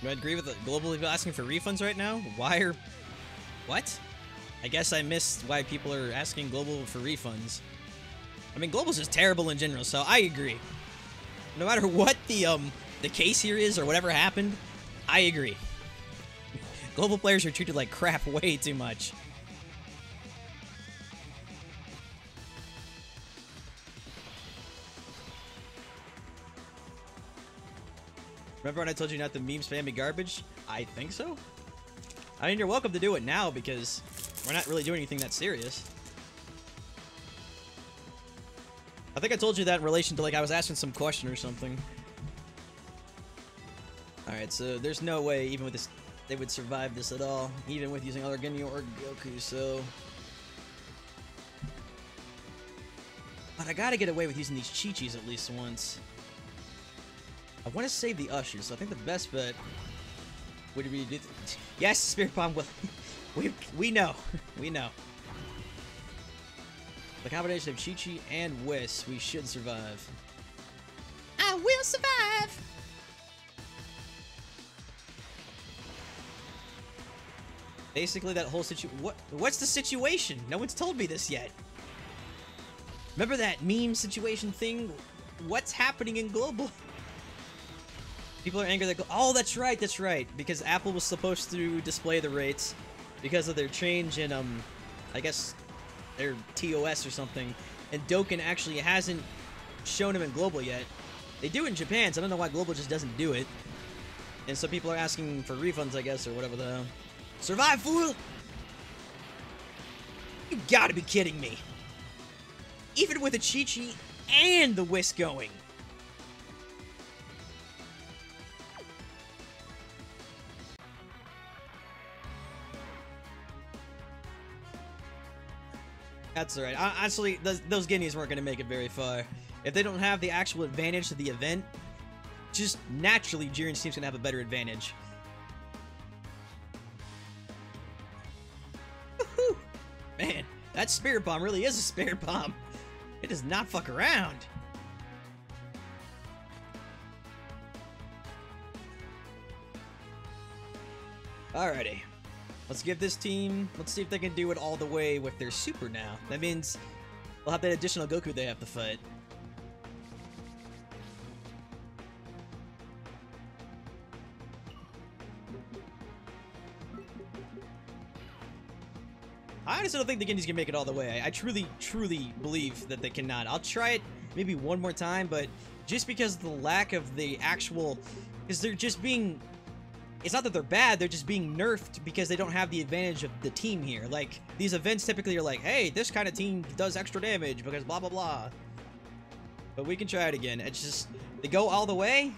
Do I agree with the global people asking for refunds right now? Why are... What? I guess I missed why people are asking global for refunds. I mean, global's just terrible in general, so I agree. No matter what the case here is or whatever happened, I agree. Global players are treated like crap way too much. Remember when I told you not to meme spam me garbage? I think so. I mean, you're welcome to do it now because we're not really doing anything that serious. I think I told you that in relation to, like, I was asking some question or something. Alright, so there's no way, even with this, they would survive this at all, even with using other Ginyu or Goku, so... But I gotta get away with using these Chi-Chis at least once. I want to save the Ushers, so I think the best bet would be to do... Yes, Spirit Bomb will... we know. We know. The combination of Chi-Chi and Whis, we should survive. I will survive! Basically, that whole what's the situation? No one's told me this yet. Remember that meme situation thing? What's happening in Global? People are angry that oh, that's right, because Apple was supposed to display the rates because of their change in, I guess, their TOS or something, and Dokkan actually hasn't shown them in Global yet. They do it in Japan, so I don't know why Global just doesn't do it. And so people are asking for refunds, I guess, or whatever the hell. Survive, fool! You gotta be kidding me. Even with a Chi-Chi and the Whisk going. That's alright. Honestly, those Guineas weren't going to make it very far. If they don't have the actual advantage of the event, just naturally, Jiren's team's going to have a better advantage. Woohoo! Man, that Spirit Bomb really is a Spirit Bomb. It does not fuck around. Alrighty. Let's give this team... Let's see if they can do it all the way with their super now. That means they'll have that additional Goku they have to fight. I honestly don't think the Guineas can make it all the way. I truly, truly believe that they cannot. I'll try it maybe one more time, but just because of the lack of the actual... Because they're just being... It's not that they're bad, they're just being nerfed because they don't have the advantage of the team here. Like, these events typically are like, hey, this kind of team does extra damage because blah, blah, blah. But we can try it again. It's just, they go all the way?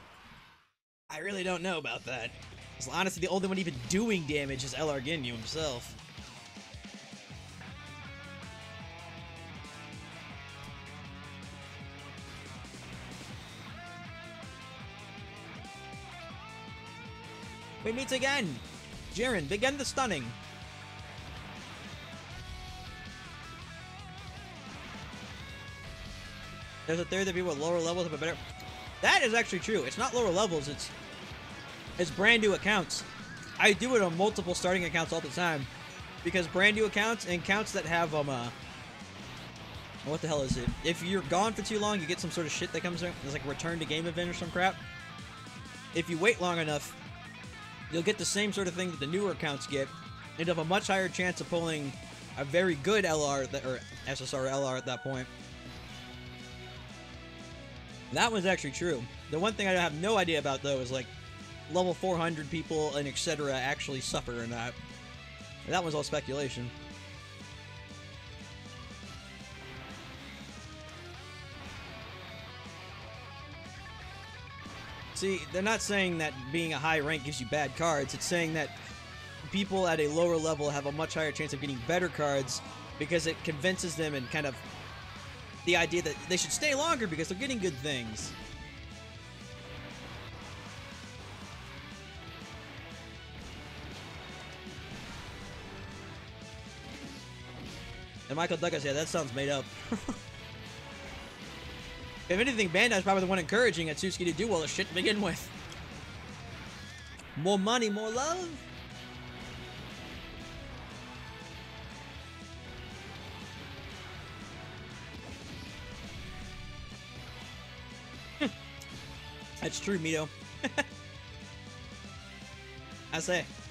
I really don't know about that. Because honestly, the only one even doing damage is LR Ginyu himself. We meet again! Jiren, begin the stunning! There's a theory that people with lower levels have a better... That is actually true. It's not lower levels, it's brand new accounts. I do it on multiple starting accounts all the time. Because brand new accounts and accounts that have, what the hell is it? If you're gone for too long, you get some sort of shit that comes in. There's like a return to game event or some crap. If you wait long enough, you'll get the same sort of thing that the newer accounts get. And have a much higher chance of pulling a very good LR, or SSR LR at that point. That one's actually true. The one thing I have no idea about, though, is like level 400 people and etc. actually suffer in that. And that one's all speculation. See, they're not saying that being a high rank gives you bad cards. It's saying that people at a lower level have a much higher chance of getting better cards because it convinces them and kind of the idea that they should stay longer because they're getting good things. And Michael Douglas, yeah, that sounds made up. If anything, Bandai's probably the one encouraging Atsuki to do all the shit to begin with. More money, more love? That's true, Mito.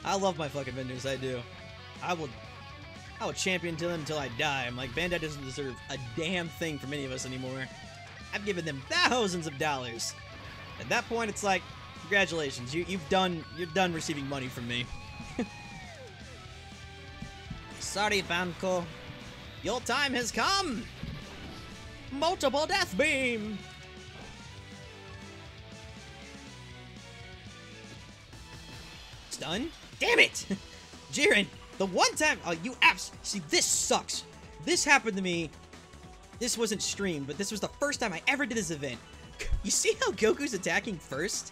I love my fucking vendors, I do. I will champion to them until I die. I'm like, Bandai doesn't deserve a damn thing from any of us anymore. I've given them thousands of dollars. At that point, it's like, congratulations, you're done receiving money from me. Sorry, Banco. Your time has come! Multiple death beam! Stun? Damn it! Jiren, the one time... Oh, you apps... See, this sucks. This happened to me. This wasn't streamed, but this was the first time I ever did this event. You see how Goku's attacking first?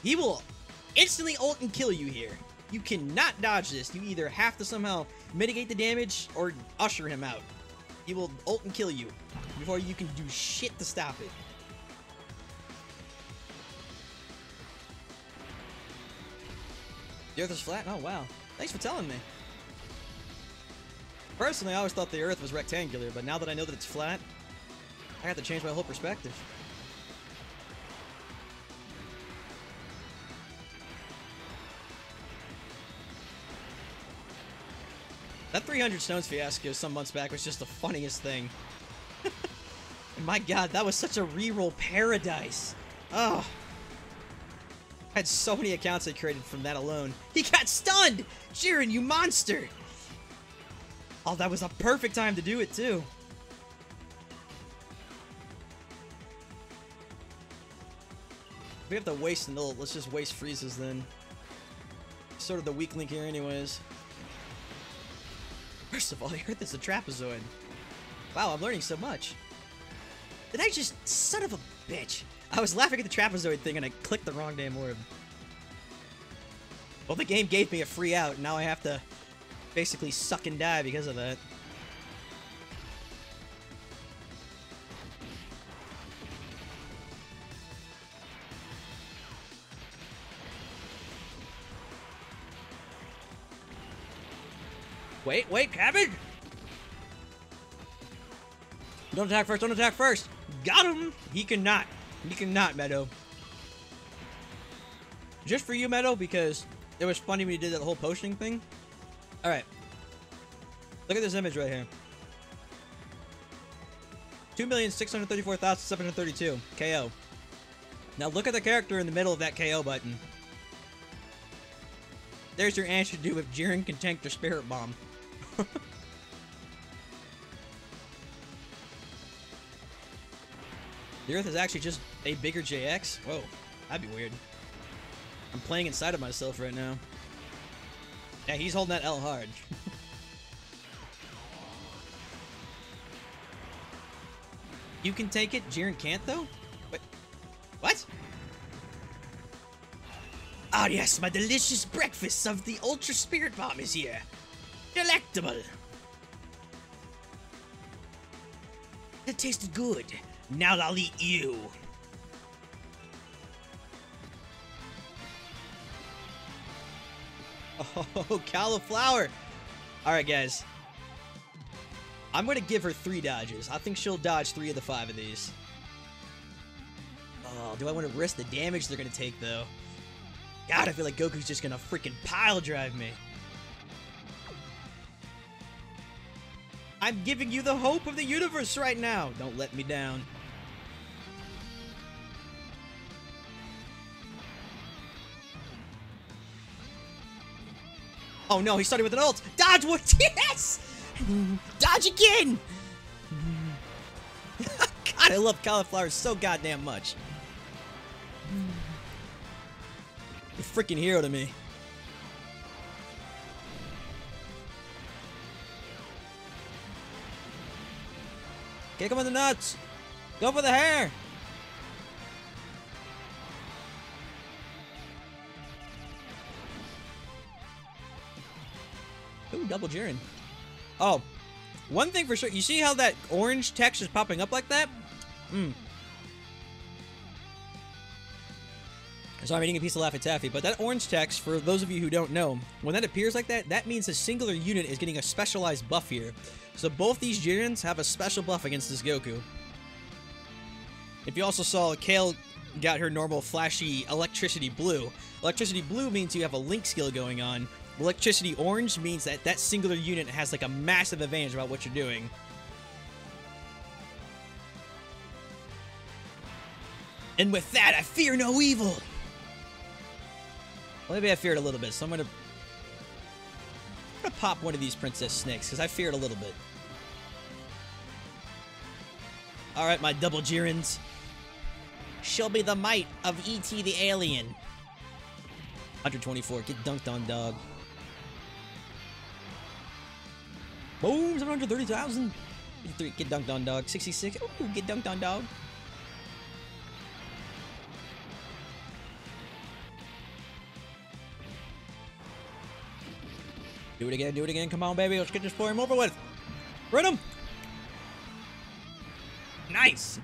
He will instantly ult and kill you here. You cannot dodge this. You either have to somehow mitigate the damage or usher him out. He will ult and kill you before you can do shit to stop it. The Earth is flat? Oh, wow. Thanks for telling me. Personally, I always thought the Earth was rectangular, but now that I know that it's flat, I have to change my whole perspective. That 300 Stones fiasco some months back was just the funniest thing. And my god, that was such a reroll paradise. Oh. I had so many accounts I created from that alone. He got stunned! Jiren, you monster! Oh, that was a perfect time to do it, too. We have to waste an ult. Let's just waste freezes then. Sort of the weak link here anyways. First of all, I heard there's a trapezoid. Wow, I'm learning so much. Did I just... Son of a bitch. I was laughing at the trapezoid thing and I clicked the wrong damn word. Well, the game gave me a free out, and now I have to basically suck and die because of that. Wait, cabbage! Don't attack first, don't attack first! Got him! He cannot, Meadow. Just for you, Meadow, because it was funny when you did that whole potioning thing. Alright. Look at this image right here. 2,634,732 KO. Now look at the character in the middle of that KO button. There's your answer to if Jiren can tank their Spirit Bomb. The Earth is actually just a bigger JX? Whoa, that'd be weird. I'm playing inside of myself right now. Yeah, he's holding that L hard. You can take it, Jiren can't though? Wait, what? Ah, yes, my delicious breakfast of the Ultra Spirit Bomb is here. Delectable. That tasted good. Now I'll eat you. Oh, cauliflower. All right, guys. I'm going to give her 3 dodges. I think she'll dodge 3 of the 5 of these. Oh, do I want to risk the damage they're going to take, though? God, I feel like Goku's just going to freaking pile drive me. I'm giving you the hope of the universe right now. Don't let me down. Oh no, he started with an ult. Dodge what? Yes! Dodge again! God, I love cauliflower so goddamn much. You're a freaking hero to me. Kick him in the nuts. Go for the hair. Ooh, double Jiren. Oh, one thing for sure. You see how that orange text is popping up like that? Sorry, I'm eating a piece of Laffy Taffy, but that orange text, for those of you who don't know, when that appears like that, that means a singular unit is getting a specialized buff here. So both these Jirens have a special buff against this Goku. If you also saw, Kale got her normal flashy Electricity Blue. Electricity Blue means you have a Link skill going on. Electricity Orange means that that singular unit has like a massive advantage about what you're doing. And with that, I fear no evil. Well, maybe I fear it a little bit, so I'm gonna pop one of these Princess Snakes, because I fear it a little bit. Alright, my double Jirens. Show me the might of E.T. the Alien. 124, get dunked on, dog. Boom, 730,000. Get dunked on, dog. 66, ooh, get dunked on, dog. Do it again, come on, baby, let's get this poem over with. Run him! Nice!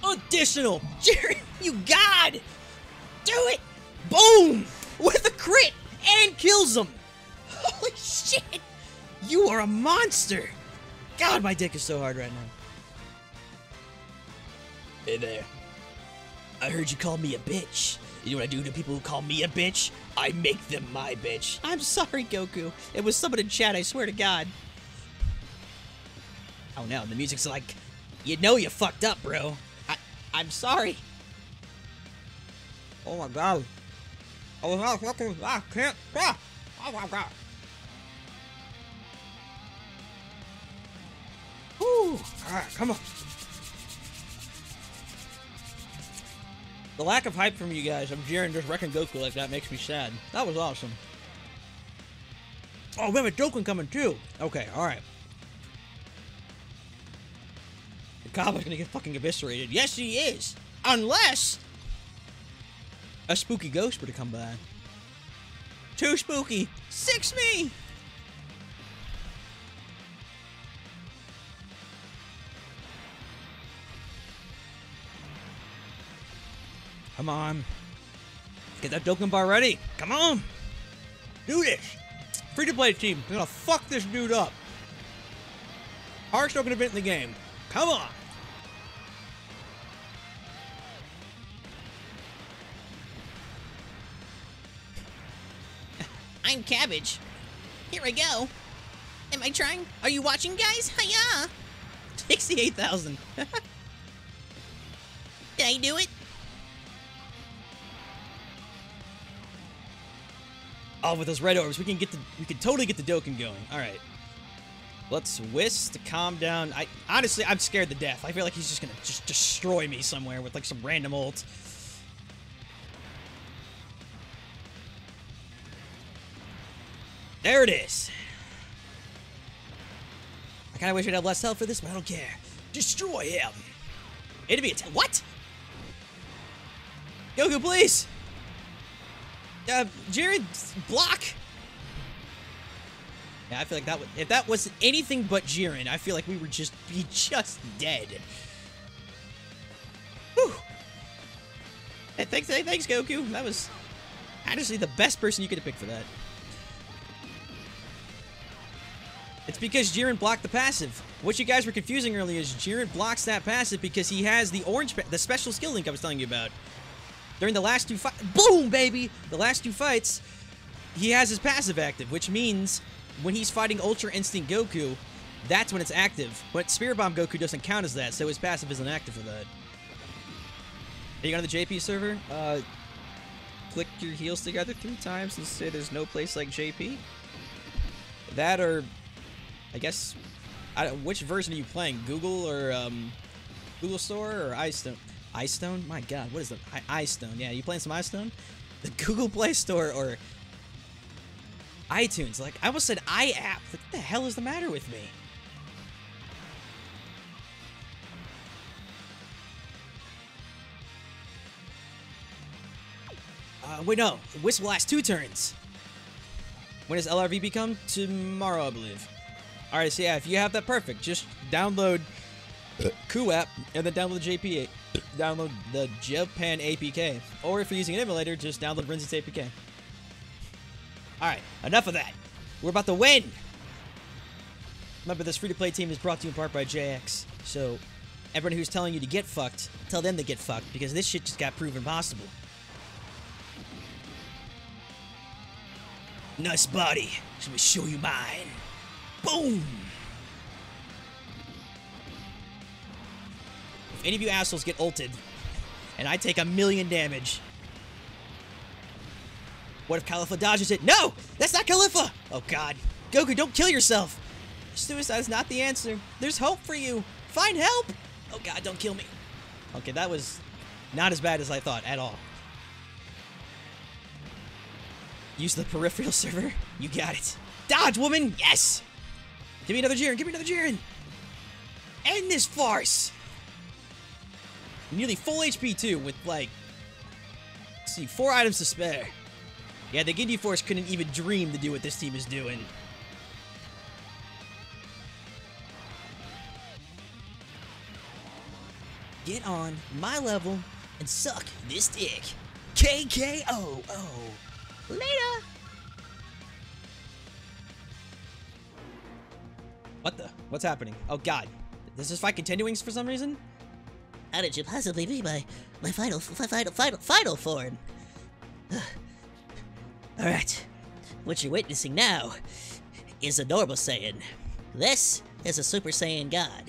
Additional! Jerry, you god! Do it! Boom! With a crit! And kills him! Holy shit! You are a monster! God, my dick is so hard right now. Hey there. I heard you call me a bitch. You know what I do to people who call me a bitch? I make them my bitch. I'm sorry, Goku. It was someone in chat, I swear to God. Oh no, the music's like, you know you fucked up, bro. I'm sorry. Oh my God. Oh no, fucking, I can't. Oh my God. Whew. Alright, come on. The lack of hype from you guys of Jiren just wrecking Goku like that makes me sad. That was awesome. Oh, we have a Dokkan coming too. Okay, alright. The Kabba's gonna get fucking eviscerated. Yes, he is. Unless a spooky ghost were to come by. Too spooky. 6 me. Come on. Get that Dokkan bar ready. Come on. Do this. Free-to-play team. We're gonna fuck this dude up. Hardest Dokkan event in the game. Come on. I'm Cabbage. Here I go. Am I trying? Are you watching, guys? Hiya! 68,000. Did I do it? Oh, with those red orbs, we can totally get the Dokkan going. All right. Let's Whisk to calm down. Honestly, I'm scared to death. I feel like he's just gonna destroy me somewhere with like some random ult. There it is. I kind of wish I'd have less health for this, but I don't care. Destroy him. Enemy attack. What? Goku, please. Jiren, block! Yeah, I feel like that would, if that was anything but Jiren, I feel like we would just be dead. Whew. Hey, thanks, Goku. That was honestly the best person you could have picked for that. It's because Jiren blocked the passive. What you guys were confusing earlier is Jiren blocks that passive because he has the the special skill link I was telling you about. During the last two fights, boom, baby! The last two fights, he has his passive active, which means when he's fighting Ultra Instinct Goku, that's when it's active. But Spirit Bomb Goku doesn't count as that, so his passive isn't active for that. Are you on the JP server? Click your heels together 3 times and say there's no place like JP? That or, I guess, which version are you playing? Google or Google Store or iStone? iStone? My God, what is that? iStone. Yeah, you playing some iStone? The Google Play Store or iTunes? Like, I almost said iApp. Like, what the hell is the matter with me? Wait, no. Whisk will last 2 turns. When does LRV become? Tomorrow, I believe. Alright, so yeah, if you have that, perfect. Just download Coup app and then download the JP. Download the Japan APK. Or if you're using an emulator, just download Rinse's APK. Alright, enough of that. We're about to win! Remember, this free-to-play team is brought to you in part by JX. So, everyone who's telling you to get fucked, tell them to get fucked, because this shit just got proven possible. Nice body. Let me show you mine. Boom! If any of you assholes get ulted, and I take 1,000,000 damage, what if Califa dodges it? No! That's not Califa! Oh god. Goku, don't kill yourself! Suicide is not the answer. There's hope for you. Find help! Oh god, don't kill me. Okay, that was not as bad as I thought at all. Use the peripheral server. You got it. Dodge, woman! Yes! Give me another Jiren. Give me another Jiren! End this farce! Nearly full HP, too, with, like, let's see, 4 items to spare. Yeah, the Ginyu Force couldn't even dream to do what this team is doing. Get on my level and suck this dick. KKO! Oh. Later! What the? What's happening? Oh god. Is this fight continuing for some reason? How did you possibly be my final form? Alright. What you're witnessing now is a normal Saiyan. This is a Super Saiyan God.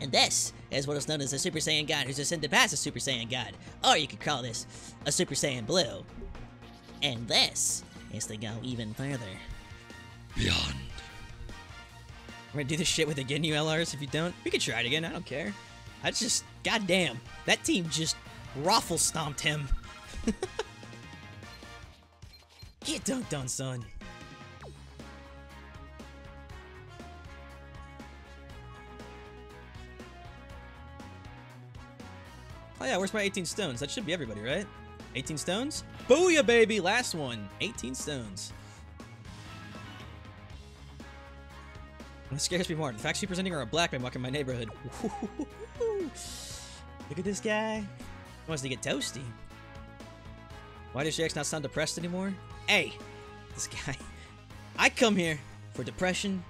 And this is what is known as a Super Saiyan God who's ascended past a Super Saiyan God. Or you could call this a Super Saiyan Blue. And this is to go even further. Beyond. We're gonna do this shit with the Ginyu LRs if you don't. We could try it again, I don't care. I just, goddamn, that team just raffle stomped him. Get dunked on, son. Oh yeah, where's my 18 stones? That should be everybody, right? 18 stones? Booyah, baby! Last one. 18 stones. What scares me more? The fact she's presenting are a black man walking my neighborhood. Look at this guy. He wants to get toasty. Why does JX not sound depressed anymore? Hey! This guy. I come here for depression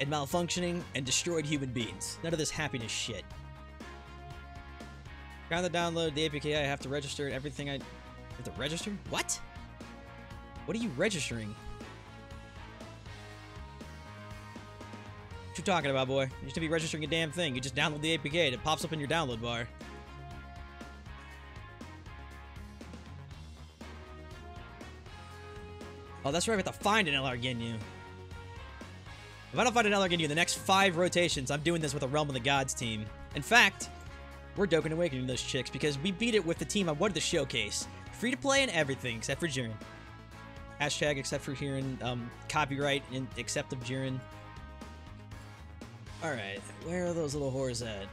and malfunctioning and destroyed human beings. None of this happiness shit. Trying to download the APK, I have to register everything I have to register? What? What are you registering? What you talking about, boy? You should be registering a damn thing. You just download the APK and it pops up in your download bar. Oh, that's right, we have to find an LR Ginyu. If I don't find an LR Ginyu in the next 5 rotations, I'm doing this with a Realm of the Gods team. In fact, we're Dokkan Awakening those chicks because we beat it with the team I wanted to showcase. Free to play and everything except for Jiren. Hashtag except for Jiren. Copyright and except of Jiren. Alright, where are those little whores at?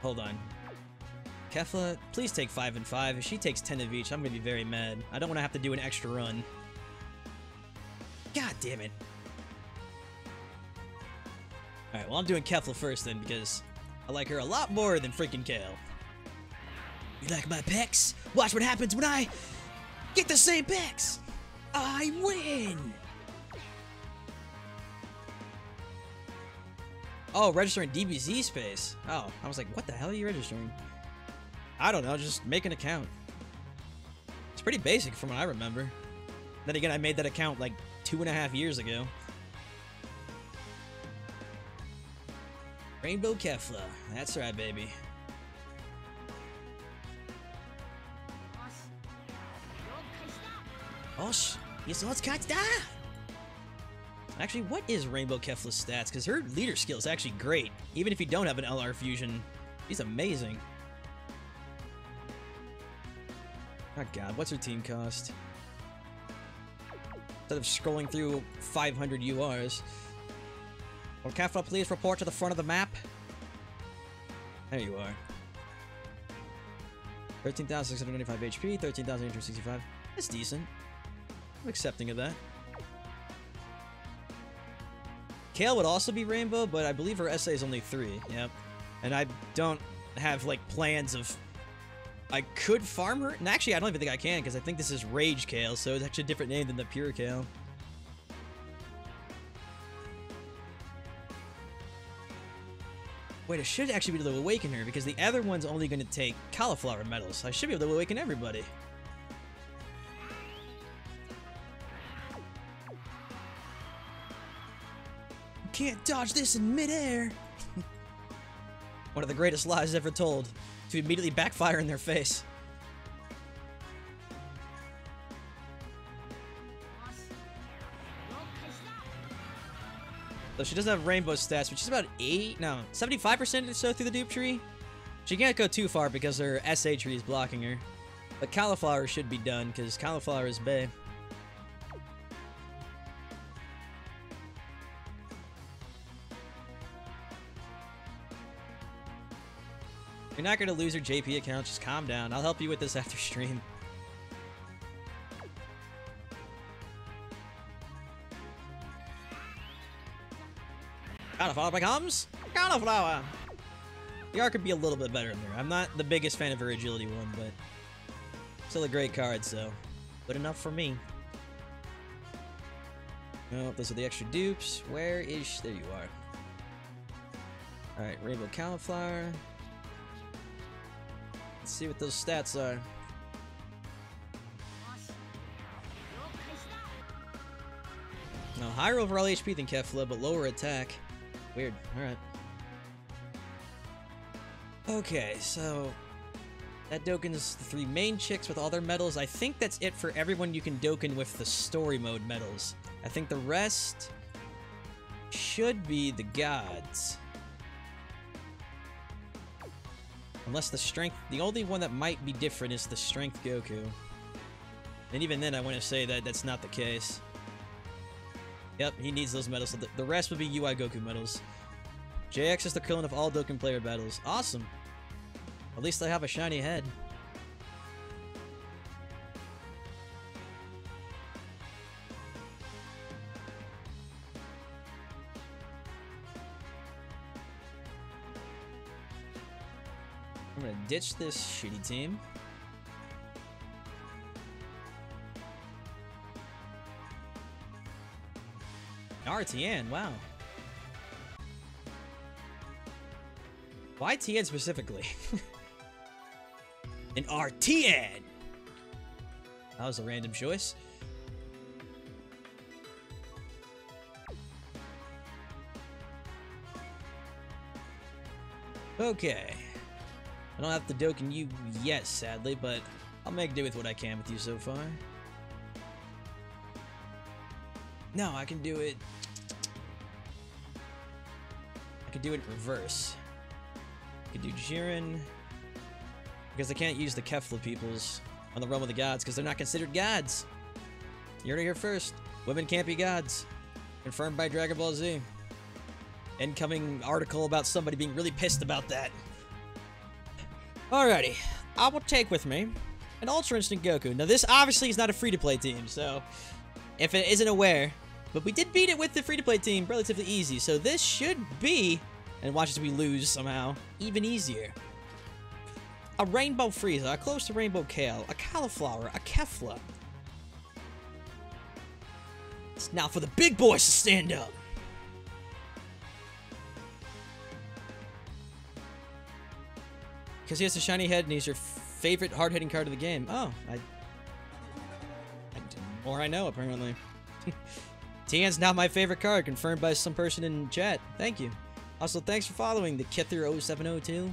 Hold on. Kefla, please take 5 and 5. If she takes 10 of each, I'm gonna be very mad. I don't want to have to do an extra run. God damn it. Alright, well I'm doing Kefla first then, because I like her a lot more than freaking Kale. You like my pecs? Watch what happens when I get the same pecs! I win! Oh, registering DBZ space. Oh, I was like, what the hell are you registering? I don't know, just make an account. It's pretty basic from what I remember. Then again, I made that account like 2.5 years ago. Rainbow Kefla. That's right, baby. Osh, jetzt kann's da! Actually, what is Rainbow Kefla's stats? Because her leader skill is actually great. Even if you don't have an LR fusion, she's amazing. Oh god, what's her team cost? Instead of scrolling through 500 URs. Will Kefla please report to the front of the map? There you are. 13,695 HP, 13,865. That's decent. I'm accepting of that. Kale would also be Rainbow, but I believe her SA is only 3. Yep. And I don't have, like, plans of... I could farm her? And actually, I don't even think I can, because I think this is Rage Kale, so it's actually a different name than the Pure Kale. Wait, I should actually be able to awaken her, because the other one's only going to take cauliflower medals. I should be able to awaken everybody. You can't dodge this in midair! One of the greatest lies ever told. To immediately backfire in their face. So she doesn't have rainbow stats, but she's about 75% or so through the dupe tree. She can't go too far because her SA tree is blocking her. But cauliflower should be done, because cauliflower is bae. You're not going to lose your JP account, just calm down. I'll help you with this after stream. Cauliflower becomes cauliflower! The art could be a little bit better in there. I'm not the biggest fan of her agility one, but still a great card, so good enough for me. Oh, those are the extra dupes. Where is... There you are. Alright, Rainbow Cauliflower. Let's see what those stats are. No, higher overall HP than Kefla, but lower attack. Weird. Alright. Okay, so that Dokkan's the 3 main chicks with all their medals. I think that's it for everyone you can Dokkan with the story mode medals. I think the rest should be the gods. Unless the strength... The only one that might be different is the strength Goku. And even then, I want to say that that's not the case. Yep, he needs those medals. So the rest would be UI Goku medals. JX is the clone of all Dokkan player battles. Awesome. At least I have a shiny head. I'm gonna ditch this shitty team. RTN, wow. Why TN specifically? An RTN! That was a random choice. Okay. I don't have to Dokkan you yet, sadly, but I'll make do with what I can with you so far. No, I can do it... I can do it in reverse. I can do Jiren... Because I can't use the Kefla peoples on the realm of the gods, because they're not considered gods. You heard it here first. Women can't be gods. Confirmed by Dragon Ball Z. Incoming article about somebody being really pissed about that. Alrighty. I will take with me an Ultra Instinct Goku. Now, this obviously is not a free-to-play team, so if it isn't aware, but we did beat it with the free-to-play team relatively easy, so this should be, and watch as we lose somehow, even easier. A Rainbow Frieza, a close to Rainbow Kale, a Cauliflower, a Kefla. It's now for the big boys to stand up. Because he has a shiny head and he's your favorite hard-hitting card of the game. Oh, more I know, apparently. Tian's now my favorite card, confirmed by some person in chat. Thank you. Also, thanks for following the Kither0702.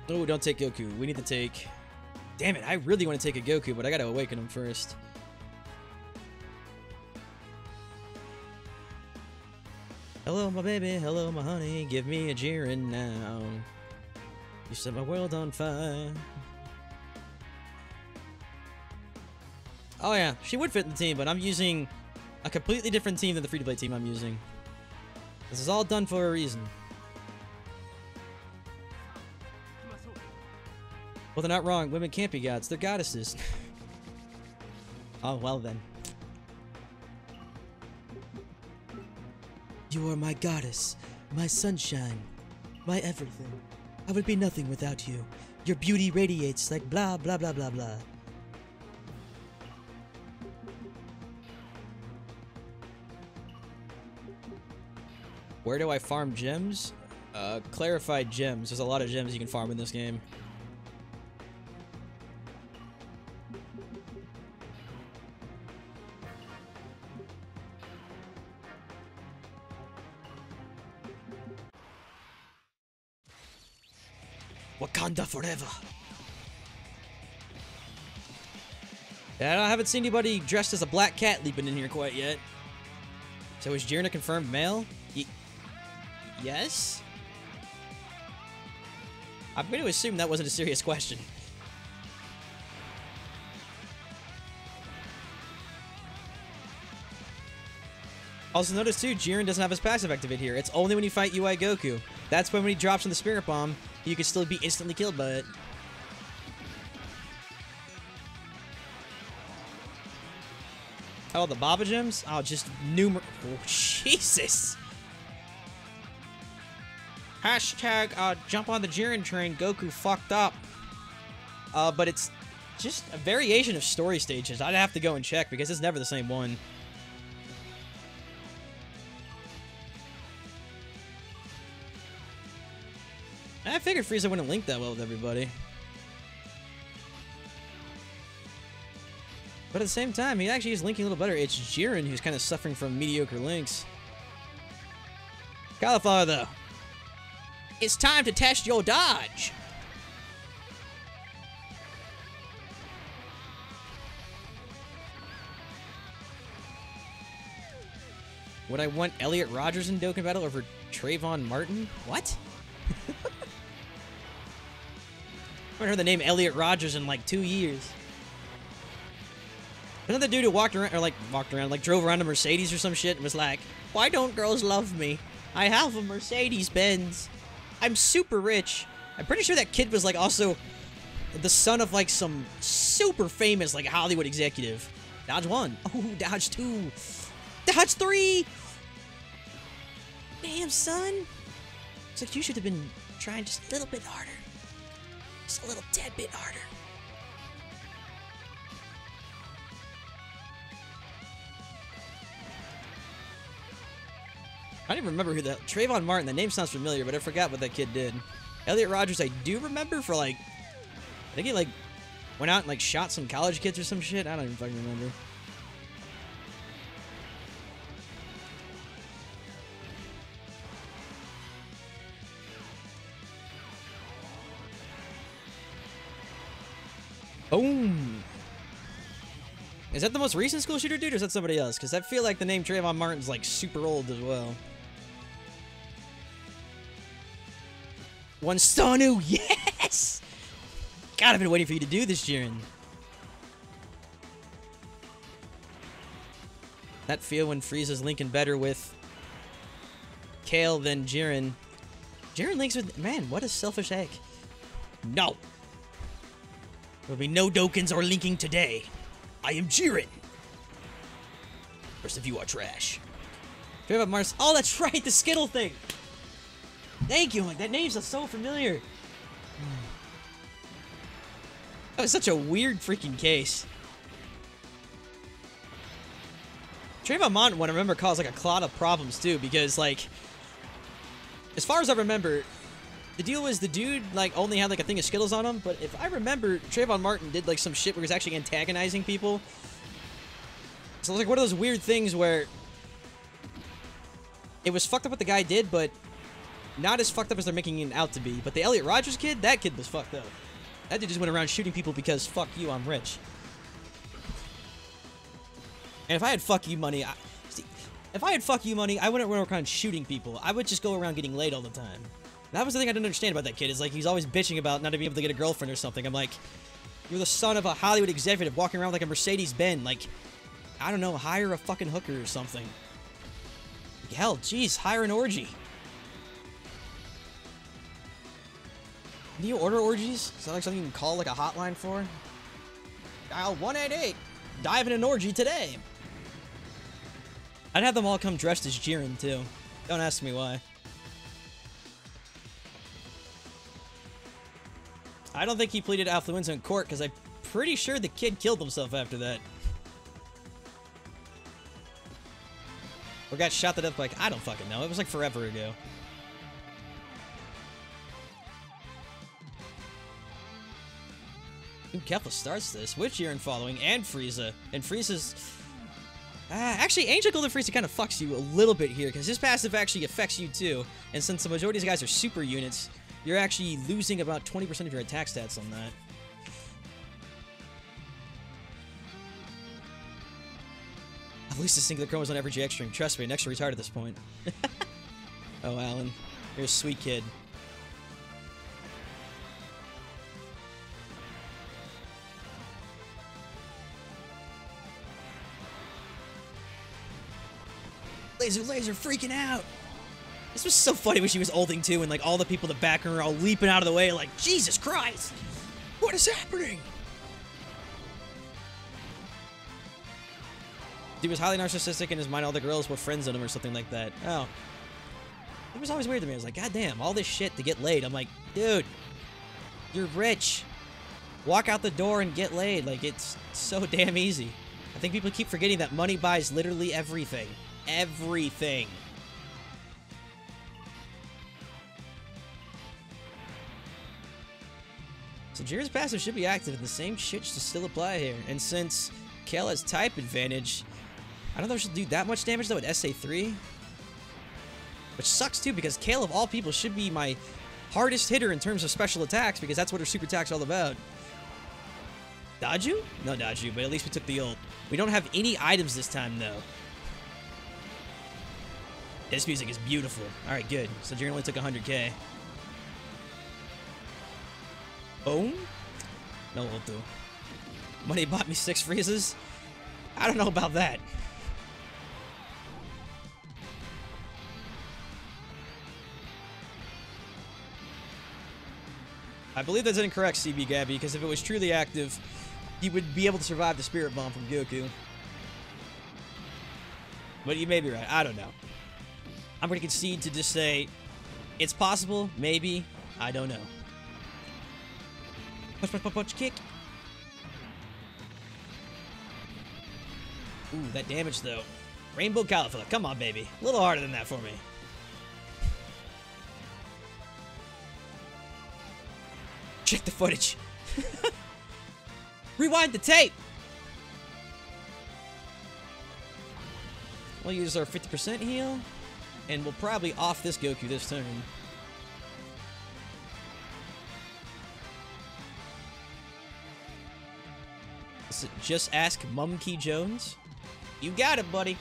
Oh, don't take Goku. We need to take... Damn it, I really want to take a Goku, but I gotta awaken him first. Hello, my baby. Hello, my honey. Give me a Jiren now. You set my world on fire. Oh yeah, she would fit in the team, but I'm using a completely different team than the free-to-play team I'm using. This is all done for a reason. Well, they're not wrong. Women can't be gods. They're goddesses. Oh, well then. You are my goddess, my sunshine, my everything. I would be nothing without you. Your beauty radiates like blah blah blah blah blah. Where do I farm gems? Clarified gems. There's a lot of gems you can farm in this game. Wakanda forever. Yeah, I haven't seen anybody dressed as a black cat leaping in here quite yet. So is Jiren a confirmed male? Yes? I'm going to assume that wasn't a serious question. Also notice too, Jiren doesn't have his passive activate here. It's only when you fight UI Goku. That's when he drops in the Spirit Bomb, you can still be instantly killed by it. Oh, the Baba Gems? Oh, just numerous. Oh, Jesus! Hashtag, jump on the Jiren train, Goku fucked up. But it's just a variation of story stages. I'd have to go and check because it's never the same one. I figured Frieza wouldn't link that well with everybody. But at the same time, he actually is linking a little better. It's Jiren who's kind of suffering from mediocre links. Cauliflower, though. It's time to test your dodge. Would I want Elliot Rogers in Dokkan Battle over Trayvon Martin? What? I haven't heard the name Elliot Rogers in like 2 years. Another dude who walked around, like drove around a Mercedes or some shit and was like, why don't girls love me? I have a Mercedes-Benz. I'm super rich. I'm pretty sure that kid was like also the son of like some super famous like Hollywood executive. Dodge 1. Oh, dodge 2. Dodge 3. Damn, son. It's like you should have been trying just a little bit harder. Just a little tad bit harder. I don't even remember who that... Trayvon Martin, the name sounds familiar, but I forgot what that kid did. Elliot Rogers, I do remember for, like... I think he, like, went out and, like, shot some college kids or some shit. I don't even fucking remember. Boom! Is that the most recent school shooter dude, or is that somebody else? Because I feel like the name Trayvon Martin's, like, super old as well. One Stanu, yes! God, I've been waiting for you to do this, Jiren. That feel when Frieza's linking better with Kale than Jiren. Jiren links with... Man, what a selfish egg. No. There'll be no Dokkans or linking today. I am Jiren. Rest of you are trash. Trayvon Mars. Oh, that's right, the Skittle thing. Thank you, that name's so familiar. That was such a weird freaking case. Trayvon Mont, what I remember, caused like a clot of problems too, because like, as far as I remember, the deal was the dude like only had like a thing of Skittles on him, but if I remember, Trayvon Martin did like some shit where he was actually antagonizing people. So it was like one of those weird things where it was fucked up what the guy did, but not as fucked up as they're making it out to be. But the Elliot Rogers kid, that kid was fucked up. That dude just went around shooting people because fuck you, I'm rich. And if I had fuck you money, I wouldn't run around shooting people. I would just go around getting laid all the time. That was the thing I didn't understand about that kid, is like he's always bitching about not being able to get a girlfriend or something. I'm like, you're the son of a Hollywood executive walking around like a Mercedes-Benz. Like, I don't know, hire a fucking hooker or something. Like, hell, jeez, hire an orgy. Do you order orgies? Is that like something you can call like a hotline for? Dial 188. Dive in an orgy today. I'd have them all come dressed as Jiren, too. Don't ask me why. I don't think he pleaded affluenza in court, because I'm pretty sure the kid killed himself after that. Or got shot to death, like, I don't fucking know. It was like forever ago. Ooh, Kefla starts this with Jiren following, and Frieza. And Frieza's... actually, Angel Golden Frieza kind of fucks you a little bit here, because his passive actually affects you too. And since the majority of these guys are super units, you're actually losing about 20% of your attack stats on that. At least a singular chromos on every GX string. Trust me, next to retard at this point. Oh, Alan. You're a sweet kid. Laser freaking out. This was so funny when she was ulting too, and like all the people in the back are all leaping out of the way, like, Jesus Christ! What is happening? He was highly narcissistic in his mind, all the girls were friends on him or something like that. Oh. It was always weird to me. I was like, God damn, all this shit to get laid. I'm like, dude, you're rich. Walk out the door and get laid. Like, it's so damn easy. I think people keep forgetting that money buys literally everything. Everything. So Jiren's passive should be active, and the same shit should still apply here. And since Kale has type advantage, I don't know if she'll do that much damage though at SA3. Which sucks too, because Kale of all people should be my hardest hitter in terms of special attacks, because that's what her super attack's all about. Daju? No Daju, but at least we took the ult. We don't have any items this time though. This music is beautiful. Alright, good. So Jiren only took 100k. Boom? No ult though. Money bought me 6 Friezas? I don't know about that. I believe that's incorrect, CB Gabby, because if it was truly active, he would be able to survive the Spirit Bomb from Goku. But you may be right. I don't know. I'm going to concede to just say, it's possible, maybe, I don't know. Punch, punch, punch, punch, kick. Ooh, that damage, though. Rainbow Cauliflower. Come on, baby. A little harder than that for me. Check the footage. Rewind the tape. We'll use our 50% heal. And we'll probably off this Goku this turn. Just ask Mumkey Jones. You got it, buddy.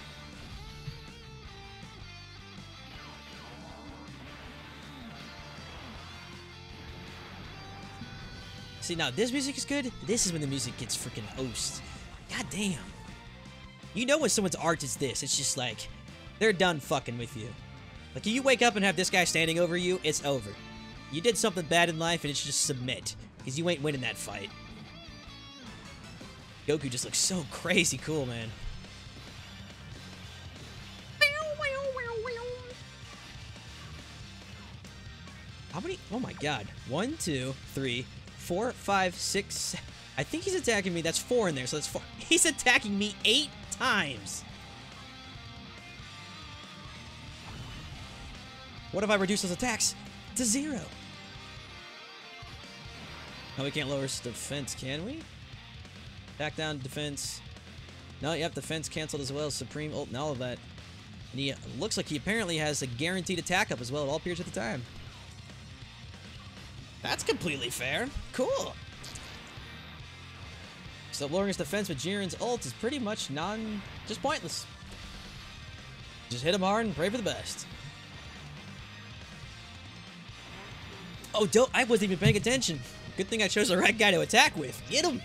See, now this music is good. This is when the music gets freaking host. God damn. You know when someone's art is this. It's just like, they're done fucking with you. Like, if you wake up and have this guy standing over you, it's over. You did something bad in life, and it's just submit. Because you ain't winning that fight. Goku just looks so crazy cool, man. How many? Oh my god. 1, 2, 3, 4, 5, 6. I think he's attacking me. That's 4 in there, so that's 4. He's attacking me 8 times. What if I reduce those attacks to 0? No, we can't lower his defense, can we? Back down, defense. No, yep, defense canceled as well. Supreme ult and all of that. And he looks like he apparently has a guaranteed attack up as well at all periods of the time. That's completely fair. Cool. So lowering his defense with Jiren's ult is pretty much just pointless. Just hit him hard and pray for the best. Oh, I wasn't even paying attention. Good thing I chose the right guy to attack with. Get him!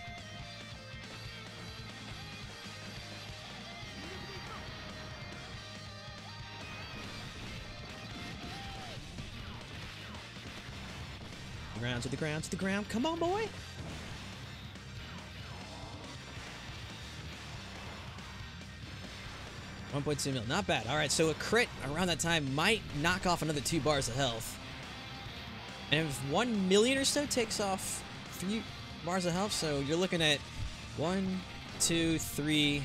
Ground to the ground to the ground. Come on, boy! $1.2 mil. Not bad. Alright, so a crit around that time might knock off another 2 bars of health. And if 1 million or so takes off 3 bars of health, so you're looking at 1, 2, 3.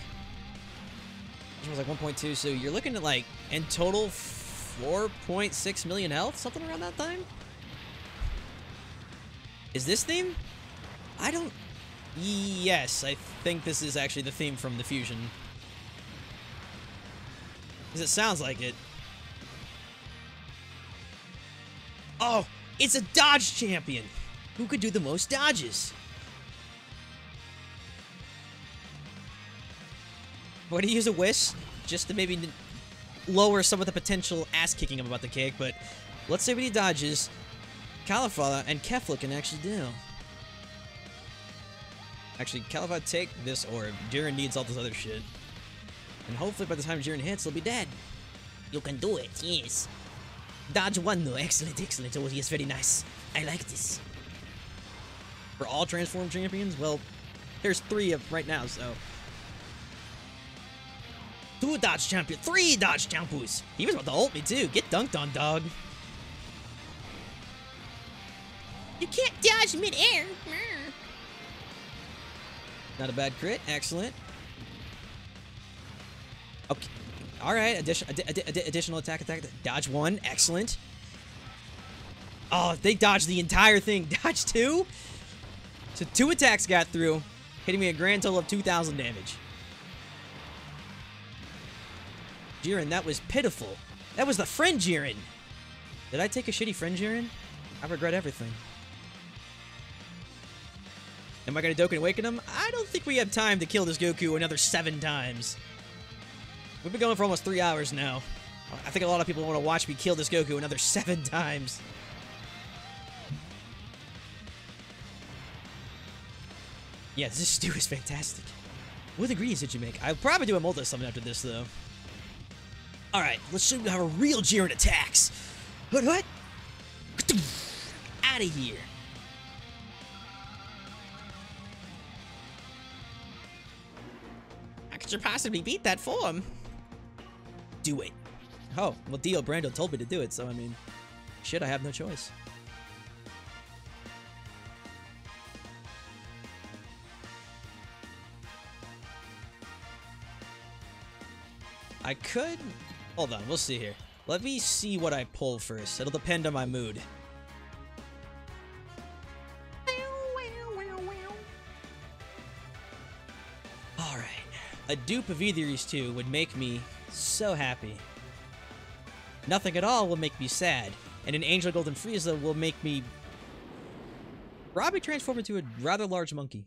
Which was like 1.2, so you're looking at like, in total, 4.6 million health? Something around that time? Is this theme? I don't... Yes, I think this is actually the theme from the Fusion. Because it sounds like it. Oh! It's a dodge champion! Who could do the most dodges? We're gonna use a Whis, just to maybe lower some of the potential ass-kicking I'm about to kick, but let's see what he dodges. Caulifla and Kefla can actually do. Actually, Caulifla, take this orb. Jiren needs all this other shit. And hopefully by the time Jiren hits, he'll be dead. You can do it, yes. Dodge 1 though. Excellent, excellent. Oh, yes, very nice. I like this. For all transformed champions? Well, there's 3 of right now, so. 2 dodge champion, 3 dodge champions. He was about to ult me too. Get dunked on, dog. You can't dodge mid-air. Not a bad crit. Excellent. Okay. Alright, additional attack. Dodge 1, excellent. Oh, they dodged the entire thing. Dodge 2? So 2 attacks got through, hitting me a grand total of 2,000 damage. Jiren, that was pitiful. That was the friend Jiren. Did I take a shitty friend Jiren? I regret everything. Am I gonna Dokkan Awaken him? I don't think we have time to kill this Goku another 7 times. We've been going for almost 3 hours now. I think a lot of people want to watch me kill this Goku another 7 times. Yeah, this stew is fantastic. What ingredients did you make? I'll probably do a multi-summon after this, though. Alright, let's show you how a real Jiren attacks. What? Out of here. How could you possibly beat that form? Do it. Oh, well, Dio Brando told me to do it, so I mean, shit, I have no choice. I could... Hold on, we'll see here. Let me see what I pull first. It'll depend on my mood. Alright. A dupe of either of these two would make me so happy. Nothing at all will make me sad. And an Angel Golden Frieza will make me probably transform into a rather large monkey.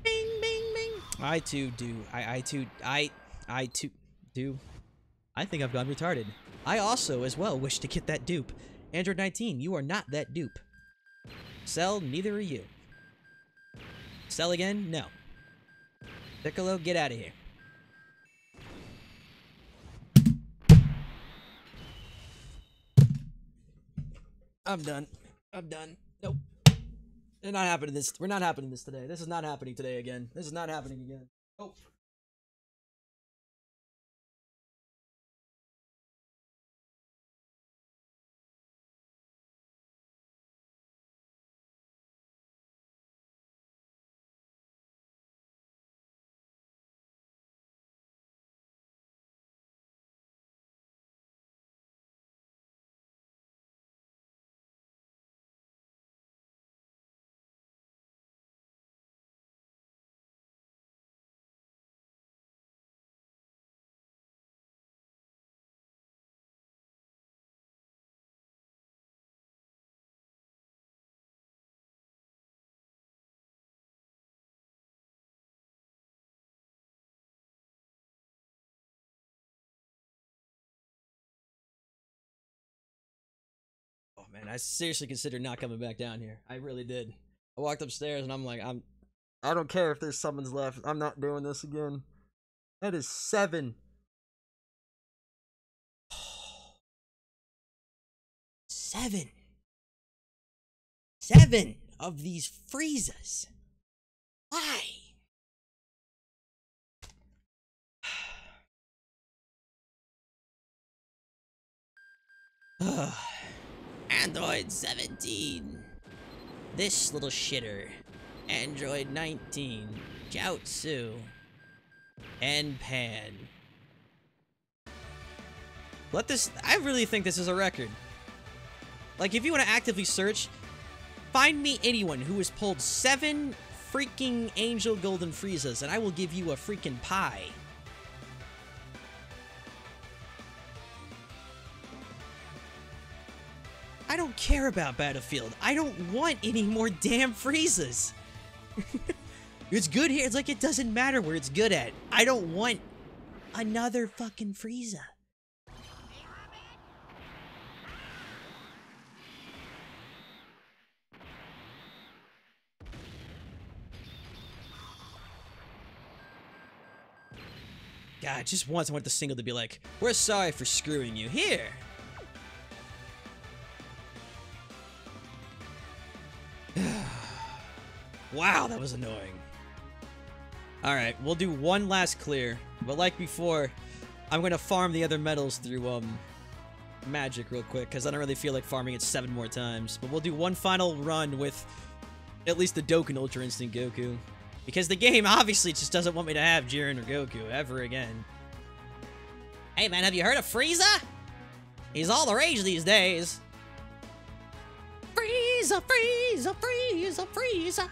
Bing, bing, bing. I too do. I too do. I think I've gone retarded. I also, as well, wish to get that dupe. Android 19, you are not that dupe. Cell, neither are you. Cell again? No. Piccolo, get out of here. I'm done. I'm done. Nope. We're not happening this. We're not happening this today. This is not happening today again. This is not happening again. Nope. Oh man, I seriously considered not coming back down here. I really did. I walked upstairs and I'm like, I don't care if there's summons left. I'm not doing this again. That is 7. 7. 7 of these Friezas. Why? Android 17. This little shitter. Android 19. Jiaotsu. And Pan. Let this. I really think this is a record. Like, if you want to actively search, find me anyone who has pulled 7 freaking Angel Golden Friezas, and I will give you a freaking pie. I don't care about Battlefield. I don't want any more damn Friezas. It's good here. It's like it doesn't matter where it's good at. I don't want another fucking Frieza. God, just once I want the single to be like, we're sorry for screwing you. Here. Wow, that was annoying. Alright, we'll do one last clear. But like before, I'm going to farm the other medals through, magic real quick, because I don't really feel like farming it 7 more times. But we'll do one final run with at least the Dokkan Ultra Instinct Goku. Because the game obviously just doesn't want me to have Jiren or Goku ever again. Hey man, have you heard of Frieza? He's all the rage these days. Frieza, Frieza, Frieza, Frieza.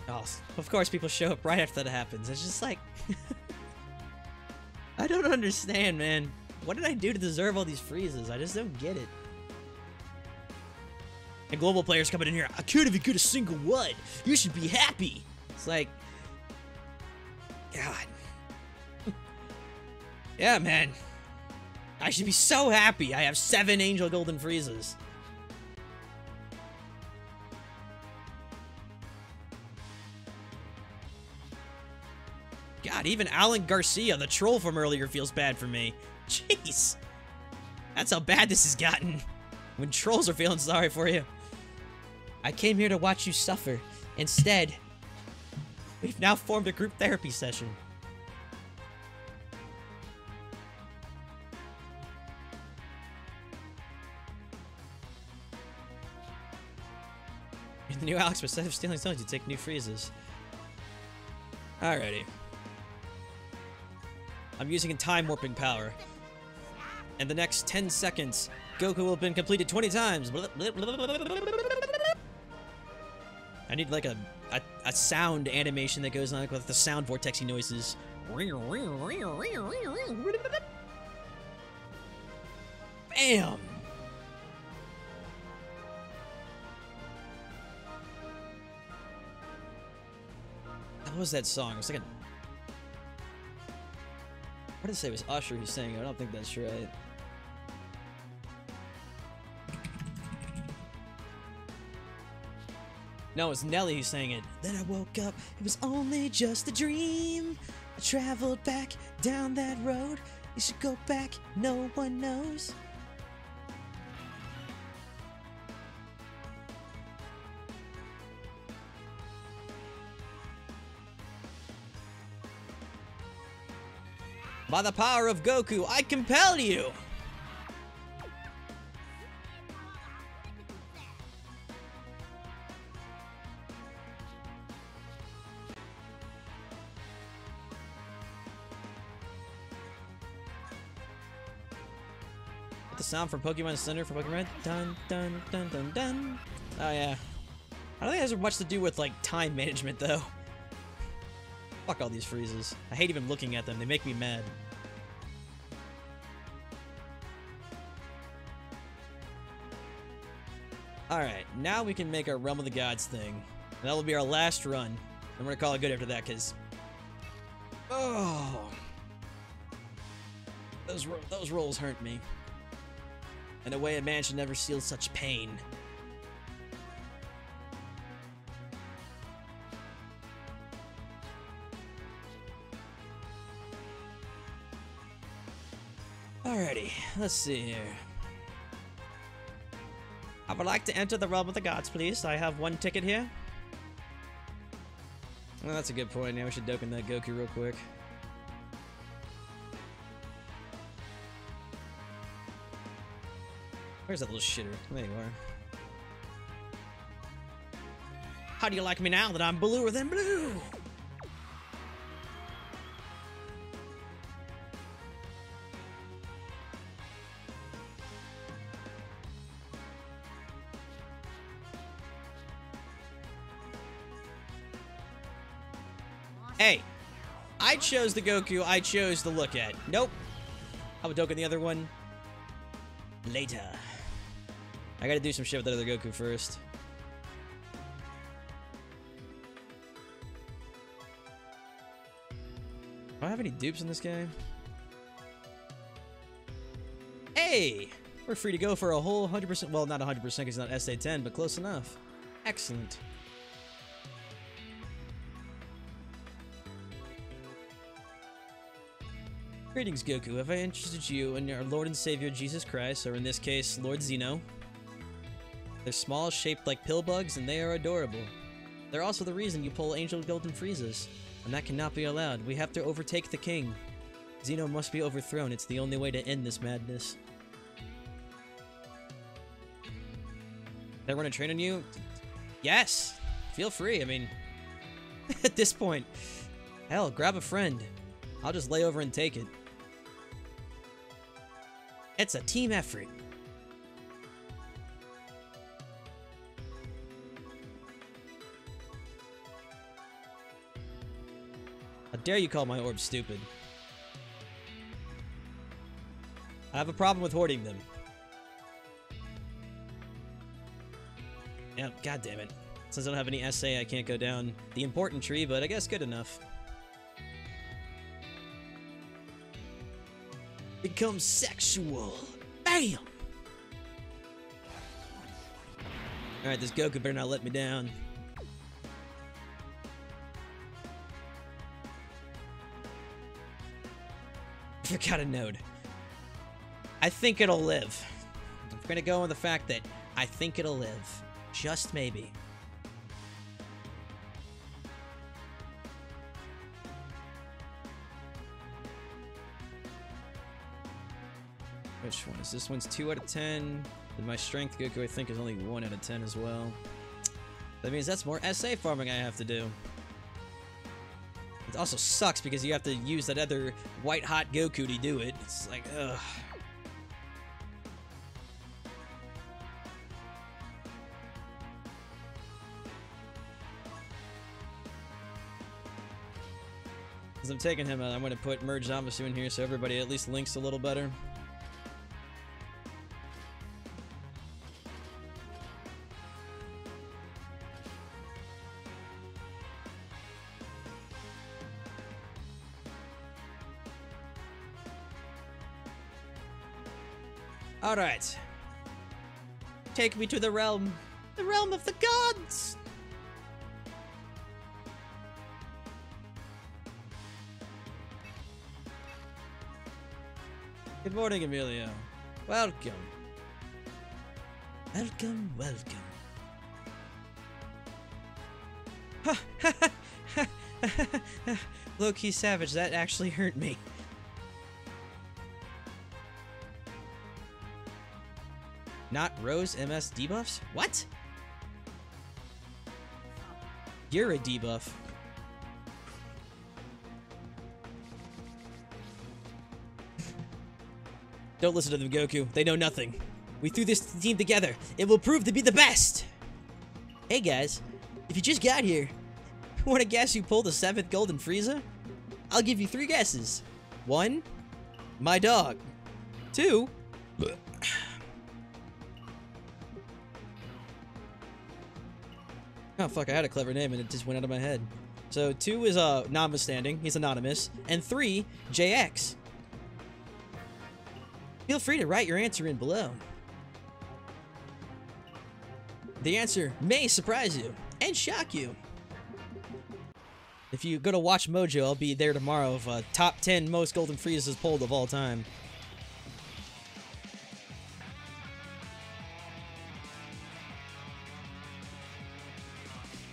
Oh, of course people show up right after that happens. It's just like... I don't understand, man. What did I do to deserve all these freezes? I just don't get it. And global players coming in here, I couldn't even get a single one. You should be happy. It's like... God. Yeah, man. I should be so happy I have 7 Angel Golden Friezas. God, even Alan Garcia, the troll from earlier, feels bad for me. Jeez. That's how bad this has gotten. When trolls are feeling sorry for you. I came here to watch you suffer. Instead, we've now formed a group therapy session. You're the new Alex, but instead of stealing stones, you take new freezes. Alrighty. I'm using a time warping power. In the next 10 seconds, Goku will have been completed 20 times. I need like a sound animation that goes on like, with the sound vortexy noises. Bam! what was that song? It was like a... What did it say? It was Usher who sang it. I don't think that's right. No, it's Nelly who sang it. Then I woke up, it was only just a dream. I traveled back down that road. You should go back, no one knows. By the power of Goku, I compel you! The sound from Pokemon Center for Pokemon Red. Dun dun dun dun dun. Oh yeah. I don't think it has much to do with like time management though. Fuck all these freezes. I hate even looking at them. They make me mad. Alright, now we can make our Realm of the Gods thing. And that will be our last run. And we're gonna call it good after that, because... Oh! Those rolls hurt me. In a way a man should never feel such pain. Alrighty, let's see here. I would like to enter the Realm of the Gods, please. I have one ticket here. Well, that's a good point. Yeah, we should Dokkan that Goku real quick. Where's that little shitter? There you are. How do you like me now that I'm bluer than blue? Hey, I chose the Goku I chose to look at. Nope. How about Dokkan the other one? Later. I gotta do some shit with that other Goku first. Do I have any dupes in this game? Hey! We're free to go for a whole 100%. Well, not 100% because it's not SA10, but close enough. Excellent. Greetings, Goku. Have I interested you in our Lord and Savior Jesus Christ, or in this case, Lord Zeno? They're small, shaped like pill bugs, and they are adorable. They're also the reason you pull Angel Golden Freezes, and that cannot be allowed. We have to overtake the king. Zeno must be overthrown. It's the only way to end this madness. Did I run a train on you? Yes! Feel free, I mean... at this point. Hell, grab a friend. I'll just lay over and take it. It's a team effort. How dare you call my orbs stupid? I have a problem with hoarding them. Yep, god damn it. Since I don't have any SA, I can't go down the important tree, but I guess good enough. Become sexual. Bam! Alright, this Goku better not let me down. Forgot a node. I think it'll live. I'm gonna go on the fact that I think it'll live. Just maybe. Which one is this? One's 2 out of 10. And my strength Goku, I think, is only 1 out of 10 as well. That means that's more SA farming I have to do. It also sucks because you have to use that other white-hot Goku to do it. It's like, ugh. As I'm taking him out, I'm going to put Merge Zamasu in here so everybody at least links a little better. Alright. Take me to the realm of the gods! Good morning, Emilio. Welcome. Welcome, welcome. Low-key savage, that actually hurt me. Not Rose MS debuffs? What? You're a debuff. Don't listen to them, Goku. They know nothing. We threw this team together. It will prove to be the best! Hey guys, if you just got here, want to guess who pulled the 7th Golden Frieza? I'll give you 3 guesses. 1, my dog. 2, oh fuck, I had a clever name and it just went out of my head. So 2 is notwithstanding, he's anonymous, and 3, JX. Feel free to write your answer in below. The answer may surprise you and shock you. If you go to Watch Mojo, I'll be there tomorrow of top 10 most Golden Friezas pulled of all time.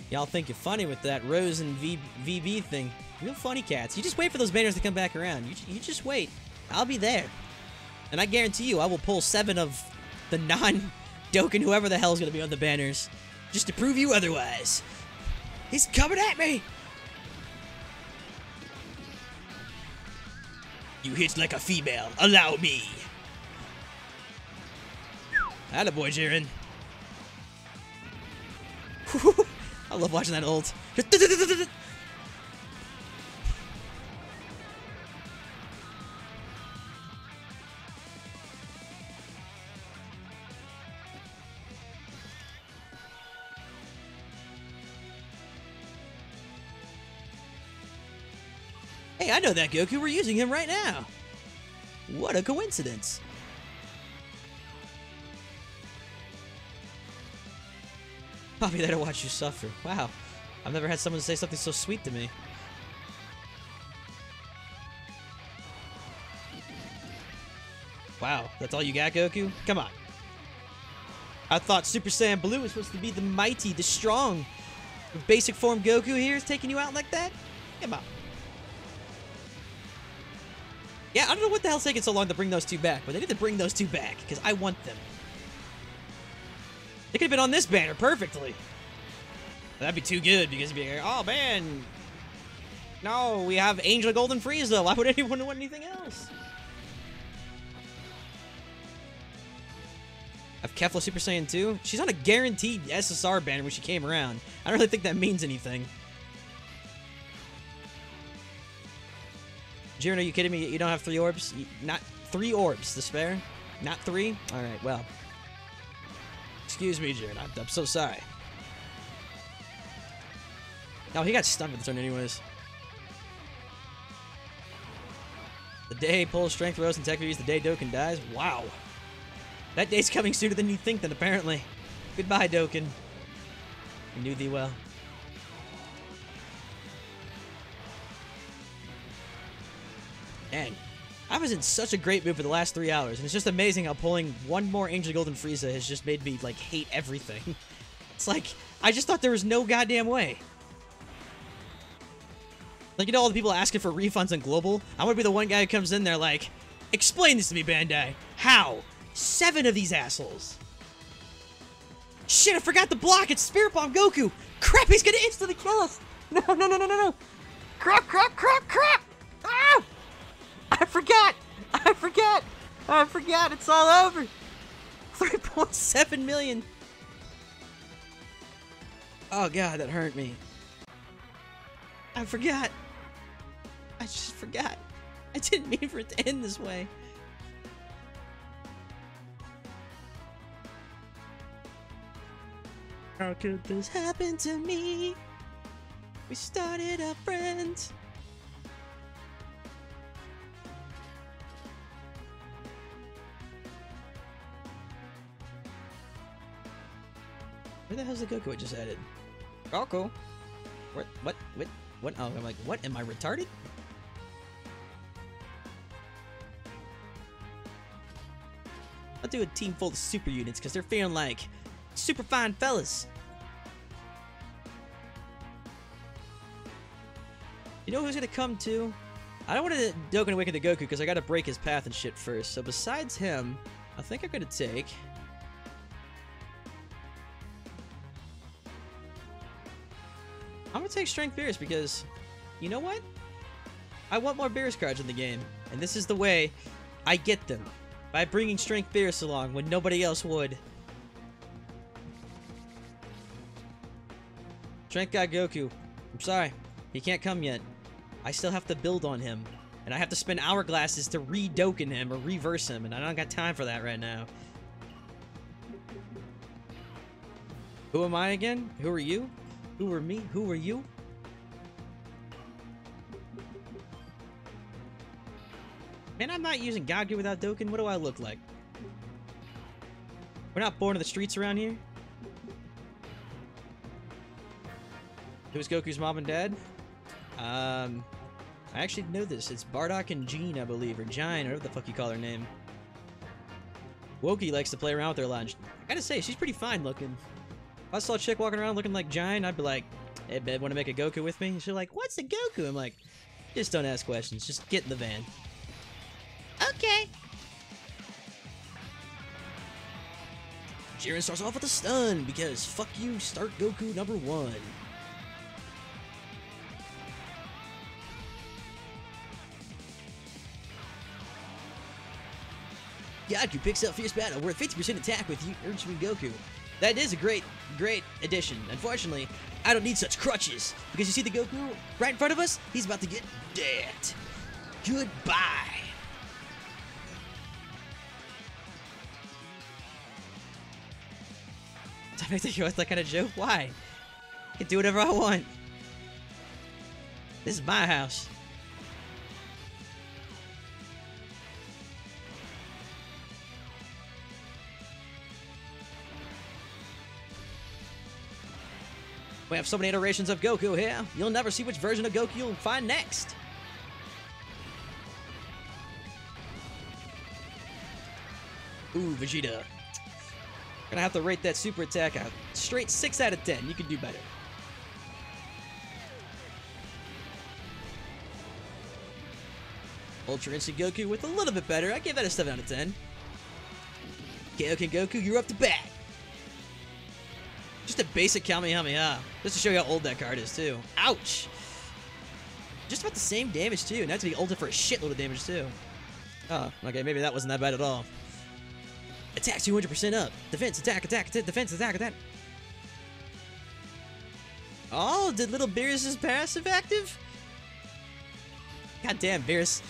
Y'all think you're funny with that Rose and VB thing. Real funny cats. You just wait for those banners to come back around. You just wait. I'll be there. And I guarantee you I will pull 7 of the non-Dokkan whoever the hell is going to be on the banners. Just to prove you otherwise. He's coming at me! You hit like a female. Allow me. Attaboy, Jiren. I love watching that ult. Hey, I know that Goku. We're using him right now. What a coincidence. I'll be there to watch you suffer. Wow. I've never had someone say something so sweet to me. Wow, that's all you got, Goku? Come on. I thought Super Saiyan Blue was supposed to be the mighty, the strong. The basic form Goku here is taking you out like that? Come on. Yeah, I don't know what the hell's taking so long to bring those 2 back, but they need to bring those 2 back, because I want them. They could have been on this banner perfectly. That'd be too good, because you'd be like, oh man, no, we have Angel Golden Frieza. Why would anyone want anything else? I have Kefla Super Saiyan 2. She's on a guaranteed SSR banner when she came around. I don't really think that means anything. Jiren, are you kidding me? You don't have 3 orbs? Not 3 orbs to spare? Not 3? Alright, well. Excuse me, Jiren. I'm so sorry. No, he got stunned with the turn anyways. The day pulls strength, rose, and tech reviews the day Dokkan dies? Wow. That day's coming sooner than you think then, apparently. Goodbye, Dokkan. I knew thee well. Dang. I was in such a great mood for the last 3 hours, and it's just amazing how pulling 1 more Angel Golden Frieza has just made me, like, hate everything. It's like, I just thought there was no goddamn way. Like, you know all the people asking for refunds on Global? I want to be the one guy who comes in there like, explain this to me, Bandai. How? 7 of these assholes. Shit, I forgot to block. It's Spirit Bomb Goku. Crap, he's gonna instantly kill us. No. Crap. Ah! I forgot. It's all over. 3.7 million. Oh god, that hurt me. I forgot. I just forgot. I didn't mean for it to end this way. How could this happen to me? We started a friend. Where the hell's the Goku I just added? Goku? What? Oh, I'm like, what? Am I retarded? I'll do a team full of super units because they're feeling like super fine fellas. You know who's gonna come too? I don't want to Dokkan Awaken the Goku because I gotta break his path and shit first. So besides him, I think I'm gonna take... I'm gonna take Strength Beerus because, you know what? I want more Beerus cards in the game, and this is the way I get them. By bringing Strength Beerus along when nobody else would. Strength God Goku. I'm sorry. He can't come yet. I still have to build on him. And I have to spend hourglasses to re-Dokkan him or reverse him, and I don't got time for that right now. Who am I again? Who are you? Who are me? Who are you? Man, I'm not using Goku without Dokkan. What do I look like? We're not born in the streets around here. Who's Goku's mom and dad? I actually know this. It's Bardock and Jean, I believe, or Jine, or whatever the fuck you call her name. Wokey likes to play around with her lunch. I gotta say, she's pretty fine looking. If I saw a chick walking around looking like Jine, I'd be like, hey, babe, wanna make a Goku with me? And she's like, what's a Goku? I'm like, just don't ask questions. Just get in the van. Okay. Jiren starts off with a stun because fuck you, start Goku number 1. Goku picks up Fierce Battle worth 50% attack with Urgent Goku. That is a great addition. Unfortunately, I don't need such crutches because you see the Goku right in front of us? He's about to get dead. Goodbye. I think you want that kind of joke? Why? I can do whatever I want. This is my house. We have so many iterations of Goku here, you'll never see which version of Goku you'll find next. Ooh, Vegeta. Gonna have to rate that super attack out. Straight 6 out of 10. You can do better. Ultra Instinct Goku with a little bit better. I give that a 7 out of 10. Kaioken Goku, you're up to bat. Just a basic Kamehameha. Just to show you how old that card is, too. Ouch! Just about the same damage, too. Now it's gonna be ulted for a shitload of damage, too. Oh, okay, maybe that wasn't that bad at all. Attack 200% up. Defense, attack, defense, attack. Oh, did little Beerus' passive active? God damn, Beerus.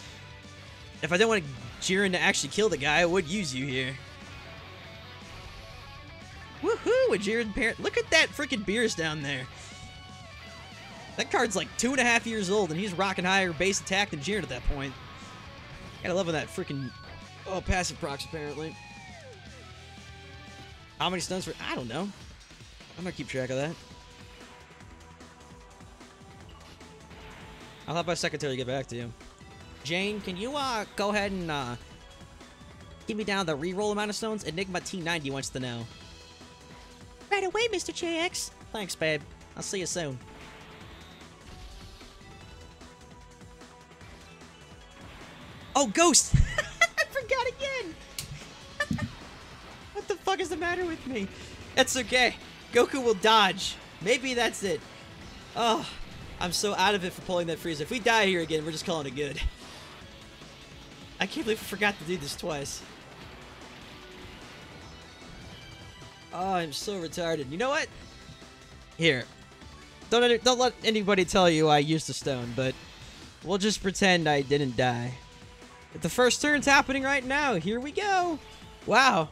If I didn't want Jiren to actually kill the guy, I would use you here. Woohoo! A Jiren parent. Look at that freaking Beerus down there. That card's like 2.5 years old, and he's rocking higher base attack than Jiren at that point. Gotta love when that freaking... Oh, passive procs, apparently. How many stuns for... I don't know. I'm gonna keep track of that. I'll have my secretary get back to you. Jane, can you, go ahead and, give me down the reroll amount of stones? Enigma T90 wants to know. Right away, Mr. JX. Thanks, babe. I'll see you soon. Oh, Ghost! I forgot again! What the fuck is the matter with me? It's okay. Goku will dodge. Maybe that's it. Oh, I'm so out of it for pulling that freeze. If we die here again, we're just calling it good. I can't believe I forgot to do this twice. Oh, I'm so retarded. You know what? Here. Don't let anybody tell you I used a stone, but we'll just pretend I didn't die. But the first turn's happening right now. Here we go. Wow.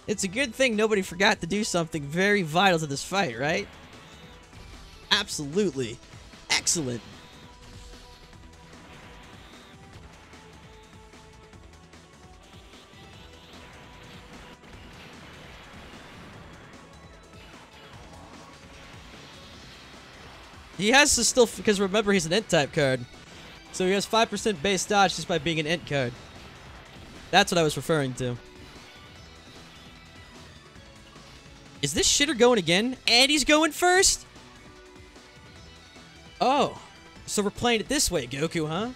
It's a good thing nobody forgot to do something very vital to this fight, right? Absolutely. Excellent. He has to still, because remember, he's an int type card. So he has 5% base dodge just by being an int card. That's what I was referring to. Is this shitter going again? And he's going first? Oh. So we're playing it this way, Goku, huh?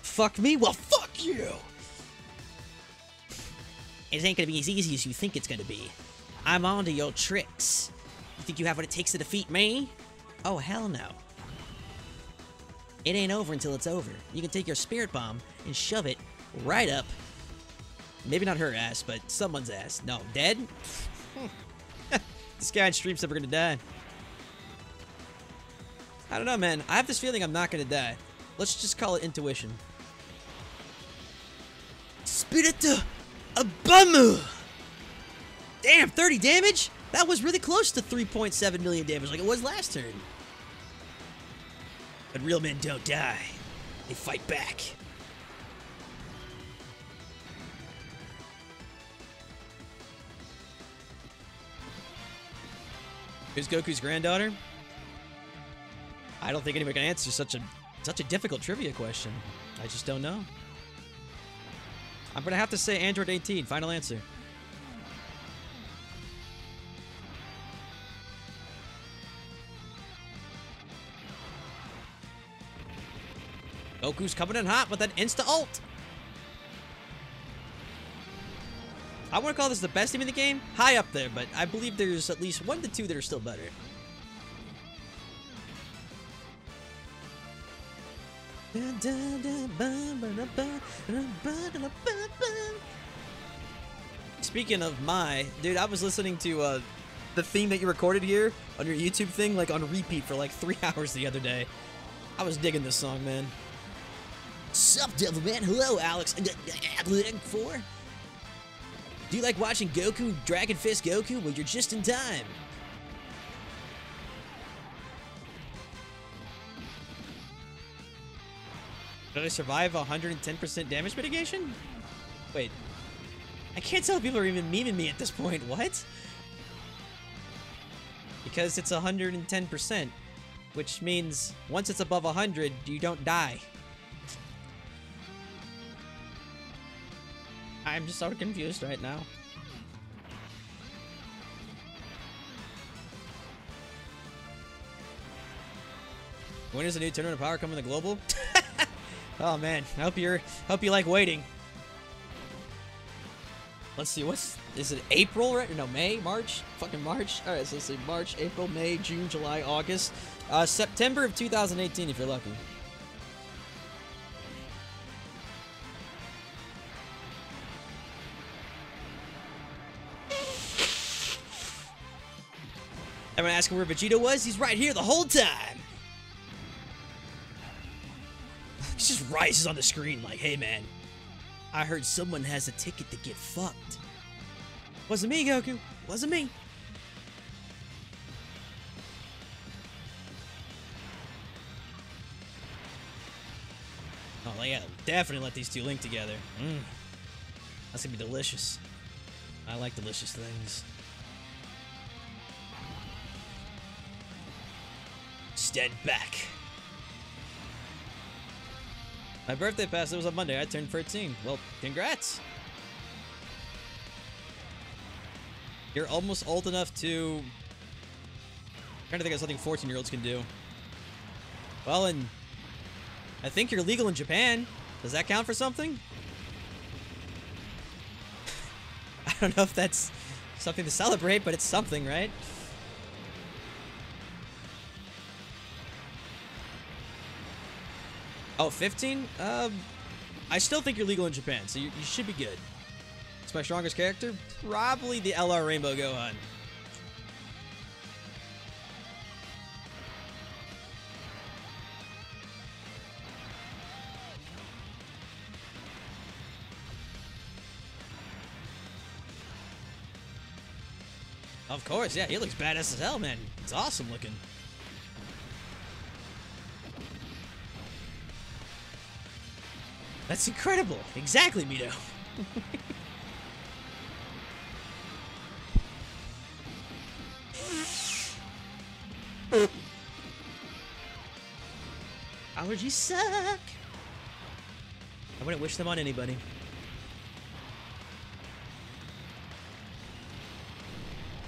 Fuck me? Well, fuck you! It ain't gonna be as easy as you think it's gonna be. I'm on to your tricks. You think you have what it takes to defeat me? Oh, hell no. It ain't over until it's over. You can take your spirit bomb and shove it right up. Maybe not her ass, but someone's ass. No, dead? This guy on stream's never gonna die. I don't know, man. I have this feeling I'm not gonna die. Let's just call it intuition. Spirito Abamu! Damn, 30 damage? That was really close to 3.7 million damage like it was last turn. But real men don't die. They fight back. Who's Goku's granddaughter? I don't think anyone can answer such a difficult trivia question. I just don't know. I'm gonna have to say Android 18. Final answer. Goku's coming in hot with that insta-ult. I want to call this the best team in the game. High up there, but I believe there's at least 1 to 2 that are still better. Speaking of dude, I was listening to the theme that you recorded here on your YouTube thing, like on repeat for like 3 hours the other day. I was digging this song, man. Sup, Devilman? Hello, Alex. 4? Do you like watching Goku, Dragon Fist Goku? Well, you're just in time. Did I survive 110% damage mitigation? Wait. I can't tell if people are even memeing me at this point. What? Because it's 110%, which means once it's above 100, you don't die. I'm just so confused right now. When is the new Tournament of Power coming to Global? Oh man, I hope you like waiting. Let's see, is it April, right? No, May, March? Fucking March? Alright, so let's see, March, April, May, June, July, August. September of 2018 if you're lucky. Everyone asking where Vegeta was? He's right here the whole time. He just rises on the screen like, hey man, I heard someone has a ticket to get fucked. Wasn't me, Goku. Wasn't me. Oh yeah, definitely let these two link together. That's gonna be delicious. I like delicious things. Stand back. My birthday passed. It was on Monday. I turned 13. Well, congrats. You're almost old enough to... I'm trying to think of something 14-year-olds can do. Well, and I think you're legal in Japan. Does that count for something? I don't know if that's something to celebrate, but it's something, right? Oh, 15? I still think you're legal in Japan, so you should be good. It's my strongest character? Probably the LR Rainbow Gohan. Of course, yeah, he looks badass as hell, man. It's awesome looking. That's incredible. Exactly, Mito. Allergies suck. I wouldn't wish them on anybody.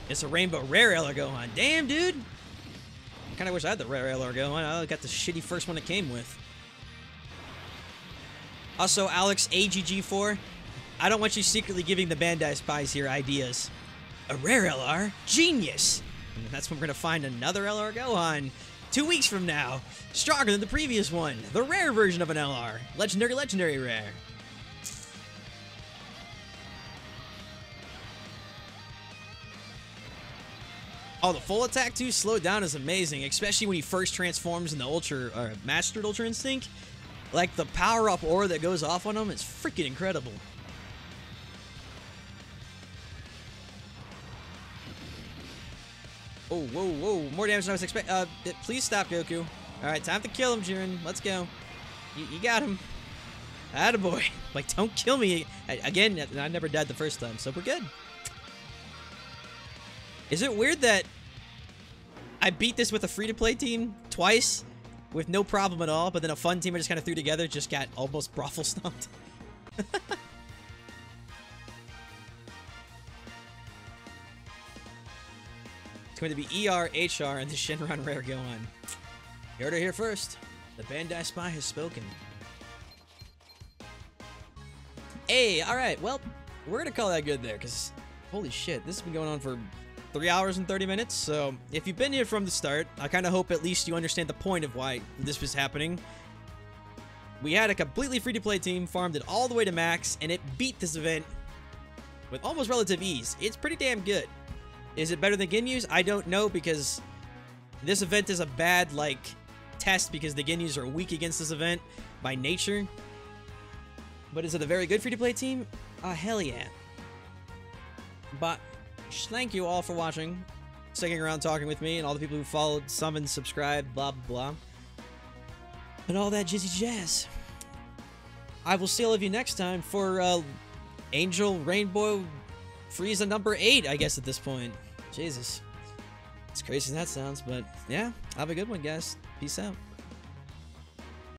It's a rainbow rare LR Gohan. Damn, dude. I kind of wish I had the rare LR Gohan. I got the shitty first one it came with. Also, Alex AGG4, I don't want you secretly giving the Bandai spies here ideas. A rare LR? Genius! And that's when we're going to find another LR Gohan 2 weeks from now. Stronger than the previous one. The rare version of an LR. Legendary rare. Oh, the full attack too slowed down is amazing, especially when he first transforms in the Ultra, Mastered Ultra Instinct. Like, the power-up aura that goes off on him is freaking incredible. Oh, whoa, whoa. More damage than I was expecting. Please stop, Goku. Alright, time to kill him, Jiren. Let's go. You got him. Attaboy. Like, don't kill me. Again, I never died the first time, so we're good. Is it weird that I beat this with a free-to-play team twice with no problem at all, but then a fun team I just kind of threw together just got almost brothel stomped? It's going to be ER, HR, and the Shenron Rare Gohan. You heard it here first. The Bandai Spy has spoken. Hey, alright, well, we're going to call that good there, because holy shit, this has been going on for 3 hours and 30 minutes, so if you've been here from the start, I kind of hope at least you understand the point of why this was happening. We had a completely free-to-play team, farmed it all the way to max, and it beat this event with almost relative ease. It's pretty damn good. Is it better than Ginyu's? I don't know, because this event is a bad, like, test because the Ginyu's are weak against this event by nature. But is it a very good free-to-play team? Hell yeah. But thank you all for watching, sticking around talking with me, and all the people who followed, summoned, subscribed, blah, blah, blah. And all that jizzy jazz. I will see all of you next time for, Angel Rainbow Frieza number 8, I guess, at this point. Jesus. It's crazy as that sounds, but yeah, have a good one, guys. Peace out.